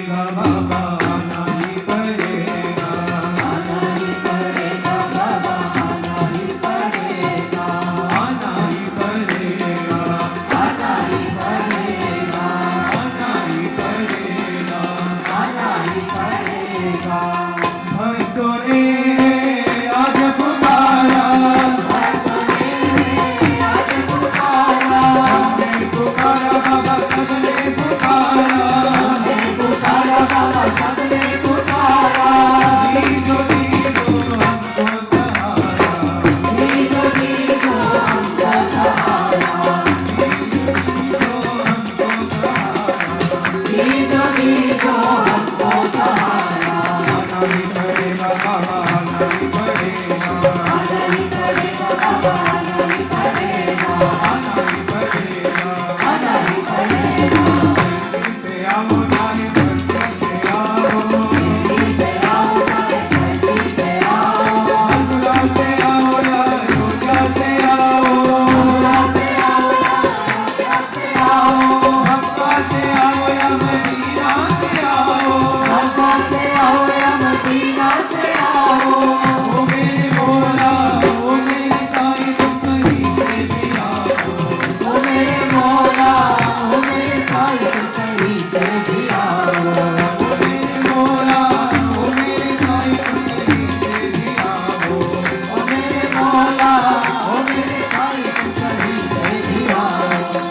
पड़ेगा बाबा, आना ही पड़ेगा, आना ही पड़ेगा बाबा, आना ही पड़ेगा, आना ही पड़ेगा, आना ही पड़ेगा, आना ही पड़ेगा, आना ही पड़ेगा। भक्तों ने आज पुकारा, भक्तों ने आज पुकारा, हमने पुकारा बाबा, सबने पुकारा, हमने पुकारा बाबा, सबने पुकारा। दीजो दीजो हमको सहारा, दीजो दीजो हमको सहारा, दीजो हमको सहारा, दीजो दीजो हमको सहारा। आना ही पड़ेगा बाबा, आना ही पड़ेगा, आना ही पड़ेगा बाबा, आना ही पड़ेगा, आना ही पड़ेगा, आना ही पड़ेगा। जल्दी से आओ चाहे बच्चों से आओ, जल्दी से आओ चाहे जल्दी से आओ, मथुरा से आओ या अयोध्या से आओ, मथुरा से आओ या अयोध्या से आओ, मक्का से आओ या मदीना से आओ, मक्का से आओ या मदीना से आओ। ओ मेरे मौला, ओ मेरे साईं, तुम कहीं से भी आओ, ओ मेरे मौला, ओ मेरे साईं, तुम कहीं से भी आओ, ओ मेरे मौला, ओ मेरे साईं, तुम कहीं से भी आओ, ओ मेरे मौला, ओ मेरे साईं, तुम कहीं से भी आओ।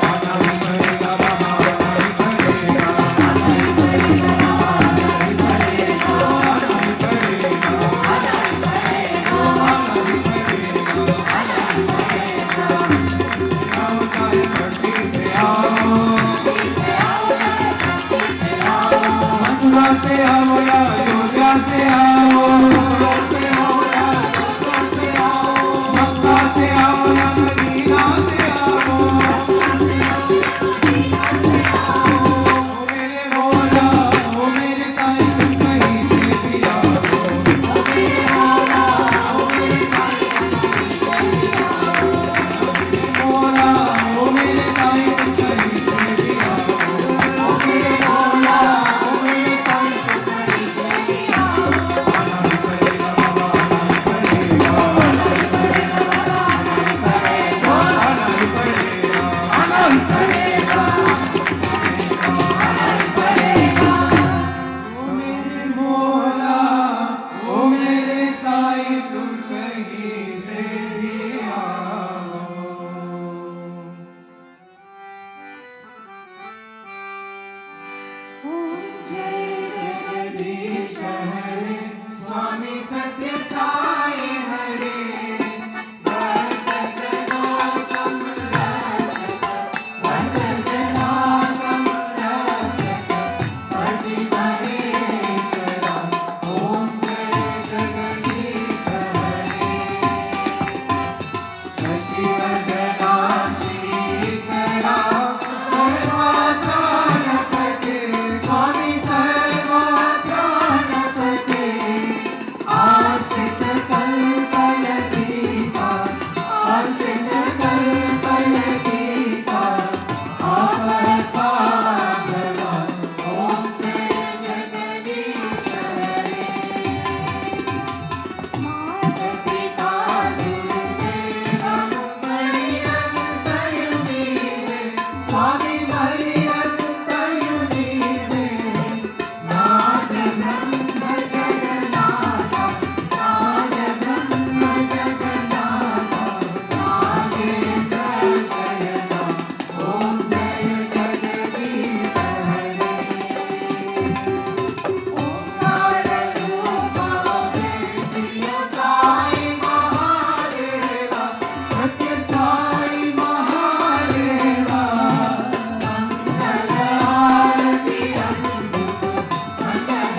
आना ही पड़ेगा बाबा, आना ही पड़ेगा, आना ही पड़ेगा बाबा, आना ही पड़ेगा, आना ही पड़ेगा, आना ही पड़ेगा, आना ही पड़ेगा, आना ही पड़ेगा। आओ चाहे धरती से आओ, मथुरा से आओ या अयोध्या से आओ, मथुरा से आओ या अयोध्या से आओ, मक्का से आओ या मदीना से आओ, ओ मेरे मौला, ओ मेरे साईं, तुम कहीं से भी आओ, ओ मेरे मौला, ओ मेरे साईं, तुम कहीं से भी आओ, ओ मेरे मौला, ओ मेरे साईं, तुम कहीं से भी आओ, ओ मेरे मौला, ओ मेरे साईं, तुम कहीं से भी आओ। आना ही पड़ेगा बाबा, आना ही पड़ेगा, आना ही पड़ेगा बाबा, आना ही पड़ेगा, आना ही पड़ेगा, आना ही पड़ेगा, आना ही पड़ेगा। ओ मेरे मौला, ओ मेरे साईं, तुम कहीं से भी आओ। जय जगदीश हरे, स्वामी सत्य साई हरे, भक्त जना संरक्षक, भक्त जना संरक्षक, पति महेश्वरा, ओम जय जगदीश हरे। शशिवदना श्रीकरा, सर्वत्राणपते, स्वामी सर्वत्राणपते, आश्रित कल्पलतीका, आश्रित कल्पलतीका, आपद्बांधवा, ओम जय जगदीश हरे। माता पिता गुरुदेव मरियन्तयुनीवे, स्वामी मरियन्तयुनीवे, नाद ब्रह्म जगन्नाथ, नाद ब्रह्म जगन्नाथ, नागेन्द्र शयना, ओम जय जगदीश हरे। ओंकार रूपा जय सिया साई महादेवा, सत्य साई महादेवा, मंगल आरती अमृत, मंगल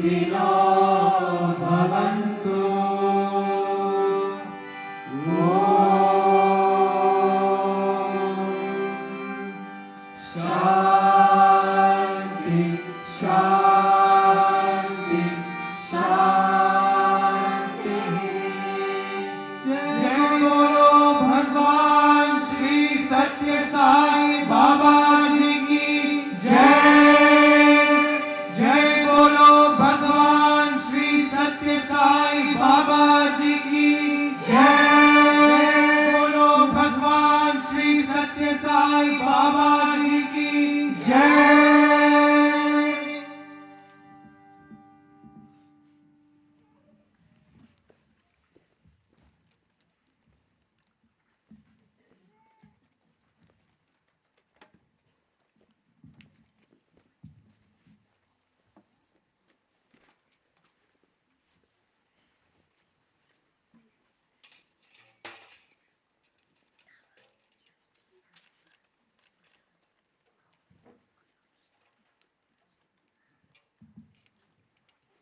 सुखिनो भवन्तु शान्ति शान्ति शान्ति जय बोलो भगवान श्री सत्य साई बाबा जी की जय जय बोलो भगवान श्री सत्य साई बाबा जी की जय बोलो भगवान श्री सत्य साई बाबा जी की जय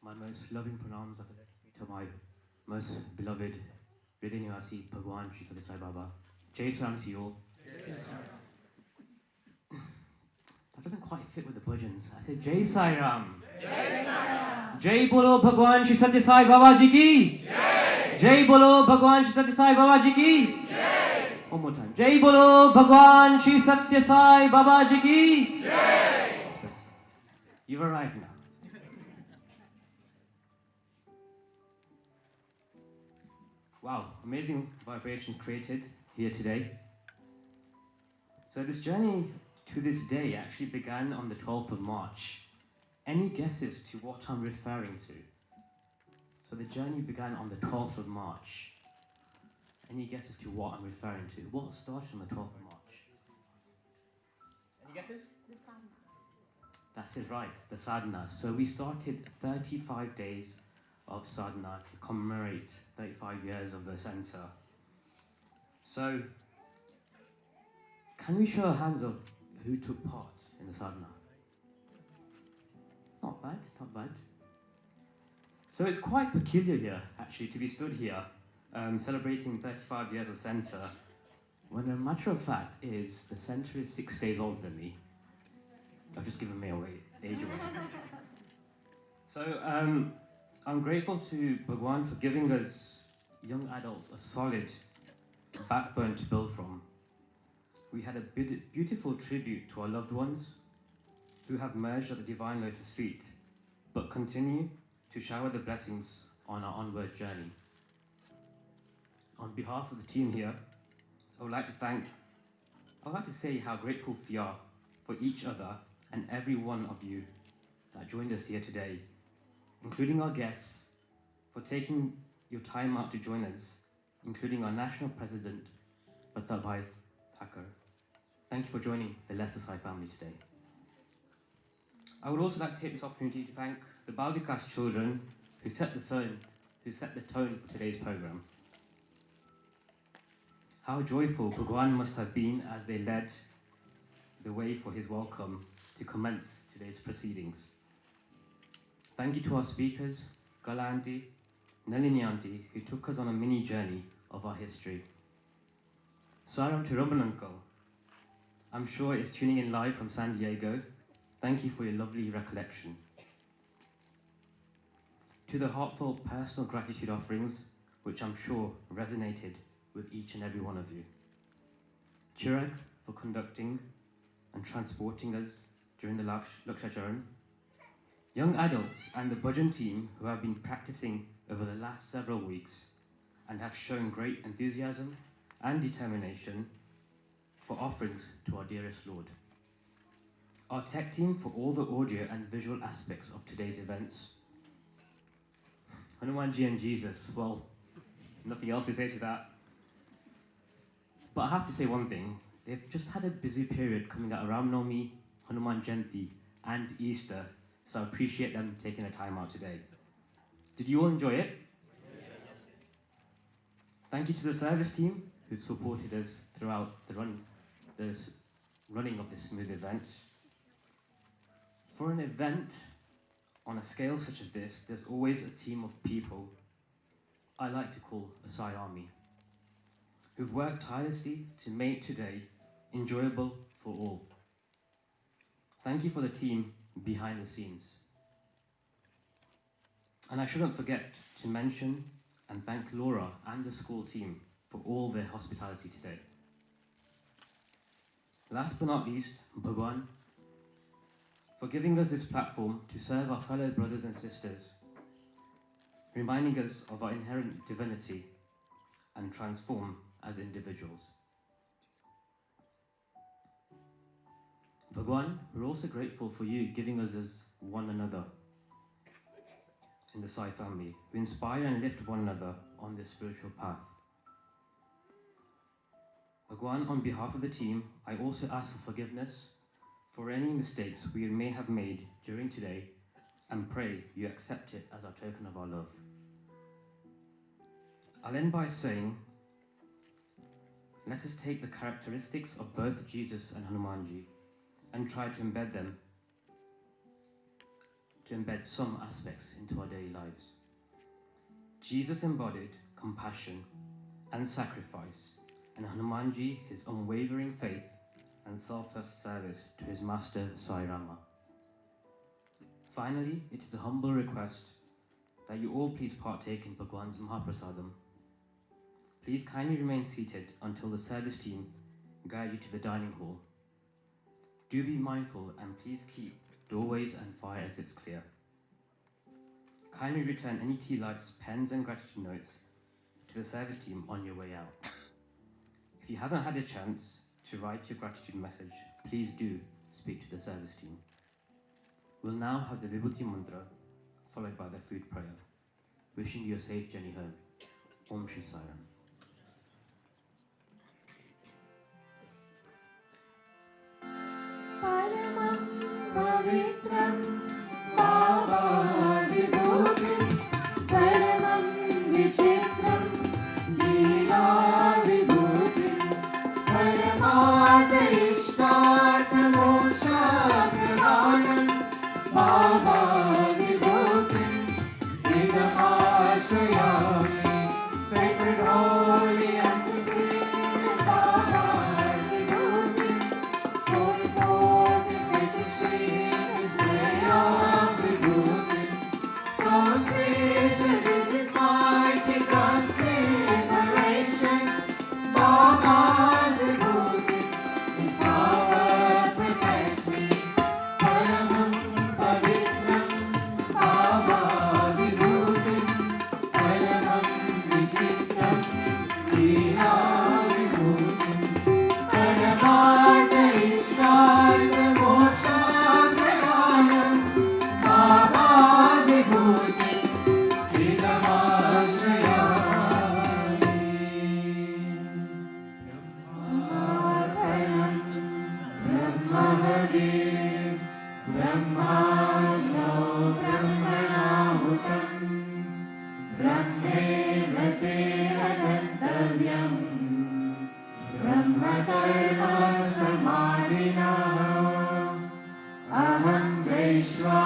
My most loving pranams of the to my most beloved Hridayniwasi Bhagwan Shri Sathya Sai Baba. Jai Salam to you all. That doesn't quite fit with the bhajans. I said Jai Sai Ram. Jai Sai Ram. Jai Bolo Bhagwan Shri Sathya Sai Baba Ji ki. Jai. Jai Bolo Bhagwan Shri Sathya Sai Baba Ji ki. Jai. One more time. Jai Bolo Bhagwan Shri Sathya Sai Baba Ji ki. Jai. You've arrived now. Wow, amazing vibration created here today. So this journey to this day actually began on the 12th of March. Any guesses to what I'm referring to? So the journey began on the 12th of March. Any guesses to what I'm referring to? What started on the 12th of March? Any guesses? The sadhana. That is right, the sadhana. So we started 35 days of sadhana to commemorate 35 years of the centre. So, can we show hands of who took part in the sadhana? Not bad, not bad. So it's quite peculiar here, actually, to be stood here celebrating 35 years of centre, when a matter of fact is the centre is 6 days older than me. I've just given me away, age away. So, I'm grateful to Bhagwan for giving us young adults a solid backbone to build from. We had a beautiful tribute to our loved ones who have merged at the Divine Lotus feet, but continue to shower the blessings on our onward journey. On behalf of the team here, I would like to say how grateful we are for each other and every one of you that joined us here today, including our guests, for taking your time out to join us, including our National President, Bhattabhai Thakur. Thank you for joining the Leicester Sai family today. I would also like to take this opportunity to thank the Baldikas children who set the tone for today's program. How joyful Bhagwan must have been as they led the way for his welcome to commence today's proceedings. Thank you to our speakers, Gala Aunty, Nalini Aunty, who took us on a mini journey of our history. Saram to Roman Uncle, I'm sure is tuning in live from San Diego. Thank you for your lovely recollection. To the heartfelt personal gratitude offerings, which I'm sure resonated with each and every one of you. Chirag for conducting and transporting us during the Lakshacharan. Young adults and the bhajan team who have been practicing over the last several weeks and have shown great enthusiasm and determination for offerings to our dearest Lord. Our tech team for all the audio and visual aspects of today's events. Hanumanji and Jesus, well, nothing else to say to that. But I have to say one thing, they've just had a busy period coming out around Ram Navami, Hanuman Jayanti and Easter, so I appreciate them taking the time out today. Did you all enjoy it? Yes. Thank you to the service team who supported us throughout the running of this smooth event. For an event On a scale such as this, there's always a team of people I like to call a Sai Army, who've worked tirelessly to make today enjoyable for all. Thank you for the team behind the scenes. And I shouldn't forget to mention and thank Laura and the school team for all their hospitality today. Last but not least, Bhagwan, for giving us this platform to serve our fellow brothers and sisters, reminding us of our inherent divinity and transform as individuals. Bhagwan, we're also grateful for you giving us as one another in the Sai family, who inspire and lift one another on this spiritual path. Bhagwan, on behalf of the team, I also ask for forgiveness for any mistakes we may have made during today and pray you accept it as a token of our love. I'll end by saying, let us take the characteristics of both Jesus and Hanumanji and try to embed some aspects into our daily lives. Jesus embodied compassion and sacrifice, and Hanumanji his unwavering faith and selfless service to his master Sai Rama. Finally, it is a humble request that you all please partake in Bhagwan's Mahaprasadam. Please kindly remain seated until the service team guide you to the dining hall. Do be mindful and please keep doorways and fire exits clear. Kindly return any tea lights, pens and gratitude notes to the service team on your way out. If you haven't had a chance to write your gratitude message, please do speak to the service team. We'll now have the Vibhuti Mantra followed by the food prayer. Wishing you a safe journey home. Om Shri Sai Ram. Paramam Pavitram Baba Vibhutim Paramam Vichitram Leela Vibhutim Paramartha Ishtartha Moksha Pradhanam Baba Vibhutim Idam Ashrayami Sacred, holy and supreme Baba's Vibhutim. Going forth in sacred stream is way of Vibhutim. So spacious is its mighty transfiguration. Baba's Vibhutim, His power protects me. Paramam Pavitram Baba Vibhutim Paramam Vichitram Leela Vibhutim Paramartha Ishtartha Moksha Pradhanam Baba Vibhutim Idam Ashrayami. Brahmarpanam Brahmahadir Brahmano Brahmanahutam Brahmeva Tera Gantavyam Brahmakarma Samadhina Aham Vaishwa